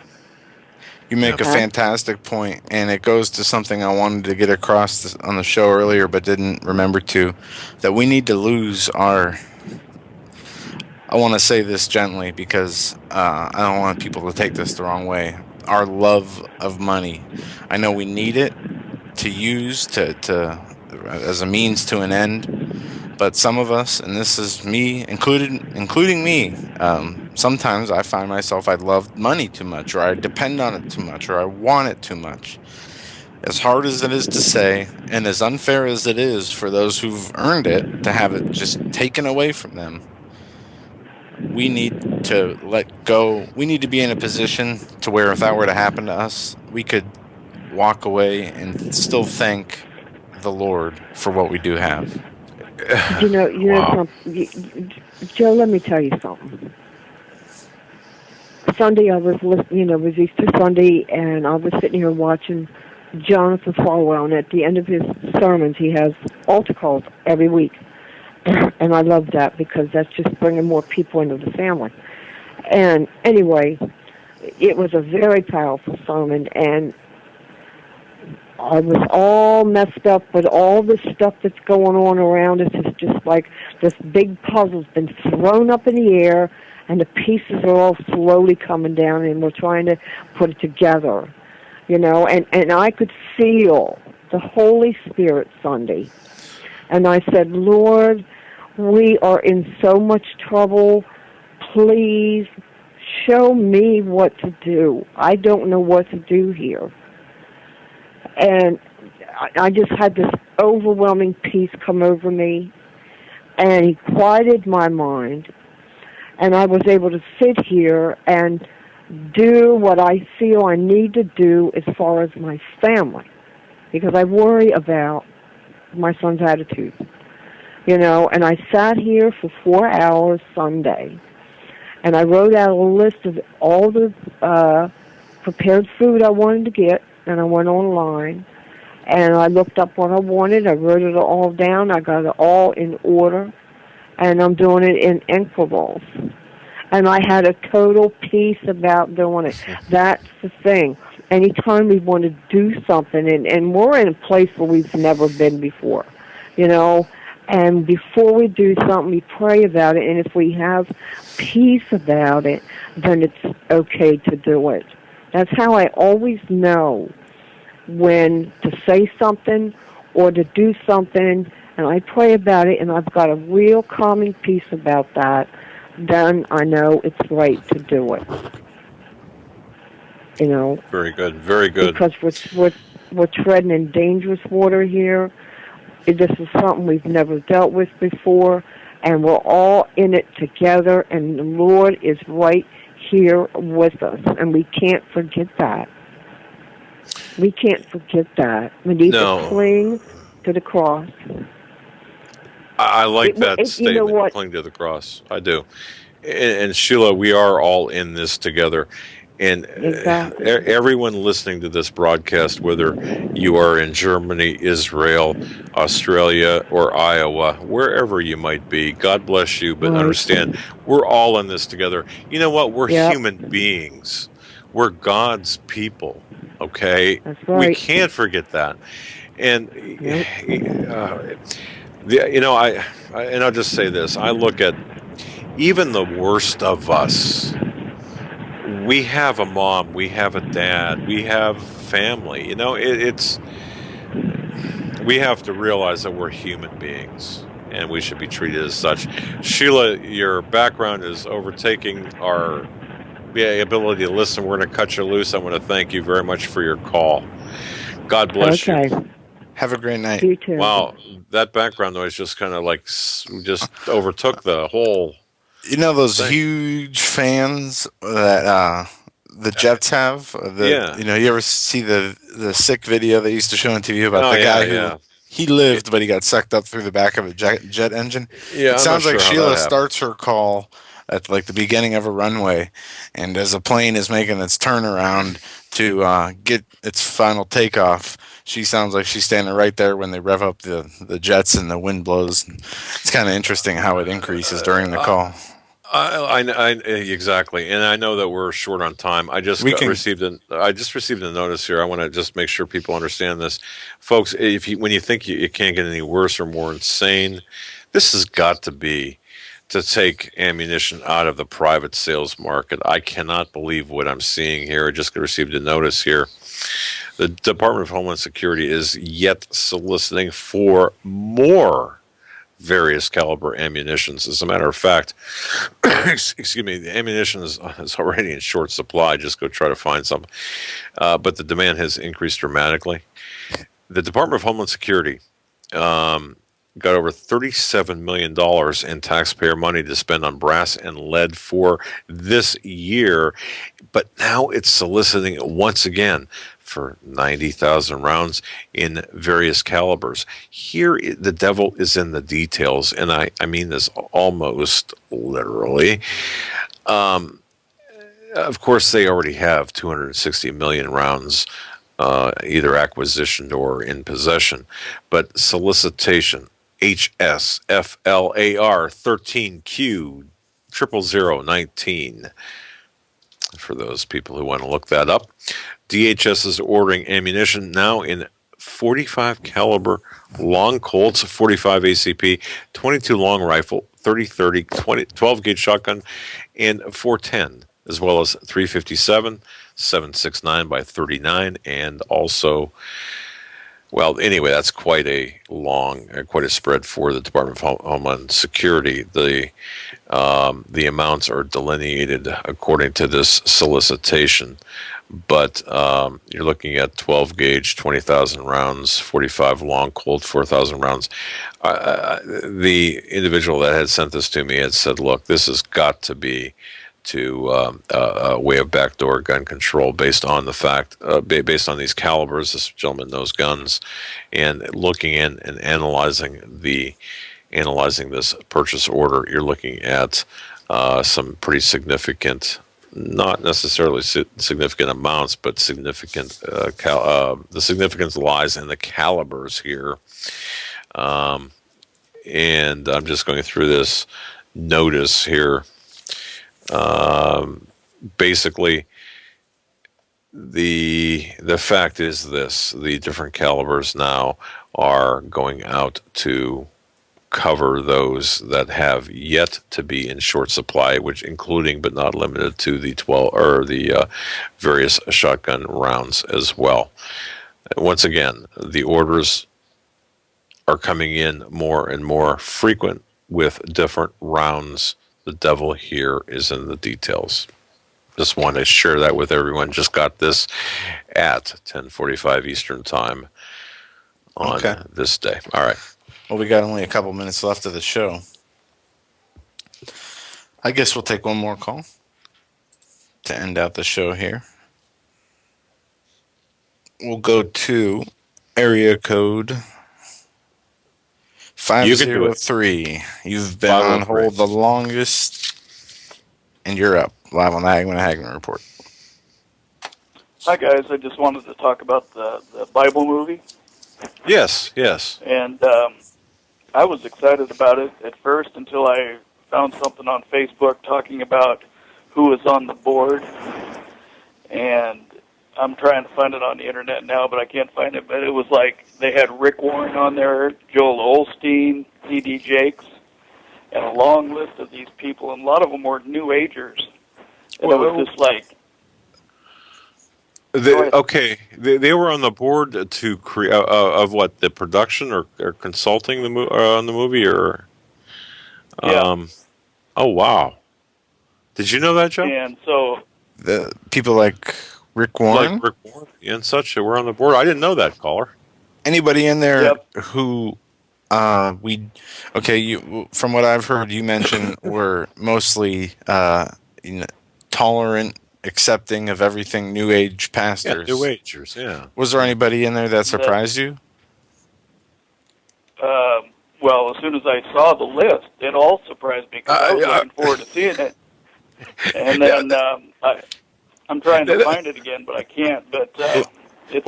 You make a fantastic point, and it goes to something I wanted to get across on the show earlier but didn't remember to, that we need to lose our... I want to say this gently because I don't want people to take this the wrong way. our love of money. I know we need it to use to as a means to an end, but some of us, and this is me including me, sometimes I find myself I love money too much, or I depend on it too much, or I want it too much. As hard as it is to say, and as unfair as it is for those who've earned it to have it just taken away from them, we need to let go. We need to be in a position to where if that were to happen to us, we could walk away and still thank the Lord for what we do have. Wow. Joe, let me tell you something. Sunday, I was listening, it was Easter Sunday, and I was sitting here watching Jonathan Falwell, and at the end of his sermons, he has altar calls every week. And I love that because that's just bringing more people into the family. And anyway, it was a very powerful sermon, and I was all messed up with all this stuff that's going on around us. It's just like this big puzzle's been thrown up in the air, and the pieces are all slowly coming down, and we're trying to put it together, and I could feel the Holy Spirit Sunday. And I said, Lord, we are in so much trouble. Please show me what to do. I don't know what to do here. And I just had this overwhelming peace come over me, and he quieted my mind, and I was able to sit here and do what I feel I need to do as far as my family, because I worry about my son's attitude, and I sat here for 4 hours Sunday, and I wrote out a list of all the prepared food I wanted to get, and I went online, and I looked up what I wanted. I wrote it all down. I got it all in order, and I'm doing it in increments. And I had a total peace about doing it. That's the thing. Anytime we want to do something, and we're in a place where we've never been before, and before we do something, we pray about it, and if we have peace about it, then it's okay to do it. That's how I always know when to say something or to do something, and I pray about it, and I've got a real calming peace about that. Then I know it's right to do it. Very good, very good. Because we're treading in dangerous water here. This is something we've never dealt with before, and we're all in it together, and the Lord is right here with us, and we can't forget that. We can't forget that. We need to cling to the cross. I like that statement, cling to the cross. I do. And Sheila, we are all in this together. And exactly. Everyone listening to this broadcast, whether you are in Germany, Israel, Australia, or Iowa, wherever you might be, God bless you, but understand, we're all in this together. You know what? We're human beings. We're God's people, okay? That's right. We can't forget that. And, and I'll just say this. I look at even the worst of us. We have a mom, we have a dad, we have family. We have to realize that we're human beings, and we should be treated as such. Sheila, your background is overtaking our ability to listen. We're going to cut you loose. I want to thank you very much for your call. God bless you. Have a great night. You too. Wow, that background noise just kind of just overtook the whole. Those huge fans that the Jets have? You ever see the sick video they used to show on TV about the guy who he lived, but he got sucked up through the back of a jet engine? Yeah, it sounds like Sheila starts her call at the beginning of a runway, and as a plane is making its turnaround to get its final takeoff, she sounds like she's standing right there when they rev up the jets and the wind blows. It's kind of interesting how it increases during the call. I exactly, and I know that we're short on time. I just received a notice here. I want to just make sure people understand this, folks. When you think it can't get any worse or more insane, this has got to be to take ammunition out of the private sales market. I cannot believe what I'm seeing here. I just received a notice here. The Department of Homeland Security is yet soliciting for more various caliber ammunitions. As a matter of fact, excuse me, the ammunition is already in short supply. Just go try to find some. But the demand has increased dramatically. The Department of Homeland Security got over $37 million in taxpayer money to spend on brass and lead for this year. But now it's soliciting once again for 90,000 rounds in various calibers. Here, the devil is in the details, and I mean this almost literally. Of course, they already have 260 million rounds either acquisitioned or in possession. But solicitation, HSFLAR 13Q 00019. For those people who want to look that up, DHS is ordering ammunition now in 45 caliber long Colts, 45 ACP, 22 long rifle, 30-30, 12 gauge shotgun, and 410, as well as 357, 7.69 by 39, and also, well, anyway, that's quite a spread for the Department of Homeland Security. The amounts are delineated according to this solicitation, but you're looking at 12 gauge, 20,000 rounds, 45 long Colt, 4,000 rounds. The individual that had sent this to me had said, "Look, this has got to be to a way of backdoor gun control based on the fact, based on these calibers. This gentleman knows guns, and looking in and analyzing this purchase order, you're looking at some pretty significant, not necessarily significant amounts, but significant. The significance lies in the calibers here, and I'm just going through this notice here. Basically, the fact is this: the different calibers now are going out to cover those that have yet to be in short supply, which including but not limited to the 12 or the various shotgun rounds as well. Once again, the orders are coming in more and more frequent with different rounds. The devil here is in the details. Just want to share that with everyone. Just got this at 10:45 Eastern Time on this day. All right. Well, we got only a couple minutes left of the show. I guess we'll take one more call to end out the show here. We'll go to area code 503. You've been on hold the longest, and you're up live on the Hagmann Report. Hi, guys. I just wanted to talk about the Bible movie. Yes. And I was excited about it at first until I found something on Facebook talking about who was on the board. And I'm trying to find it on the internet now, but I can't find it. But it was like they had Rick Warren on there, Joel Osteen, T.D. Jakes, and a long list of these people, and a lot of them were New Agers. And it was just like... They were on the board to create of what, the production or consulting on the movie, or oh wow, did you know that, Joe? And so the people like Rick Warren, and such that were on the board. I didn't know that, caller. Anybody in there who from what I've heard, you mentioned were mostly tolerant, accepting of everything New Age pastors. Yeah, New Agers, yeah. Was there anybody in there that surprised you? Well, as soon as I saw the list, it all surprised me because I was looking forward to seeing it. And then I'm trying to find it again, but I can't. But that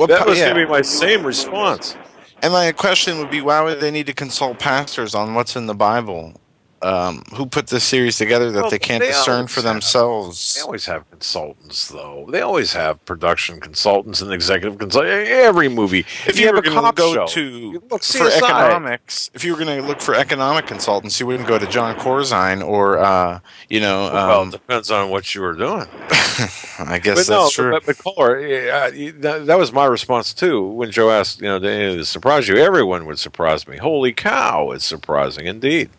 was going to be my same response. And my question would be, why would they need to consult pastors on what's in the Bible? who put this series together that Well, they can't they discern always for have. themselves. They always have consultants, though. They always have production consultants and executive consultants. Every movie. If you you have were a going to cop go show. to Look, for CSI. economics, if you were going to look for economic consultants, you wouldn't go to John Corzine or Well, it depends on what you were doing. I guess But that's no, true. but caller, that was my response too when Joe asked, did any of this surprise you? Everyone would surprise me. Holy cow, it's surprising indeed.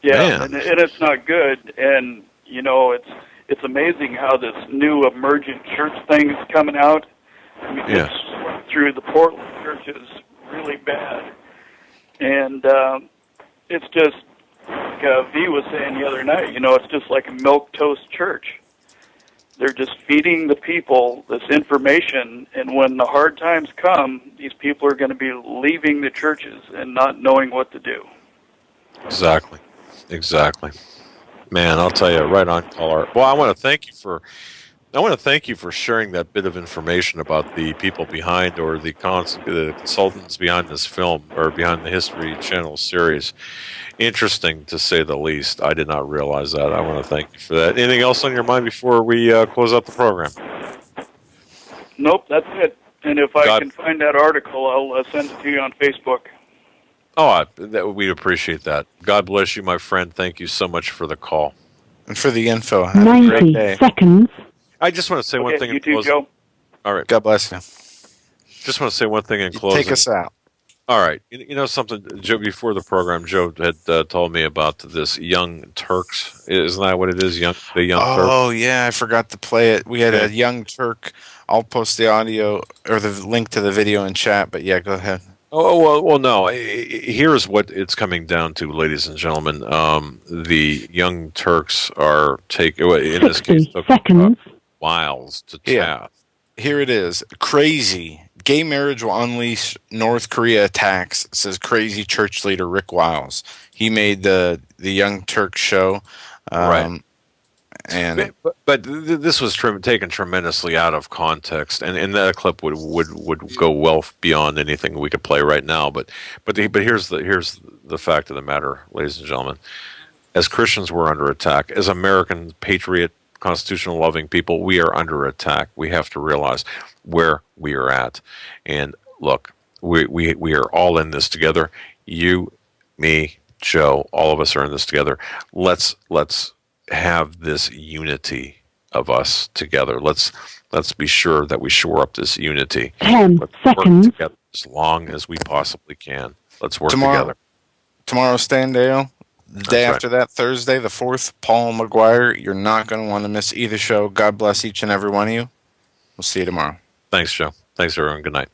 Yeah, and it's not good. And it's amazing how this new emergent church thing is coming out. I mean, it's through the Portland churches really bad, and it's just like V was saying the other night. It's just like a milquetoast church. They're just feeding the people this information, and when the hard times come, these people are going to be leaving the churches and not knowing what to do. Exactly. Man, I'll tell you, right on, caller. Well, I want to thank you for sharing that bit of information about the people behind or the consultants behind this film or behind the History Channel series. Interesting, to say the least. I did not realize that. I want to thank you for that. Anything else on your mind before we close out the program? Nope, that's it. And if I can find that article, I'll send it to you on Facebook. Oh, we'd appreciate that. God bless you, my friend. Thank you so much for the call. And for the info. Have a great day. 90 seconds. I just want to say one thing in closing. Joe. All right. God bless you. Just want to say one thing in closing. Take us out. All right. You know something, Joe, before the program, Joe had told me about this Young Turks. Isn't that what it is? The Young Turks? Oh, yeah, I forgot to play it. We had a Young Turk. I'll post the audio or the link to the video in chat, but yeah, go ahead. Oh, well, no. Here's what it's coming down to, ladies and gentlemen. The Young Turks are in this case, took whiles to task. Here it is. Crazy. Gay marriage will unleash North Korea attacks, says crazy church leader Rick Wiles. He made the Young Turk show. Right. And but this was taken tremendously out of context, and that clip would go well beyond anything we could play right now. But here's the fact of the matter, ladies and gentlemen. As Christians, we're under attack. As American patriot, constitutional loving people, we are under attack. We have to realize where we are at. And look, we are all in this together. You, me, Joe, all of us are in this together. Let's have this unity of us together. Let's be sure that we shore up this unity. 10 Let's seconds. work together as long as we possibly can. Let's work together. Tomorrow, Standale. The day after that, Thursday, the 4th, Paul McGuire. You're not going to want to miss either show. God bless each and every one of you. We'll see you tomorrow. Thanks, Joe. Thanks, everyone. Good night.